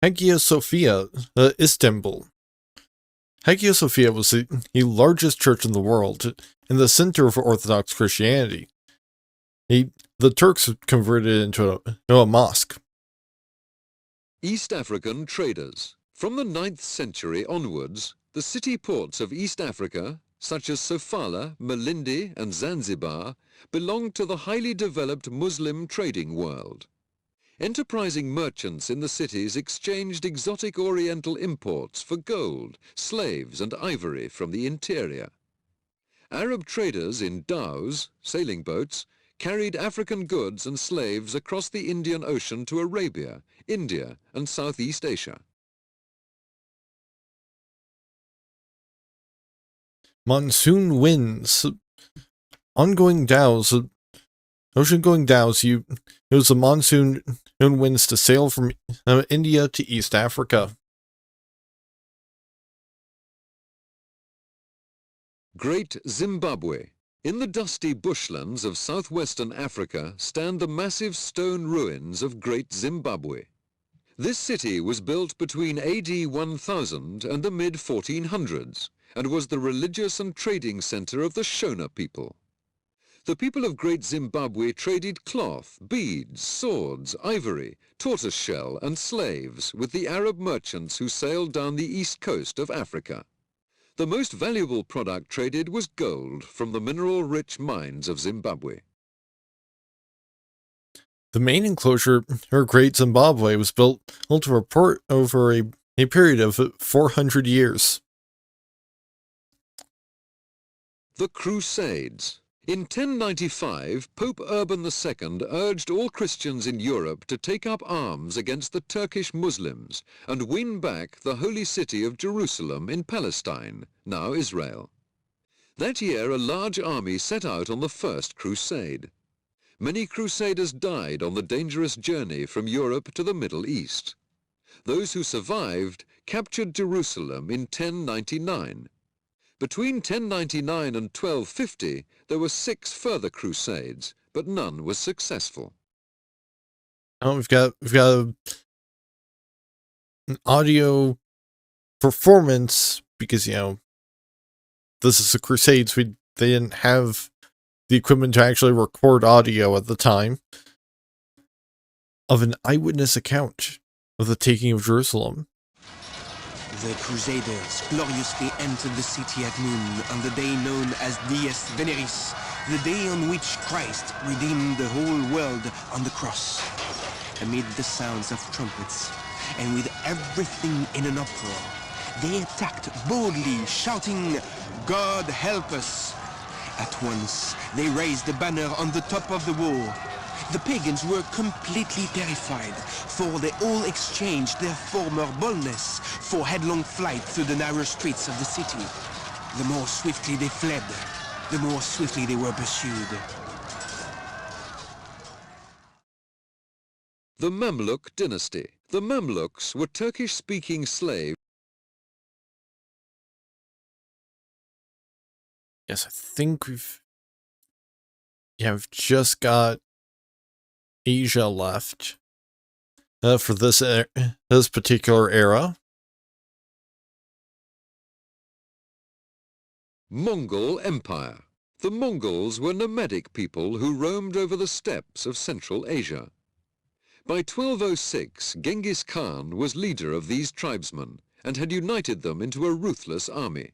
Hagia Sophia, Istanbul. Hagia Sophia was the largest church in the world and the center of Orthodox Christianity. The Turks converted it into a mosque. East African traders. From the 9th century onwards, the city ports of East Africa, such as Sofala, Malindi, and Zanzibar, belonged to the highly developed Muslim trading world. Enterprising merchants in the cities exchanged exotic Oriental imports for gold, slaves, and ivory from the interior. Arab traders in dhows, sailing boats, carried African goods and slaves across the Indian Ocean to Arabia, India, and Southeast Asia. Monsoon winds. Ongoing dhows Ocean-going dhows use the monsoon winds to sail from India to East Africa. Great Zimbabwe. In the dusty bushlands of southwestern Africa stand the massive stone ruins of Great Zimbabwe. This city was built between AD 1000 and the mid-1400s and was the religious and trading center of the Shona people. The people of Great Zimbabwe traded cloth, beads, swords, ivory, tortoiseshell and slaves with the Arab merchants who sailed down the east coast of Africa. The most valuable product traded was gold from the mineral-rich mines of Zimbabwe. The main enclosure of Great Zimbabwe was built over a period of 400 years. The Crusades. In 1095, Pope Urban II urged all Christians in Europe to take up arms against the Turkish Muslims and win back the holy city of Jerusalem in Palestine, now Israel. That year, a large army set out on the First Crusade. Many crusaders died on the dangerous journey from Europe to the Middle East. Those who survived captured Jerusalem in 1099. Between 1099 and 1250, there were 6 further crusades, but none was successful. Oh, we've got an audio performance because, this is the Crusades. They didn't have the equipment to actually record audio at the time of an eyewitness account of the taking of Jerusalem. The Crusaders gloriously entered the city at noon on the day known as Dies Veneris, the day on which Christ redeemed the whole world on the cross. Amid the sounds of trumpets, and with everything in an uproar, they attacked boldly, shouting, "God help us!" At once, they raised the banner on the top of the wall. The pagans were completely terrified, for they all exchanged their former boldness for headlong flight through the narrow streets of the city. The more swiftly they fled, the more swiftly they were pursued. The Mamluk dynasty. The Mamluks were Turkish-speaking slaves. Yes, I think we've just got Asia left for this particular era. Mongol Empire. The Mongols were nomadic people who roamed over the steppes of Central Asia. By 1206, Genghis Khan was leader of these tribesmen and had united them into a ruthless army.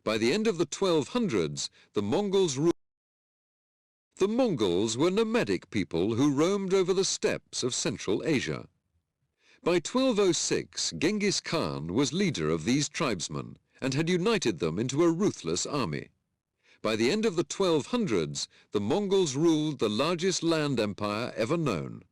By the end of the 1200s, the Mongols were nomadic people who roamed over the steppes of Central Asia. By 1206, Genghis Khan was leader of these tribesmen and had united them into a ruthless army. By the end of the 1200s, the Mongols ruled the largest land empire ever known.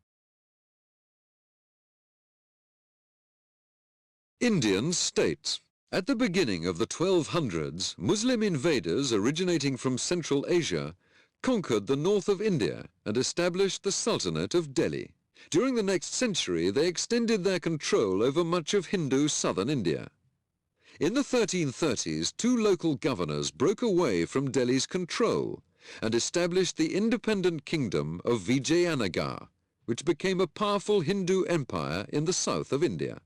Indian states. At the beginning of the 1200s, Muslim invaders originating from Central Asia conquered the north of India and established the Sultanate of Delhi. During the next century, they extended their control over much of Hindu southern India. In the 1330s, 2 local governors broke away from Delhi's control and established the independent kingdom of Vijayanagar, which became a powerful Hindu empire in the south of India.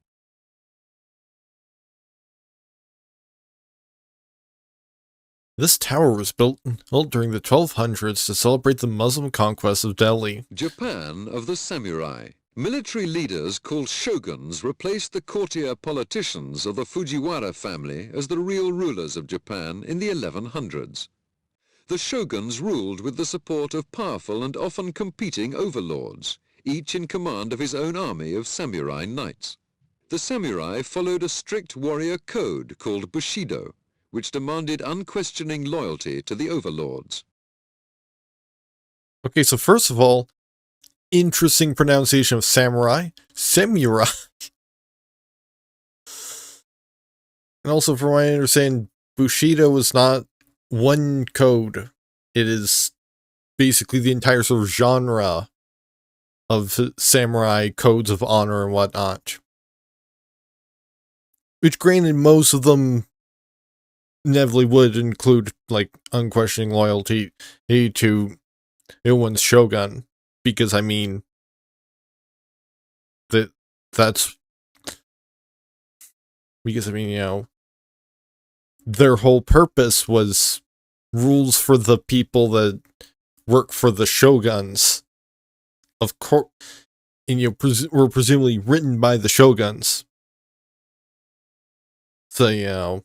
This tower was built during the 1200s to celebrate the Muslim conquest of Delhi. Japan of the samurai. Military leaders called shoguns replaced the courtier politicians of the Fujiwara family as the real rulers of Japan in the 1100s. The shoguns ruled with the support of powerful and often competing overlords, each in command of his own army of samurai knights. The samurai followed a strict warrior code called Bushido, which demanded unquestioning loyalty to the overlords. Okay, so first of all, interesting pronunciation of samurai. Samurai. And also, from what I understand, Bushido is not one code. It is basically the entire sort of genre of samurai codes of honor and whatnot. Which, granted, most of them inevitably would include, like, unquestioning loyalty to one's shogun. Because, I mean, that's... Because, I mean, you know, their whole purpose was rules for the people that work for the shoguns. Of course, and, you know, were presumably written by the shoguns. So, you know.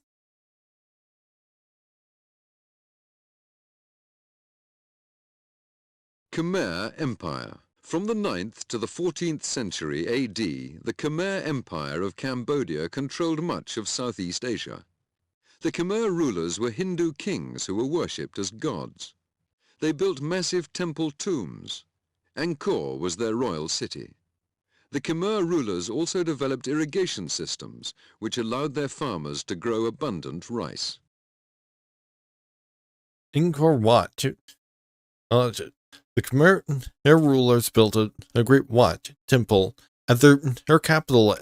Khmer Empire. From the 9th to the 14th century AD, the Khmer Empire of Cambodia controlled much of Southeast Asia. The Khmer rulers were Hindu kings who were worshipped as gods. They built massive temple tombs. Angkor was their royal city. The Khmer rulers also developed irrigation systems, which allowed their farmers to grow abundant rice. Angkor Wat. The Khmer rulers built a great Wat temple at their capital,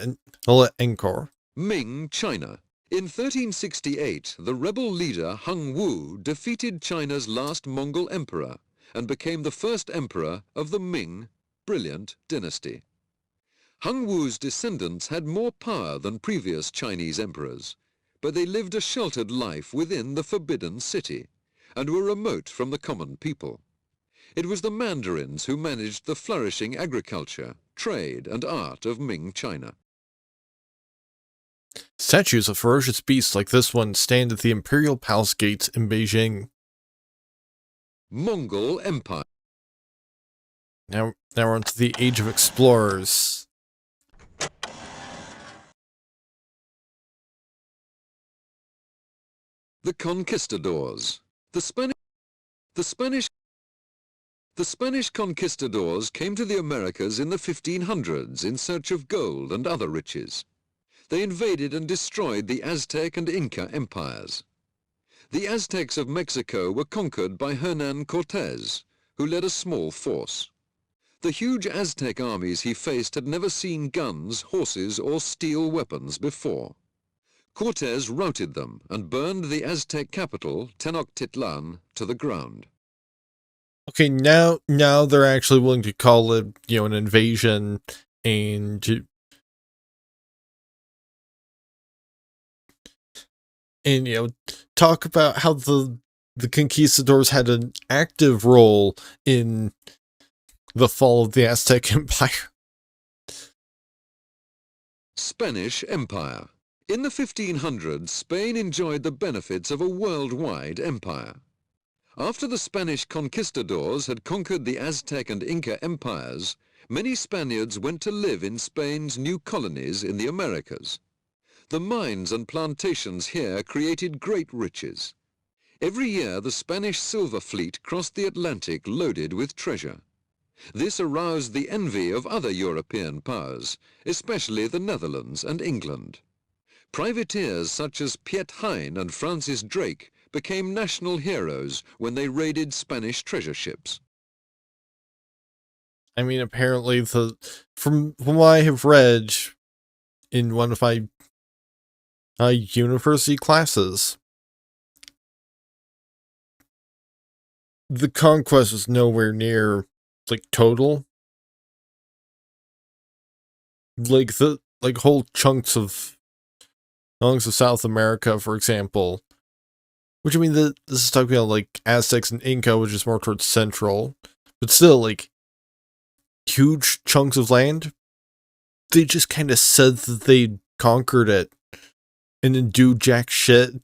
Angkor. Ming China. In 1368, the rebel leader Hung Wu defeated China's last Mongol emperor and became the first emperor of the Ming, brilliant dynasty. Hung Wu's descendants had more power than previous Chinese emperors, but they lived a sheltered life within the Forbidden City and were remote from the common people. It was the Mandarins who managed the flourishing agriculture, trade, and art of Ming China. Statues of ferocious beasts like this one stand at the Imperial Palace gates in Beijing. Mongol Empire. Now we're on to the Age of Explorers. The Conquistadors. The Spanish conquistadors came to the Americas in the 1500s in search of gold and other riches. They invaded and destroyed the Aztec and Inca empires. The Aztecs of Mexico were conquered by Hernan Cortés, who led a small force. The huge Aztec armies he faced had never seen guns, horses, or steel weapons before. Cortés routed them and burned the Aztec capital, Tenochtitlan, to the ground. Okay, now they're actually willing to call it, you know, an invasion and you know, talk about how the conquistadors had an active role in the fall of the Aztec Empire. Spanish Empire. In the 1500s, Spain enjoyed the benefits of a worldwide empire. After the Spanish conquistadors had conquered the Aztec and Inca empires, many Spaniards went to live in Spain's new colonies in the Americas. The mines and plantations here created great riches. Every year the Spanish silver fleet crossed the Atlantic loaded with treasure. This aroused the envy of other European powers, especially the Netherlands and England. Privateers such as Piet Hein and Francis Drake became national heroes when they raided Spanish treasure ships. I mean, apparently, from what I have read in one of my university classes, the conquest was nowhere near, like, total. Like, whole chunks of South America, for example. Which, I mean, this is talking about, like, Aztecs and Inca, which is more towards central. But still, like, huge chunks of land. They just kind of said that they conquered it and didn't do jack shit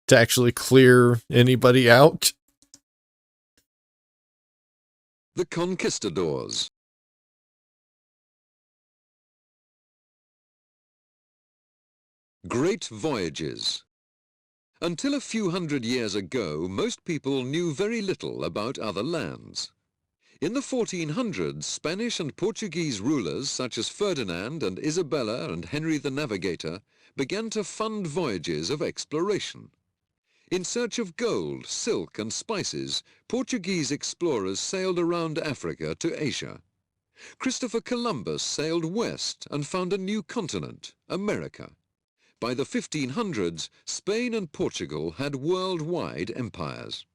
to actually clear anybody out. The Conquistadors. Great Voyages. Until a few hundred years ago, most people knew very little about other lands. In the 1400s, Spanish and Portuguese rulers such as Ferdinand and Isabella and Henry the Navigator began to fund voyages of exploration. In search of gold, silk and spices, Portuguese explorers sailed around Africa to Asia. Christopher Columbus sailed west and found a new continent, America. By the 1500s, Spain and Portugal had worldwide empires.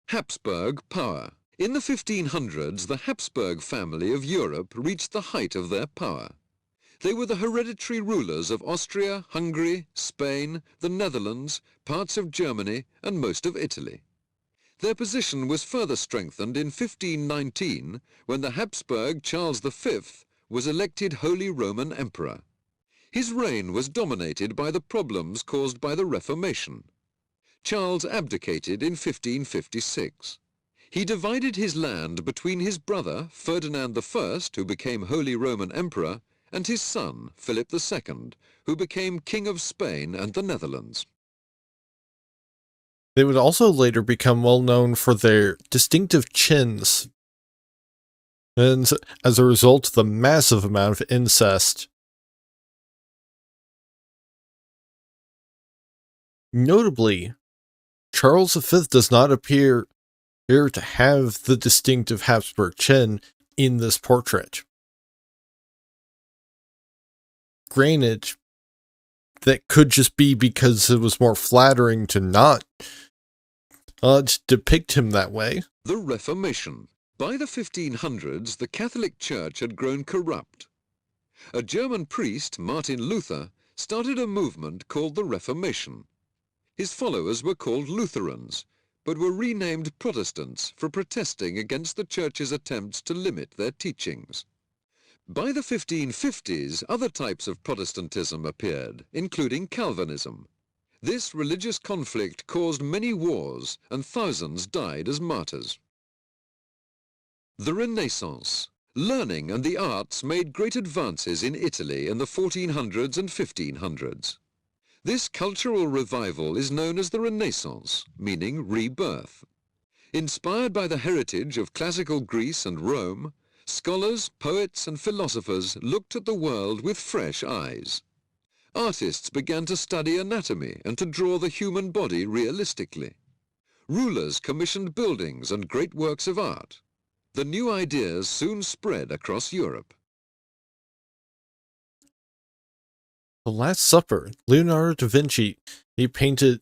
Habsburg power. In the 1500s, the Habsburg family of Europe reached the height of their power. They were the hereditary rulers of Austria, Hungary, Spain, the Netherlands, parts of Germany, and most of Italy. Their position was further strengthened in 1519, when the Habsburg Charles V was elected Holy Roman Emperor. His reign was dominated by the problems caused by the Reformation. Charles abdicated in 1556. He divided his land between his brother, Ferdinand I, who became Holy Roman Emperor, and his son, Philip II, who became King of Spain and the Netherlands. They would also later become well known for their distinctive chins, and as a result, the massive amount of incest. Notably, Charles V does not appear to have the distinctive Habsburg chin in this portrait. Granted, that could just be because it was more flattering to not depict him that way. The Reformation. By the 1500s, the Catholic Church had grown corrupt. A German priest, Martin Luther, started a movement called the Reformation. His followers were called Lutherans, but were renamed Protestants for protesting against the Church's attempts to limit their teachings. By the 1550s, other types of Protestantism appeared, including Calvinism. This religious conflict caused many wars, and thousands died as martyrs. The Renaissance. Learning and the arts made great advances in Italy in the 1400s and 1500s. This cultural revival is known as the Renaissance, meaning rebirth. Inspired by the heritage of classical Greece and Rome, scholars, poets, and philosophers looked at the world with fresh eyes. Artists began to study anatomy and to draw the human body realistically. Rulers commissioned buildings and great works of art. The new ideas soon spread across Europe. The Last Supper. Leonardo da Vinci, he painted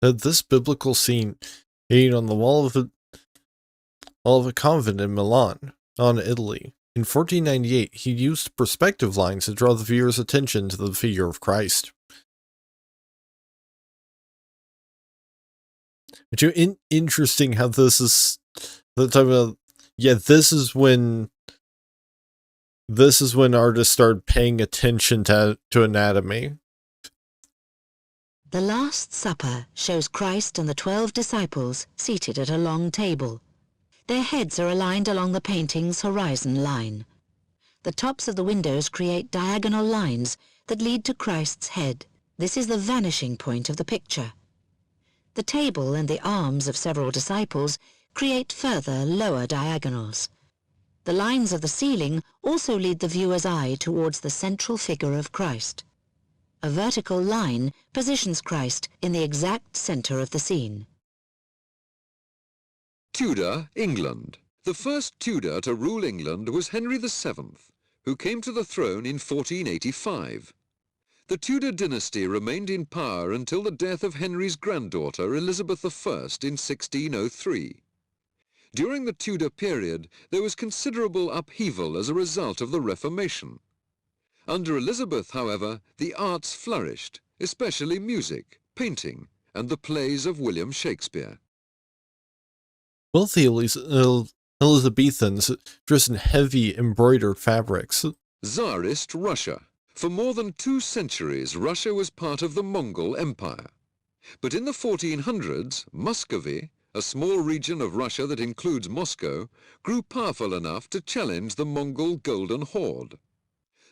this biblical scene on the wall of a convent in Milan, Italy. In 1498, he used perspective lines to draw the viewer's attention to the figure of Christ. Interesting how this is the type of... Yeah, this is when artists started paying attention to anatomy. The Last Supper shows Christ and the 12 disciples seated at a long table. Their heads are aligned along the painting's horizon line. The tops of the windows create diagonal lines that lead to Christ's head. This is the vanishing point of the picture. The table and the arms of several disciples create further lower diagonals. The lines of the ceiling also lead the viewer's eye towards the central figure of Christ. A vertical line positions Christ in the exact center of the scene. Tudor, England. The first Tudor to rule England was Henry VII, who came to the throne in 1485. The Tudor dynasty remained in power until the death of Henry's granddaughter Elizabeth I in 1603. During the Tudor period, there was considerable upheaval as a result of the Reformation. Under Elizabeth, however, the arts flourished, especially music, painting, and the plays of William Shakespeare. Wealthy Elizabethans dressed in heavy embroidered fabrics. Tsarist Russia. For more than 2 centuries, Russia was part of the Mongol Empire. But in the 1400s, Muscovy, a small region of Russia that includes Moscow, grew powerful enough to challenge the Mongol Golden Horde.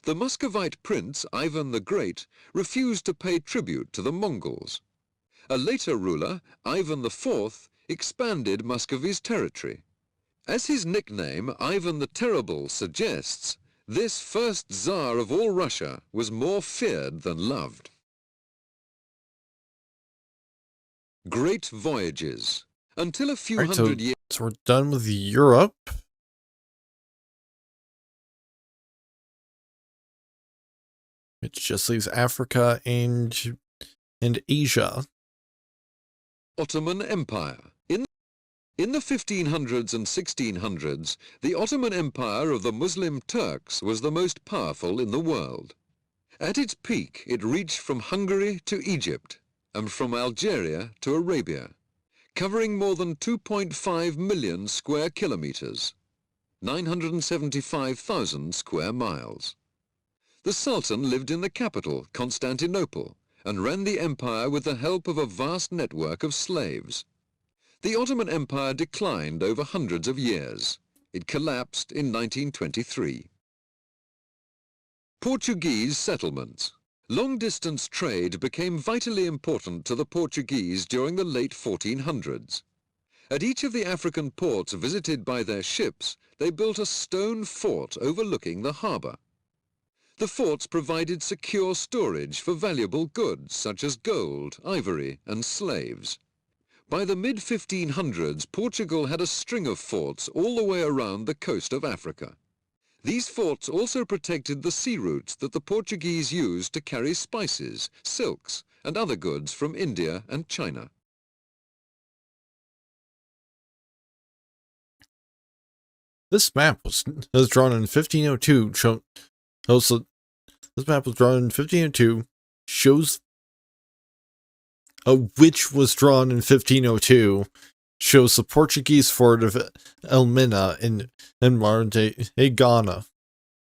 The Muscovite prince, Ivan the Great, refused to pay tribute to the Mongols. A later ruler, Ivan IV, expanded Muscovy's territory. As his nickname, Ivan the Terrible, suggests, this first Tsar of all Russia was more feared than loved. Great voyages. Until a few Alright, hundred years... so we're done with Europe. It just leaves Africa and Asia. Ottoman Empire. In the 1500s and 1600s, the Ottoman Empire of the Muslim Turks was the most powerful in the world. At its peak, it reached from Hungary to Egypt, and from Algeria to Arabia, covering more than 2.5 million square kilometers, 975,000 square miles. The Sultan lived in the capital, Constantinople, and ran the empire with the help of a vast network of slaves. The Ottoman Empire declined over hundreds of years. It collapsed in 1923. Portuguese settlements. Long-distance trade became vitally important to the Portuguese during the late 1400s. At each of the African ports visited by their ships, they built a stone fort overlooking the harbour. The forts provided secure storage for valuable goods such as gold, ivory, and slaves. By the mid-1500s, Portugal had a string of forts all the way around the coast of Africa. These forts also protected the sea routes that the Portuguese used to carry spices, silks, and other goods from India and China. This map was drawn in 1502. This map was drawn in 1502. Shows which was drawn in 1502. Shows the Portuguese fort of Elmina in modern-day Ghana.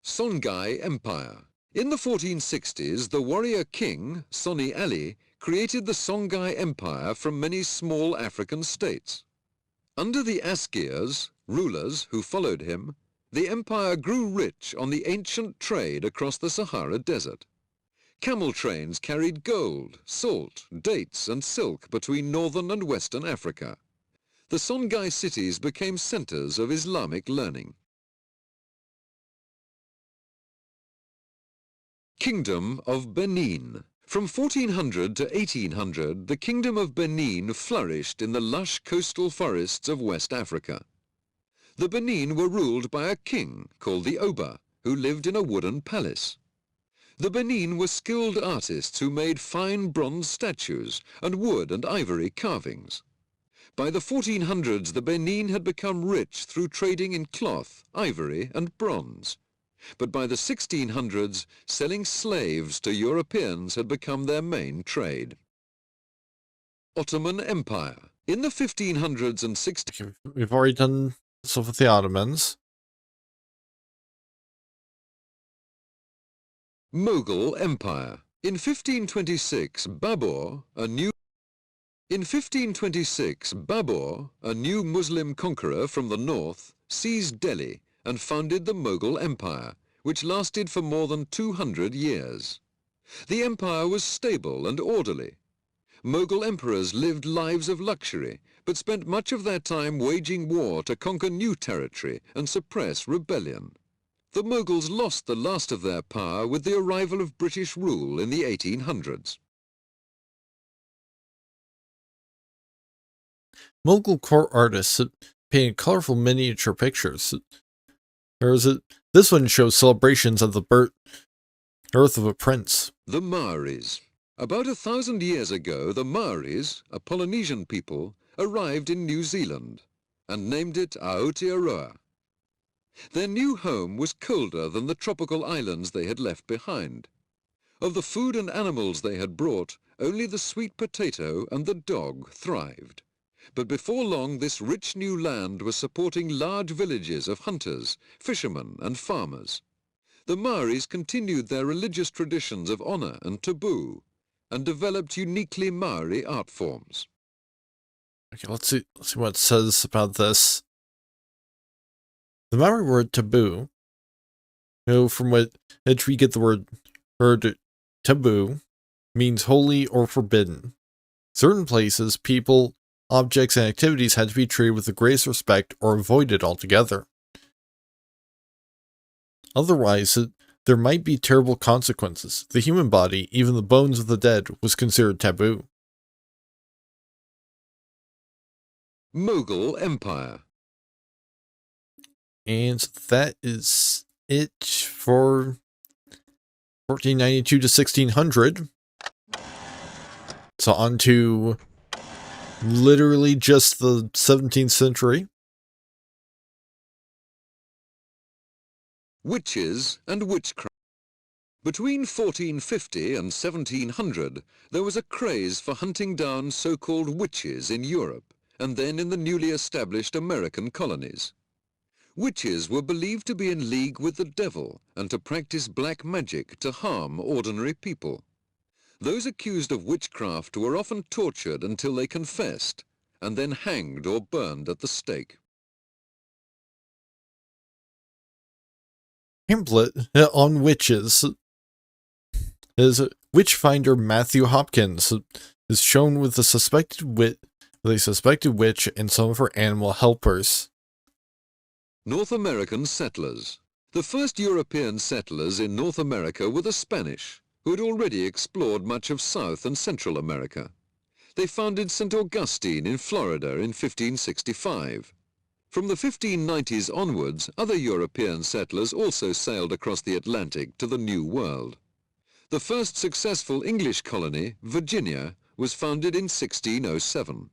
Songhai Empire. In the 1460s, the warrior king, Soni Ali, created the Songhai Empire from many small African states. Under the Askiers, rulers who followed him, the empire grew rich on the ancient trade across the Sahara Desert. Camel trains carried gold, salt, dates, and silk between northern and western Africa. The Songhai cities became centers of Islamic learning. Kingdom of Benin. From 1400 to 1800, the Kingdom of Benin flourished in the lush coastal forests of West Africa. The Benin were ruled by a king called the Oba, who lived in a wooden palace. The Benin were skilled artists who made fine bronze statues and wood and ivory carvings. By the 1400s, the Benin had become rich through trading in cloth, ivory, and bronze. But by the 1600s, selling slaves to Europeans had become their main trade. Ottoman Empire. In the 1500s and 1600s... We've already done stuff with the Ottomans. Mughal Empire. In 1526, Babur, a new Muslim conqueror from the north, seized Delhi and founded the Mughal Empire, which lasted for more than 200 years. The empire was stable and orderly. Mughal emperors lived lives of luxury, but spent much of their time waging war to conquer new territory and suppress rebellion. The Mughals lost the last of their power with the arrival of British rule in the 1800s. Mughal court artists painted colorful miniature pictures. This one shows celebrations of the birth of a prince. The Maoris. About 1,000 years ago, the Maoris, a Polynesian people, arrived in New Zealand and named it Aotearoa. Their new home was colder than the tropical islands they had left behind. Of the food and animals they had brought, only the sweet potato and the dog thrived. But before long, this rich new land was supporting large villages of hunters, fishermen, and farmers. The Maoris continued their religious traditions of honor and taboo, and developed uniquely Maori art forms. Okay, let's see what it says about this. The Maori word taboo, from which we get the word taboo, means holy or forbidden. Certain places, people, objects, and activities had to be treated with the greatest respect or avoided altogether. Otherwise, there might be terrible consequences. The human body, even the bones of the dead, was considered taboo. Mughal Empire. And that is it for 1492 to 1600. So on to literally just the 17th century. Witches and witchcraft. Between 1450 and 1700, there was a craze for hunting down so-called witches in Europe, and then in the newly established American colonies. Witches were believed to be in league with the devil and to practice black magic to harm ordinary people. Those accused of witchcraft were often tortured until they confessed, and then hanged or burned at the stake. Pamphlet on witches is Witchfinder Matthew Hopkins is shown with a suspected witch and some of her animal helpers. North American settlers. The first European settlers in North America were the Spanish, who had already explored much of South and Central America. They founded St. Augustine in Florida in 1565. From the 1590s onwards, other European settlers also sailed across the Atlantic to the New World. The first successful English colony, Virginia, was founded in 1607.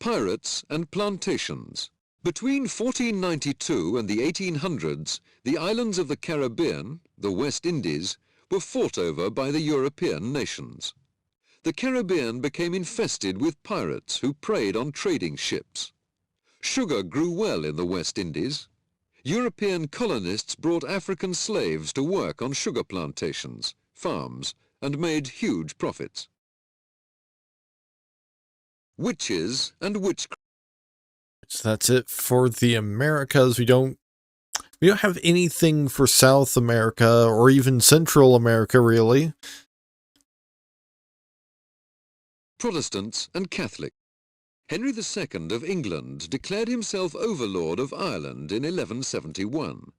Pirates and plantations. Between 1492 and the 1800s, the islands of the Caribbean, the West Indies, were fought over by the European nations. The Caribbean became infested with pirates who preyed on trading ships. Sugar grew well in the West Indies. European colonists brought African slaves to work on sugar plantations, farms, and made huge profits. Witches and witchcraft. So that's it for the Americas. We don't have anything for South America or even Central America, really. Protestants and Catholic. Henry II of England declared himself overlord of Ireland in 1171.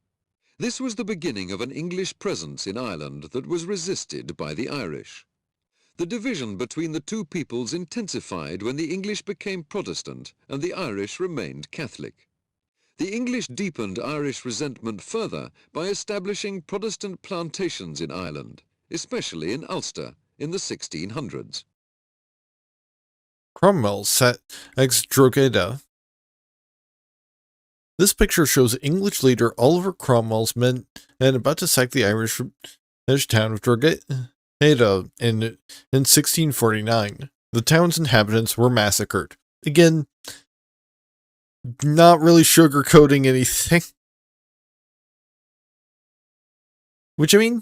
This was the beginning of an English presence in Ireland that was resisted by the Irish. The division between the two peoples intensified when the English became Protestant and the Irish remained Catholic. The English deepened Irish resentment further by establishing Protestant plantations in Ireland, especially in Ulster in the 1600s. Cromwell sat ex Drogheda. This picture shows English leader Oliver Cromwell's men and about to sack the Irish town of Drogheda in 1649. The town's inhabitants were massacred. Again, not really sugarcoating anything. Which, I mean,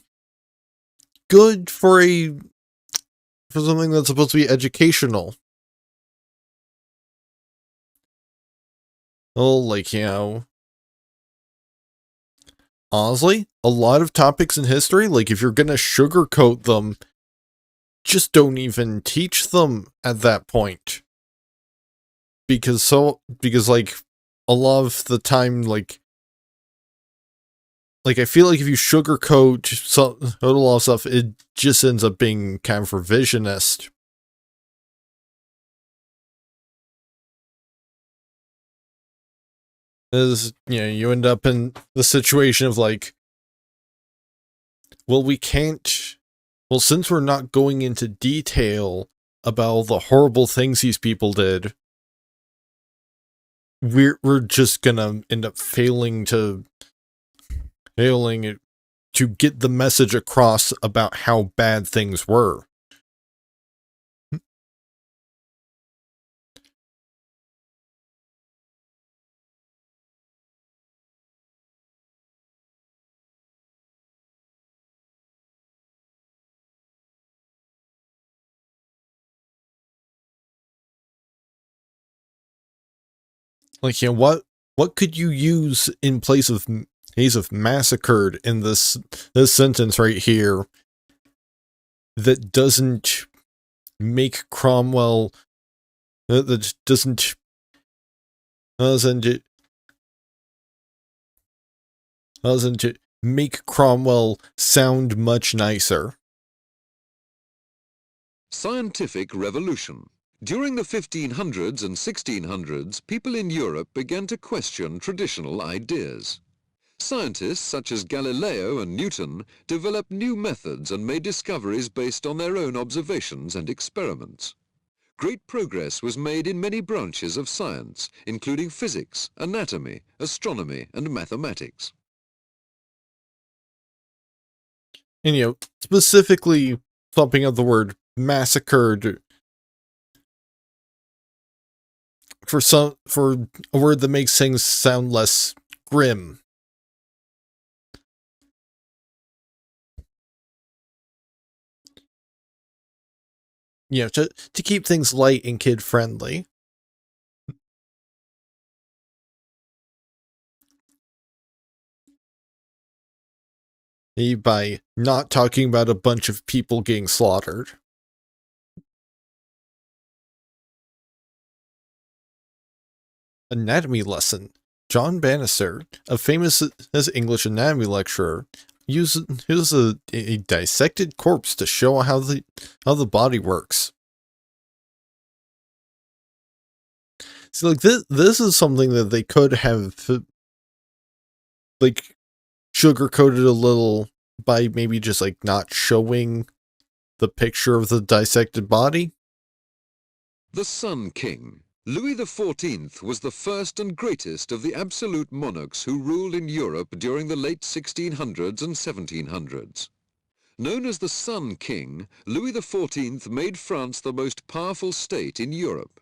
good for something that's supposed to be educational. Oh, like, you know, honestly, a lot of topics in history, like, if you're gonna sugarcoat them, just don't even teach them at that point. Because, like, a lot of the time, like, I feel like if you sugarcoat a lot of stuff, it just ends up being kind of revisionist. Is, you know, you end up in the situation of like, well, since we're not going into detail about all the horrible things these people did, we're just gonna end up failing to get the message across about how bad things were. Like, you know, what could you use in place of massacred in this sentence right here that doesn't make Cromwell doesn't make Cromwell sound much nicer? Scientific revolution. During the 1500s and 1600s, people in Europe began to question traditional ideas. Scientists such as Galileo and Newton developed new methods and made discoveries based on their own observations and experiments. Great progress was made in many branches of science, including physics, anatomy, astronomy, and mathematics. And, you know, specifically thumping up the word massacred for a word that makes things sound less grim. You know, to keep things light and kid-friendly. By not talking about a bunch of people getting slaughtered. Anatomy lesson. John Bannister, a famous English anatomy lecturer, uses a dissected corpse to show how the body works. See, like this is something that they could have like sugar-coated a little by maybe just like not showing the picture of the dissected body. The Sun King. Louis XIV was the first and greatest of the absolute monarchs who ruled in Europe during the late 1600s and 1700s. Known as the Sun King, Louis XIV made France the most powerful state in Europe.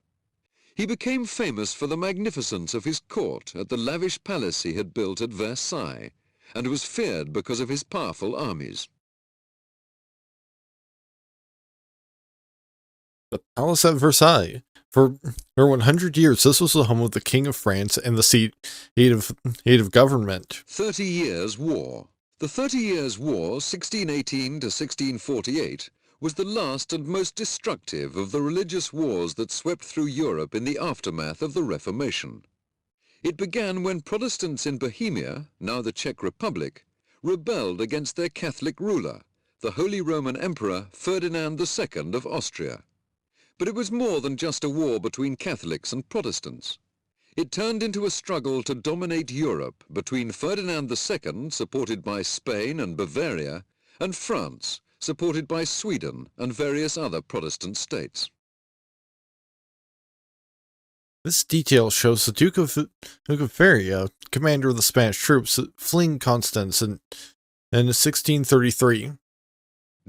He became famous for the magnificence of his court at the lavish palace he had built at Versailles, and was feared because of his powerful armies. The palace at Versailles. For 100 years, this was the home of the King of France and the seat of government. 30 Years' War. The 30 Years' War, 1618 to 1648, was the last and most destructive of the religious wars that swept through Europe in the aftermath of the Reformation. It began when Protestants in Bohemia, now the Czech Republic, rebelled against their Catholic ruler, the Holy Roman Emperor Ferdinand II of Austria. But it was more than just a war between Catholics and Protestants. It turned into a struggle to dominate Europe between Ferdinand II, supported by Spain and Bavaria, and France, supported by Sweden and various other Protestant states. This detail shows the Duke of Feria, commander of the Spanish troops, fleeing Constance in 1633.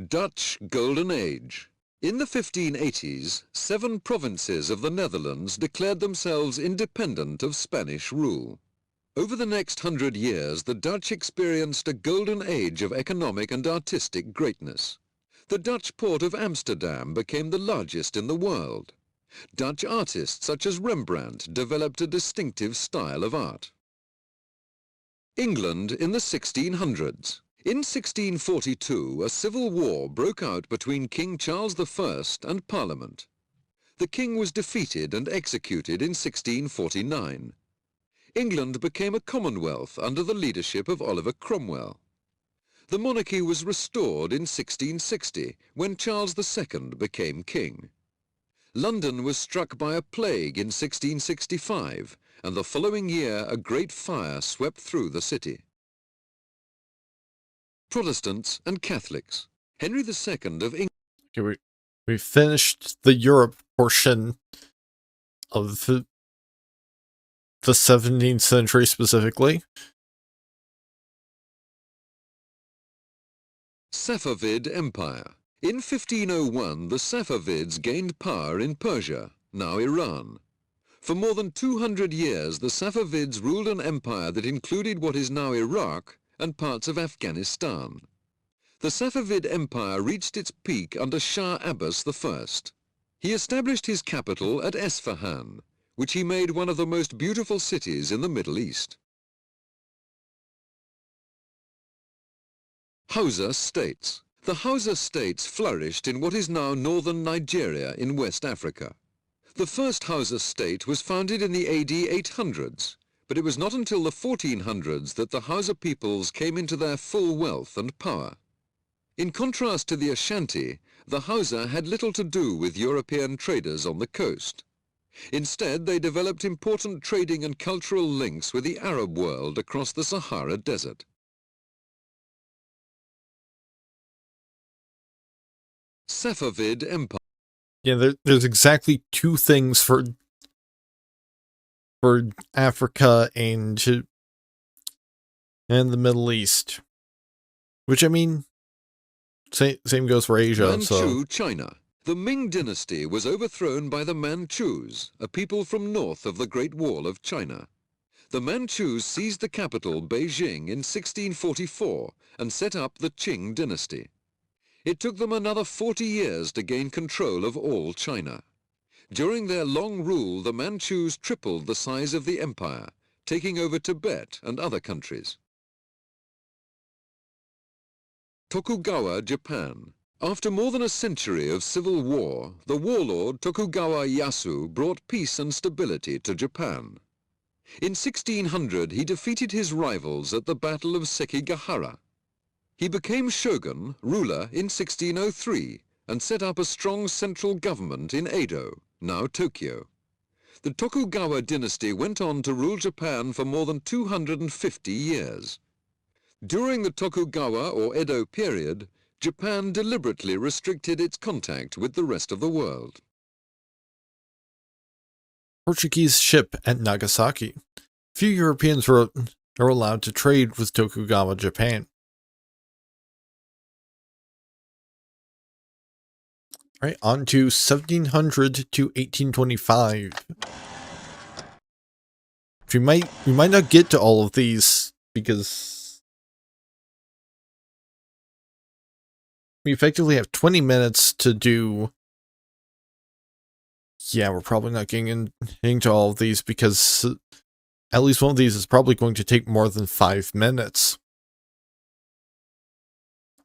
Dutch Golden Age. In the 1580s, 7 provinces of the Netherlands declared themselves independent of Spanish rule. Over the next 100 years, the Dutch experienced a golden age of economic and artistic greatness. The Dutch port of Amsterdam became the largest in the world. Dutch artists such as Rembrandt developed a distinctive style of art. England in the 1600s. In 1642, a civil war broke out between King Charles I and Parliament. The king was defeated and executed in 1649. England became a commonwealth under the leadership of Oliver Cromwell. The monarchy was restored in 1660, when Charles II became king. London was struck by a plague in 1665, and the following year a great fire swept through the city. Protestants and Catholics. Henry II of England. Okay, we finished the Europe portion of the 17th century specifically. Safavid Empire. In 1501, the Safavids gained power in Persia, now Iran. For more than 200 years, the Safavids ruled an empire that included what is now Iraq and parts of Afghanistan. The Safavid Empire reached its peak under Shah Abbas I. He established his capital at Esfahan, which he made one of the most beautiful cities in the Middle East. Hausa states. The Hausa states flourished in what is now northern Nigeria in West Africa. The first Hausa state was founded in the AD 800s, but it was not until the 1400s that the Hausa peoples came into their full wealth and power. In contrast to the Ashanti, The Hausa had little to do with European traders on the coast. Instead, they developed important trading and cultural links with the Arab world across the Sahara Desert. Safavid Empire. Yeah, there's exactly two things for Africa and the Middle East. Which, I mean, same goes for Asia. Manchu, China. The Ming dynasty was overthrown by the Manchus, a people from north of the Great Wall of China. The Manchus seized the capital, Beijing, in 1644 and set up the Qing dynasty. It took them another 40 years to gain control of all China. During their long rule, the Manchus tripled the size of the empire, taking over Tibet and other countries. Tokugawa, Japan. After more than a century of civil war, the warlord Tokugawa Ieyasu brought peace and stability to Japan. In 1600, he defeated his rivals at the Battle of Sekigahara. He became shogun, ruler, in 1603 and set up a strong central government in Edo, now Tokyo. The Tokugawa dynasty went on to rule Japan for more than 250 years. During the Tokugawa or Edo period, Japan deliberately restricted its contact with the rest of the world. Portuguese ship at Nagasaki. Few Europeans are allowed to trade with Tokugawa Japan. Right, on to 1700 to 1825. We might not get to all of these because we effectively have 20 minutes to do. Yeah, we're probably not getting into all of these because at least one of these is probably going to take more than 5 minutes.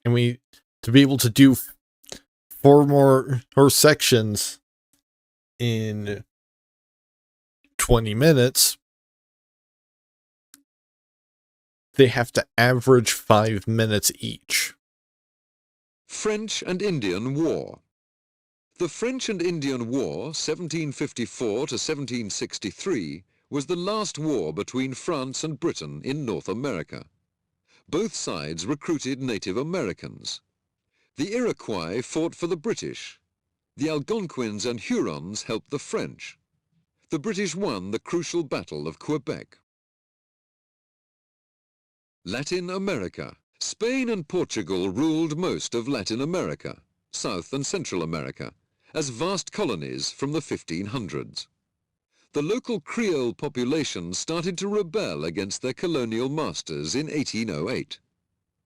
And to be able to do 4 more sections in 20 minutes, they have to average 5 minutes each. French and Indian War. The French and Indian War, 1754 to 1763, was the last war between France and Britain in North America. Both sides recruited Native Americans. The Iroquois fought for the British. The Algonquins and Hurons helped the French. The British won the crucial Battle of Quebec. Latin America. Spain and Portugal ruled most of Latin America, South and Central America, as vast colonies from the 1500s. The local Creole population started to rebel against their colonial masters in 1808.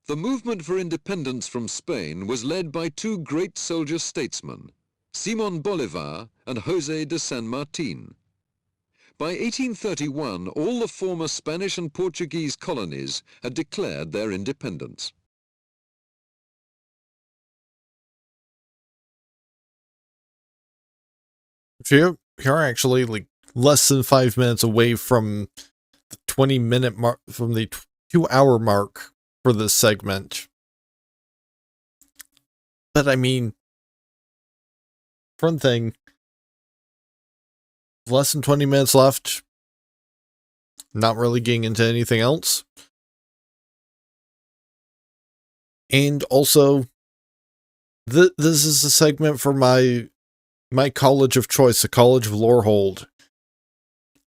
The movement for independence from Spain was led by 2 great soldier statesmen, Simón Bolívar and José de San Martín. By 1831, all the former Spanish and Portuguese colonies had declared their independence. You're actually like less than 5 minutes away from the 20-minute mark, from the 2-hour mark for this segment. But I mean, for one thing, less than 20 minutes left. Not really getting into anything else. And also, this is a segment for my college of choice, the College of Lorehold.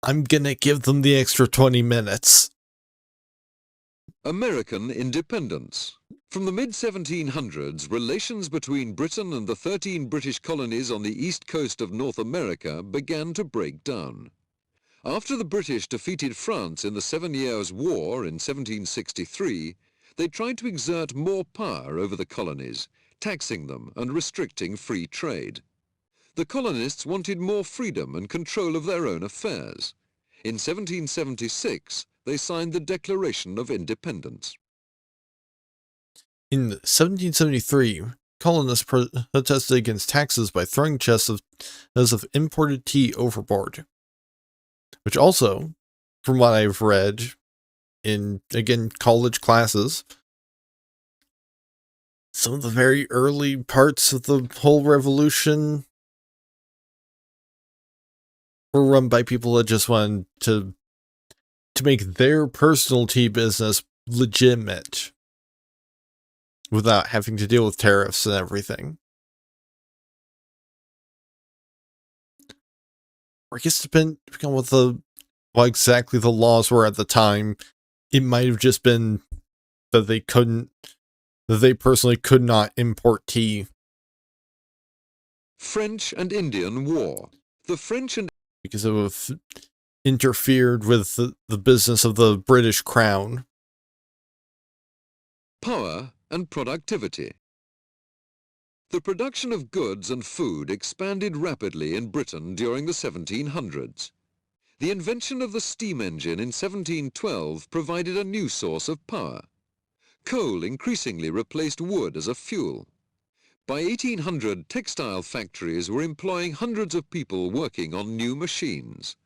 I'm gonna give them the extra 20 minutes. American independence. From the mid-1700s, relations between Britain and the 13 British colonies on the east coast of North America began to break down. After the British defeated France in the 7 Years' War in 1763, they tried to exert more power over the colonies, taxing them and restricting free trade. The colonists wanted more freedom and control of their own affairs. In 1776, they signed the Declaration of Independence. In 1773, colonists protested against taxes by throwing chests of imported tea overboard. Which also, from what I've read in, again, college classes, some of the very early parts of the whole revolution were run by people that just wanted to make their personal tea business legitimate without having to deal with tariffs and everything. Or I guess depending on what exactly the laws were at the time, it might have just been that they personally could not import tea. French and Indian War. The French and because it would have interfered with the business of the British Crown. Power and productivity. The production of goods and food expanded rapidly in Britain during the 1700s. The invention of the steam engine in 1712 provided a new source of power. Coal increasingly replaced wood as a fuel. By 1800, textile factories were employing hundreds of people working on new machines.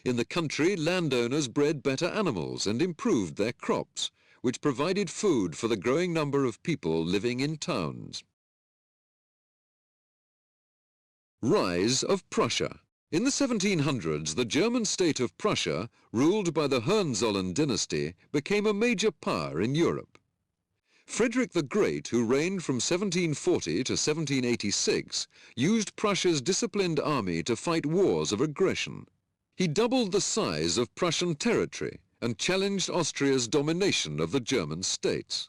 In the country, landowners bred better animals and improved their crops, which provided food for the growing number of people living in towns. Rise of Prussia. In the 1700s, the German state of Prussia, ruled by the Hohenzollern dynasty, became a major power in Europe. Frederick the Great, who reigned from 1740 to 1786, used Prussia's disciplined army to fight wars of aggression. He doubled the size of Prussian territory and challenged Austria's domination of the German states.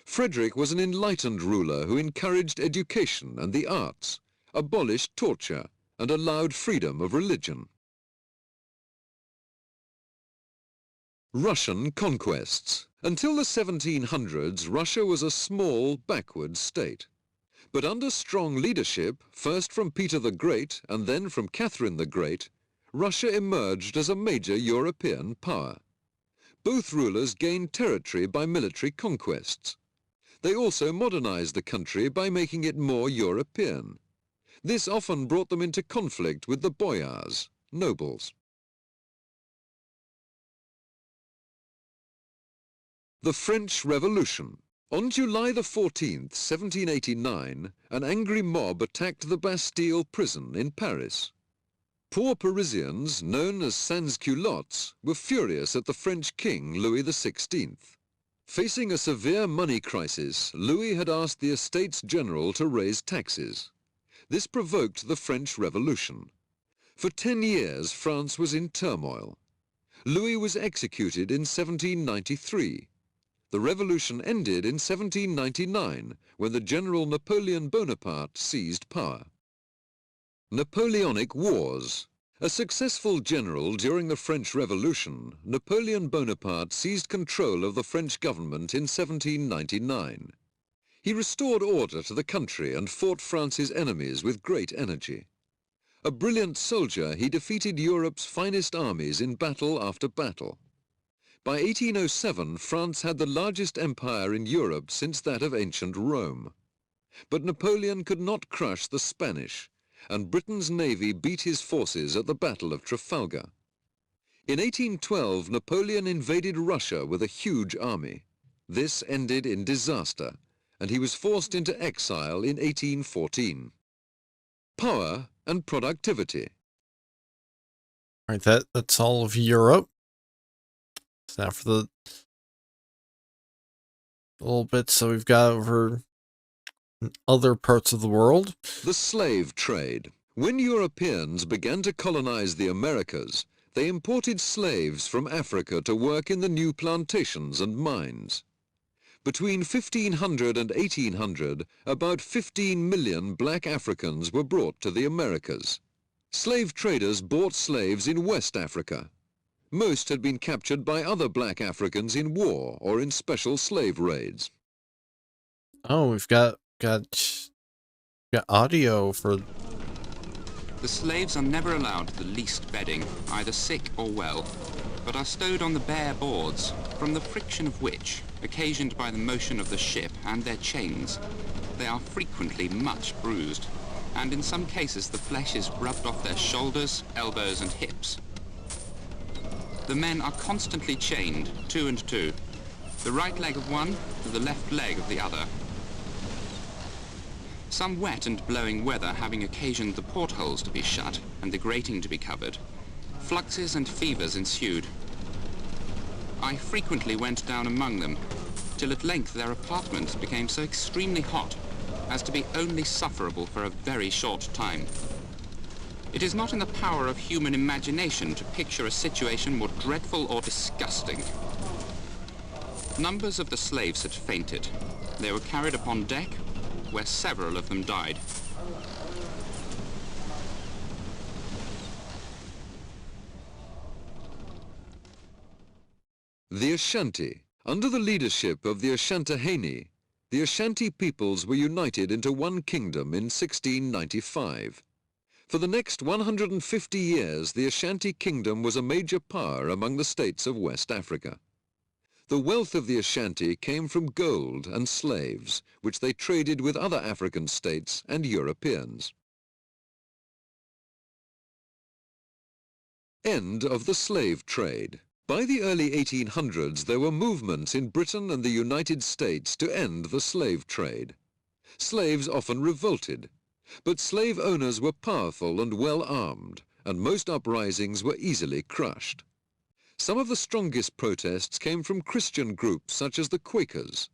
Frederick was an enlightened ruler who encouraged education and the arts, abolished torture, and allowed freedom of religion. Russian conquests. Until the 1700s, Russia was a small, backward state. But under strong leadership, first from Peter the Great and then from Catherine the Great, Russia emerged as a major European power. Both rulers gained territory by military conquests. They also modernized the country by making it more European. This often brought them into conflict with the boyars, nobles. The French Revolution. On July the 14th, 1789, an angry mob attacked the Bastille prison in Paris. Poor Parisians, known as sans-culottes, were furious at the French king, Louis XVI. Facing a severe money crisis, Louis had asked the Estates General to raise taxes. This provoked the French Revolution. For 10 years, France was in turmoil. Louis was executed in 1793. The revolution ended in 1799, when the General Napoleon Bonaparte seized power. Napoleonic Wars. A successful general during the French Revolution, Napoleon Bonaparte seized control of the French government in 1799. He restored order to the country and fought France's enemies with great energy. A brilliant soldier, he defeated Europe's finest armies in battle after battle. By 1807, France had the largest empire in Europe since that of ancient Rome. But Napoleon could not crush the Spanish, and Britain's navy beat his forces at the Battle of Trafalgar. In 1812, Napoleon invaded Russia with a huge army. This ended in disaster, and he was forced into exile in 1814. Power and productivity. All right, that's all of Europe. So now for the little bit, so we've got over other parts of the world. The slave trade. When Europeans began to colonize the Americas, they imported slaves from Africa to work in the new plantations and mines. Between 1500 and 1800, about 15 million black Africans were brought to the Americas. Slave traders bought slaves in West Africa. Most had been captured by other black Africans in war or in special slave raids. Oh, we've got audio for... The slaves are never allowed the least bedding, either sick or well, but are stowed on the bare boards, from the friction of which, occasioned by the motion of the ship and their chains, they are frequently much bruised, and in some cases the flesh is rubbed off their shoulders, elbows and hips. The men are constantly chained, 2 and 2, the right leg of one to the left leg of the other. Some wet and blowing weather having occasioned the portholes to be shut and the grating to be covered, fluxes and fevers ensued. I frequently went down among them, till at length their apartment became so extremely hot as to be only sufferable for a very short time. It is not in the power of human imagination to picture a situation more dreadful or disgusting. Numbers of the slaves had fainted. They were carried upon deck, where several of them died. The Ashanti. Under the leadership of the Ashanti, the Ashanti peoples were united into one kingdom in 1695. For the next 150 years, the Ashanti kingdom was a major power among the states of West Africa. The wealth of the Ashanti came from gold and slaves, which they traded with other African states and Europeans. End of the slave trade. By the early 1800s, there were movements in Britain and the United States to end the slave trade. Slaves often revolted, but slave owners were powerful and well armed, and most uprisings were easily crushed. Some of the strongest protests came from Christian groups such as the Quakers.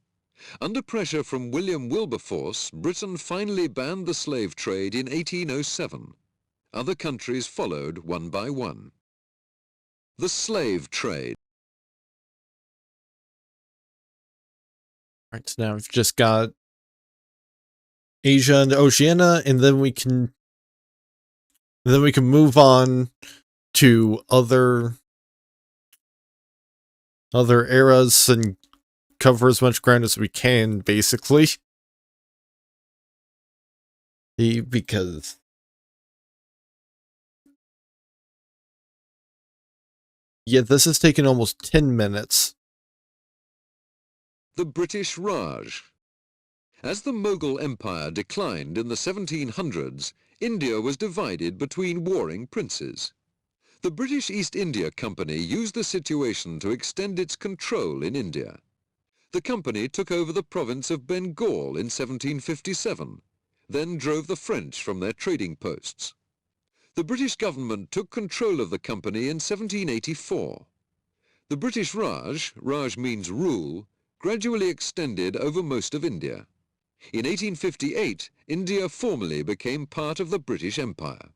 Under pressure from William Wilberforce, Britain finally banned the slave trade in 1807. Other countries followed one by one. The slave trade. Right, so now we've just got Asia and Oceania, and then we can move on to other eras and cover as much ground as we can, basically. Because yeah, this has taken almost 10 minutes. The British Raj. As the Mughal Empire declined in the 1700s, India was divided between warring princes. The British East India Company used the situation to extend its control in India. The company took over the province of Bengal in 1757, then drove the French from their trading posts. The British government took control of the company in 1784. The British Raj means rule, gradually extended over most of India. In 1858, India formally became part of the British Empire.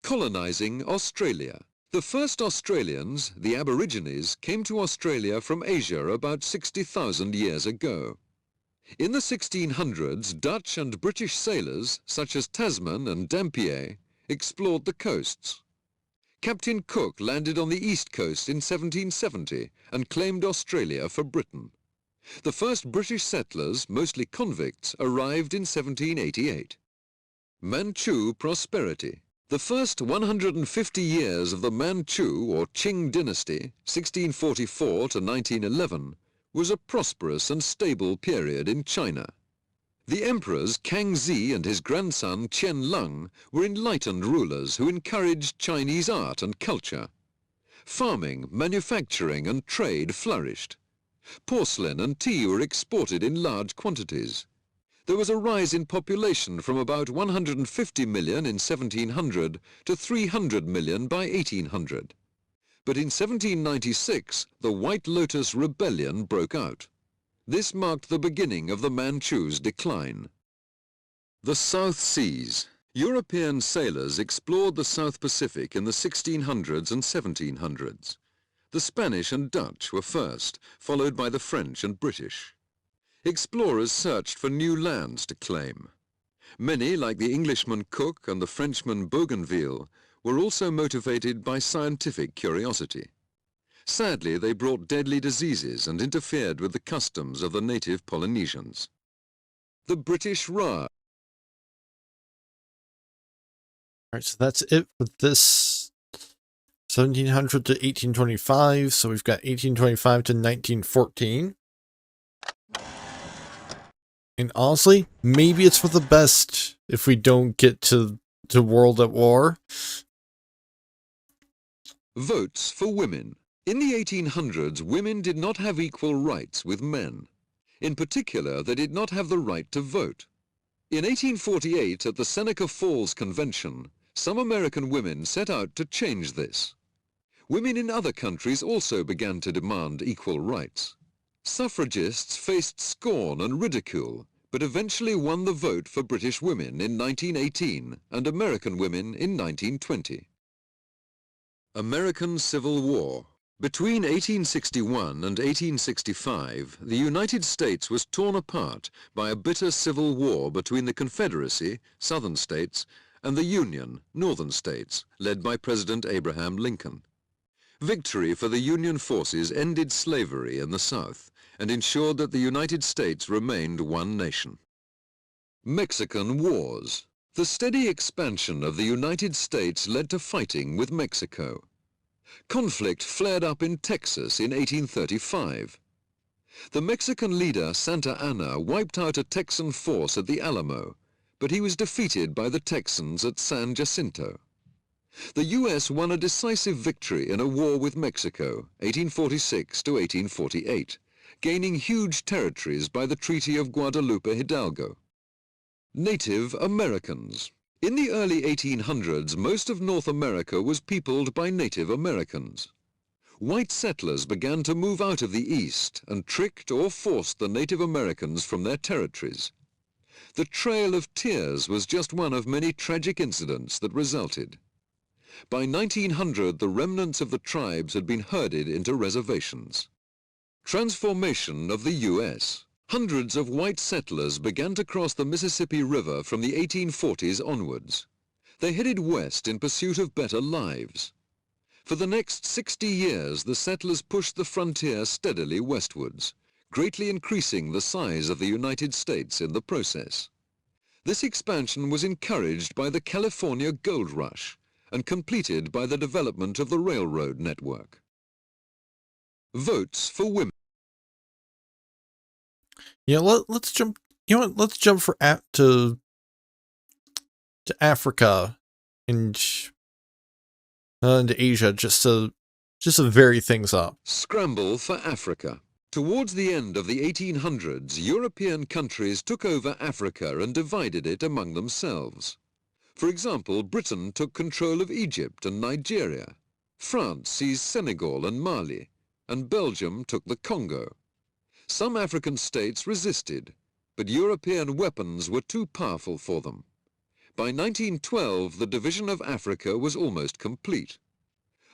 Colonizing Australia. The first Australians, the Aborigines, came to Australia from Asia about 60,000 years ago. In the 1600s, Dutch and British sailors, such as Tasman and Dampier, explored the coasts. Captain Cook landed on the east coast in 1770 and claimed Australia for Britain. The first British settlers, mostly convicts, arrived in 1788. Manchu prosperity. The first 150 years of the Manchu or Qing dynasty, 1644 to 1911, was a prosperous and stable period in China. The emperors Kangxi and his grandson Qianlong were enlightened rulers who encouraged Chinese art and culture. Farming, manufacturing and trade flourished. Porcelain and tea were exported in large quantities. There was a rise in population from about 150 million in 1700 to 300 million by 1800. But in 1796, the White Lotus Rebellion broke out. This marked the beginning of the Manchus' decline. The South Seas. European sailors explored the South Pacific in the 1600s and 1700s. The Spanish and Dutch were first, followed by the French and British. Explorers searched for new lands to claim. Many, like the Englishman Cook and the Frenchman Bougainville, were also motivated by scientific curiosity. Sadly, they brought deadly diseases and interfered with the customs of the native Polynesians. The British Raj. Alright, so that's it for this 1700 to 1825. So we've got 1825 to 1914. And honestly, maybe it's for the best if we don't get to World at War. Votes for women. In the 1800s, women did not have equal rights with men. In particular, they did not have the right to vote. In 1848, at the Seneca Falls Convention, some American women set out to change this. Women in other countries also began to demand equal rights. Suffragists faced scorn and ridicule, but eventually won the vote for British women in 1918 and American women in 1920. American Civil War. Between 1861 and 1865, the United States was torn apart by a bitter civil war between the Confederacy, southern states, and the Union, northern states, led by President Abraham Lincoln. Victory for the Union forces ended slavery in the South and ensured that the United States remained one nation. Mexican Wars. The steady expansion of the United States led to fighting with Mexico. Conflict flared up in Texas in 1835. The Mexican leader Santa Anna wiped out a Texan force at the Alamo, but he was defeated by the Texans at San Jacinto. The U.S. won a decisive victory in a war with Mexico, 1846 to 1848, gaining huge territories by the Treaty of Guadalupe Hidalgo. Native Americans. In the early 1800s, most of North America was peopled by Native Americans. White settlers began to move out of the East and tricked or forced the Native Americans from their territories. The Trail of Tears was just one of many tragic incidents that resulted. By 1900, the remnants of the tribes had been herded into reservations. Transformation of the U.S. Hundreds of white settlers began to cross the Mississippi River from the 1840s onwards. They headed west in pursuit of better lives. For the next 60 years, the settlers pushed the frontier steadily westwards, greatly increasing the size of the United States in the process. This expansion was encouraged by the California Gold Rush and completed by the development of the railroad network. Votes for women. Yeah, let's jump. You know what? Let's jump to Africa and to Asia just to vary things up. Scramble for Africa. Towards the end of the 1800s, European countries took over Africa and divided it among themselves. For example, Britain took control of Egypt and Nigeria. France seized Senegal and Mali, and Belgium took the Congo. Some African states resisted, but European weapons were too powerful for them. By 1912, the division of Africa was almost complete.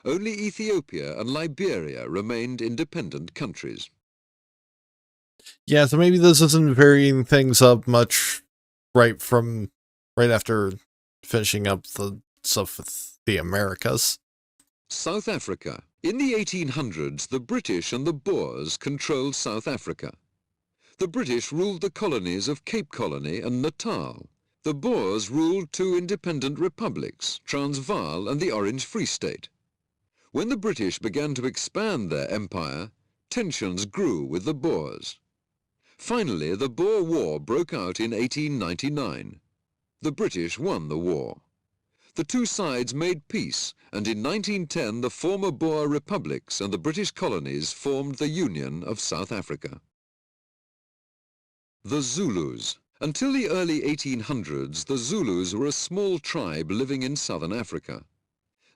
Only Ethiopia and Liberia remained independent countries. Yeah, so maybe this isn't varying things up much right after finishing up the stuff with the Americas. South Africa. In the 1800s, the British and the Boers controlled South Africa. The British ruled the colonies of Cape Colony and Natal. The Boers ruled two independent republics, Transvaal and the Orange Free State. When the British began to expand their empire, tensions grew with the Boers. Finally, the Boer War broke out in 1899. The British won the war. The two sides made peace, and in 1910 the former Boer republics and the British colonies formed the Union of South Africa. The Zulus. Until the early 1800s, the Zulus were a small tribe living in southern Africa.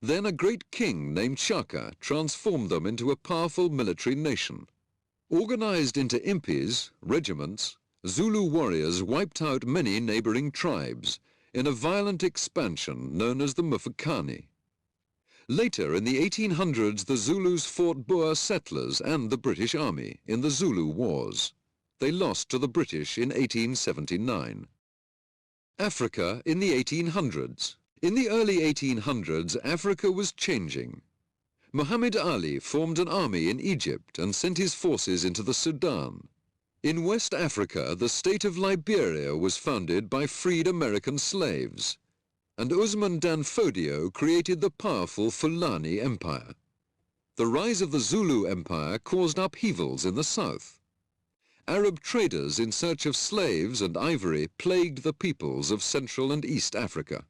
Then a great king named Shaka transformed them into a powerful military nation. Organized into impis, regiments, Zulu warriors wiped out many neighboring tribes in a violent expansion known as the Mufukani. Later, in the 1800s, the Zulus fought Boer settlers and the British Army in the Zulu Wars. They lost to the British in 1879. Africa in the 1800s. In the early 1800s, Africa was changing. Muhammad Ali formed an army in Egypt and sent his forces into the Sudan. In West Africa, the state of Liberia was founded by freed American slaves, and Usman Dan Fodio created the powerful Fulani Empire. The rise of the Zulu Empire caused upheavals in the south. Arab traders in search of slaves and ivory plagued the peoples of Central and East Africa.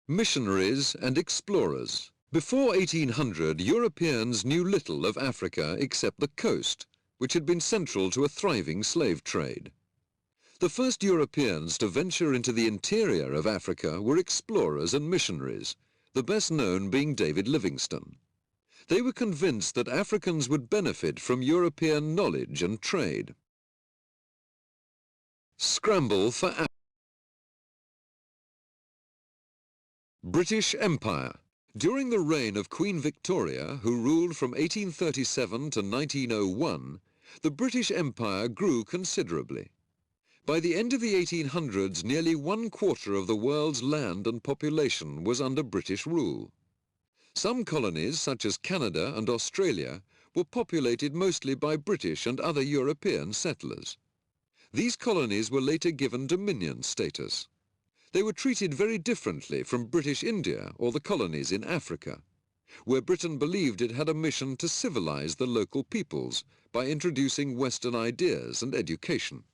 Missionaries and explorers. Before 1800, Europeans knew little of Africa except the coast, which had been central to a thriving slave trade. The first Europeans to venture into the interior of Africa were explorers and missionaries, the best known being David Livingstone. They were convinced that Africans would benefit from European knowledge and trade. Scramble for Africa. British Empire. During the reign of Queen Victoria, who ruled from 1837 to 1901, the British Empire grew considerably. By the end of the 1800s, nearly 1/4 of the world's land and population was under British rule. Some colonies, such as Canada and Australia, were populated mostly by British and other European settlers. These colonies were later given dominion status. They were treated very differently from British India or the colonies in Africa, where Britain believed it had a mission to civilize the local peoples by introducing Western ideas and education.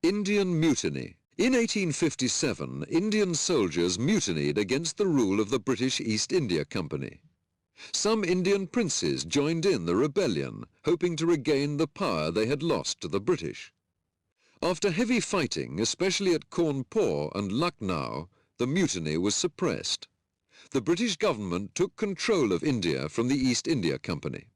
Indian Mutiny. In 1857, Indian soldiers mutinied against the rule of the British East India Company. Some Indian princes joined in the rebellion, hoping to regain the power they had lost to the British. After heavy fighting, especially at Cawnpore and Lucknow, the mutiny was suppressed. The British government took control of India from the East India Company.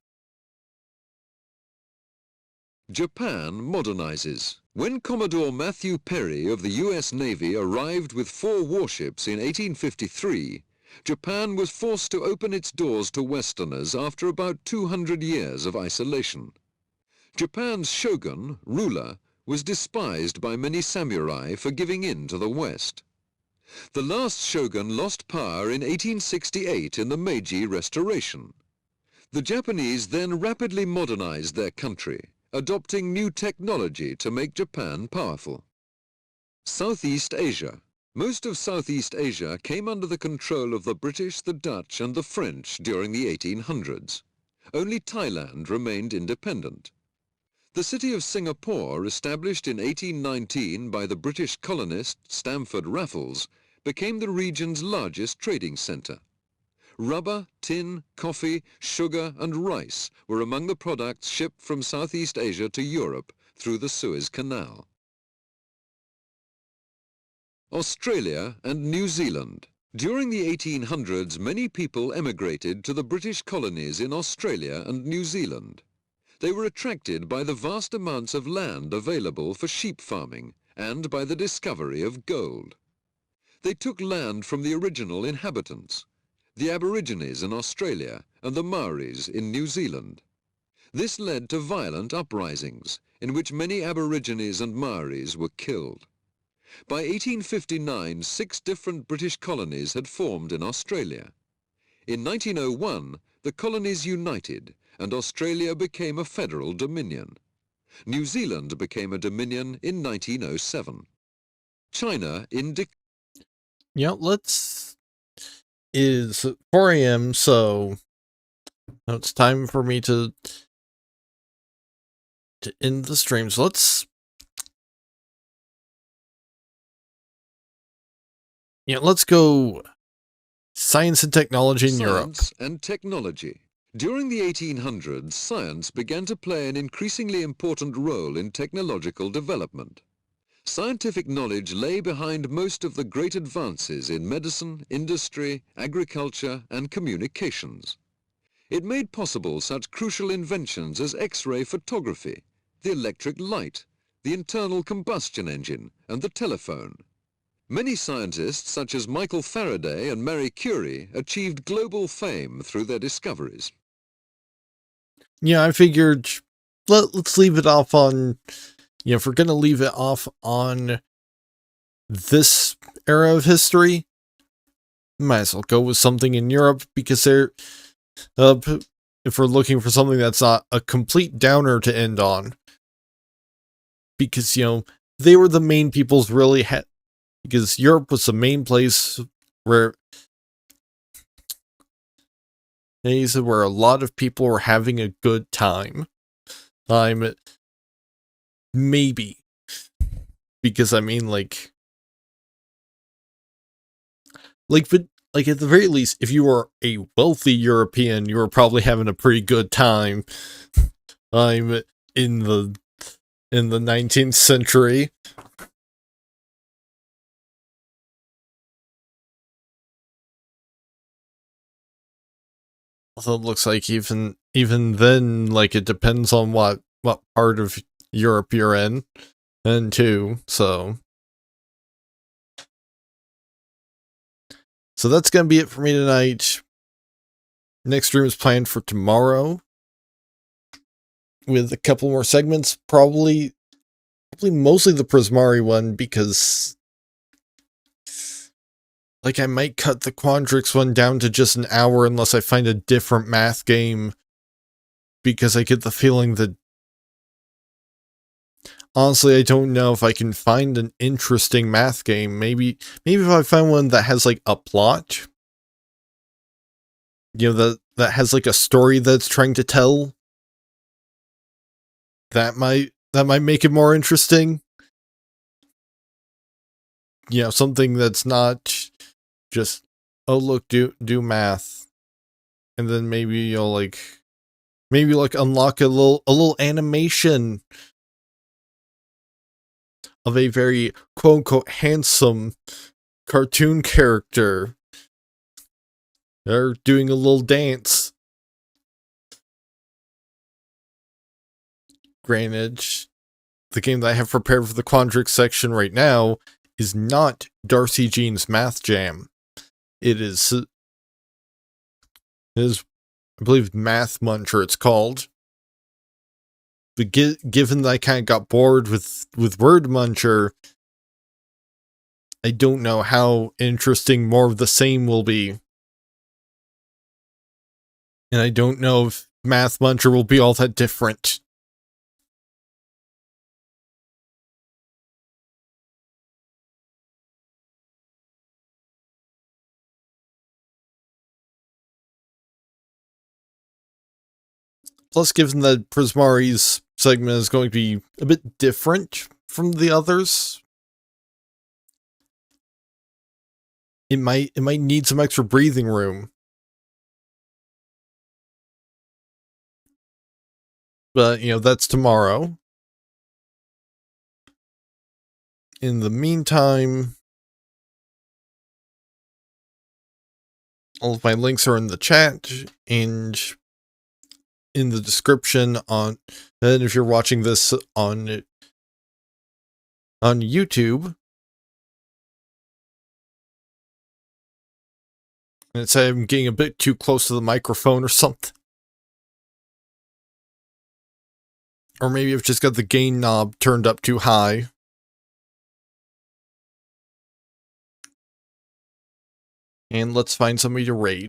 Japan modernizes. When Commodore Matthew Perry of the US Navy arrived with 4 warships in 1853, Japan was forced to open its doors to Westerners after about 200 years of isolation. Japan's shogun, ruler, was despised by many samurai for giving in to the West. The last shogun lost power in 1868 in the Meiji Restoration. The Japanese then rapidly modernized their country, adopting new technology to make Japan powerful. Southeast Asia. Most of Southeast Asia came under the control of the British, the Dutch and the French during the 1800s. Only Thailand remained independent. The city of Singapore, established in 1819 by the British colonist Stamford Raffles, became the region's largest trading centre. Rubber, tin, coffee, sugar and rice were among the products shipped from Southeast Asia to Europe through the Suez Canal. Australia and New Zealand. During the 1800s, many people emigrated to the British colonies in Australia and New Zealand. They were attracted by the vast amounts of land available for sheep farming and by the discovery of gold. They took land from the original inhabitants, the Aborigines in Australia and the Maoris in New Zealand. This led to violent uprisings in which many Aborigines and Maoris were killed. By 1859, 6 different British colonies had formed in Australia. In 1901, the colonies united and Australia became a federal dominion. New Zealand became a dominion in 1907. China in Is 4 a.m., so now it's time for me to end the stream. So let's go science and technology in Europe. Science and technology. During the 1800s, science began to play an increasingly important role in technological development. Scientific knowledge lay behind most of the great advances in medicine, industry, agriculture, and communications. It made possible such crucial inventions as X-ray photography, the electric light, the internal combustion engine, and the telephone. Many scientists, such as Michael Faraday and Marie Curie, achieved global fame through their discoveries. Yeah, I figured let's leave it off on, if we're going to leave it off on this era of history, might as well go with something in Europe, because they're, if we're looking for something that's not a complete downer to end on, because, they were the main peoples really because Europe was the main place where where a lot of people were having a good time. Maybe. Because but at the very least, if you were a wealthy European, you were probably having a pretty good time. In the 19th century. Although it looks like even then, like, it depends on what part of Europe you're in, and too, so that's gonna be it for me tonight. Next stream is planned for tomorrow, with a couple more segments, probably mostly the Prismari one, because like, I might cut the Quandrix one down to just an hour unless I find a different math game, because I get the feeling that, honestly, I don't know if I can find an interesting math game. Maybe if I find one that has, like, a plot, you know, that has, like, a story that's trying to tell, that might make it more interesting. You know, something that's not just, oh look, do math, and then maybe you'll like unlock a little animation of a very quote unquote handsome cartoon character. They're doing a little dance. Granted, the game that I have prepared for the Quandrix section right now is not Darcy Jean's Math Jam. It is, I believe, Math Muncher it's called. But given that I kind of got bored with Word Muncher, I don't know how interesting more of the same will be. And I don't know if Math Muncher will be all that different. Plus, given that Prismari's segment is going to be a bit different from the others, it might need some extra breathing room. But, you know, that's tomorrow. In the meantime, all of my links are in the chat and in the description and if you're watching this on YouTube. And it's I'm getting a bit too close to the microphone or something. Or maybe I've just got the gain knob turned up too high. And let's find somebody to raid.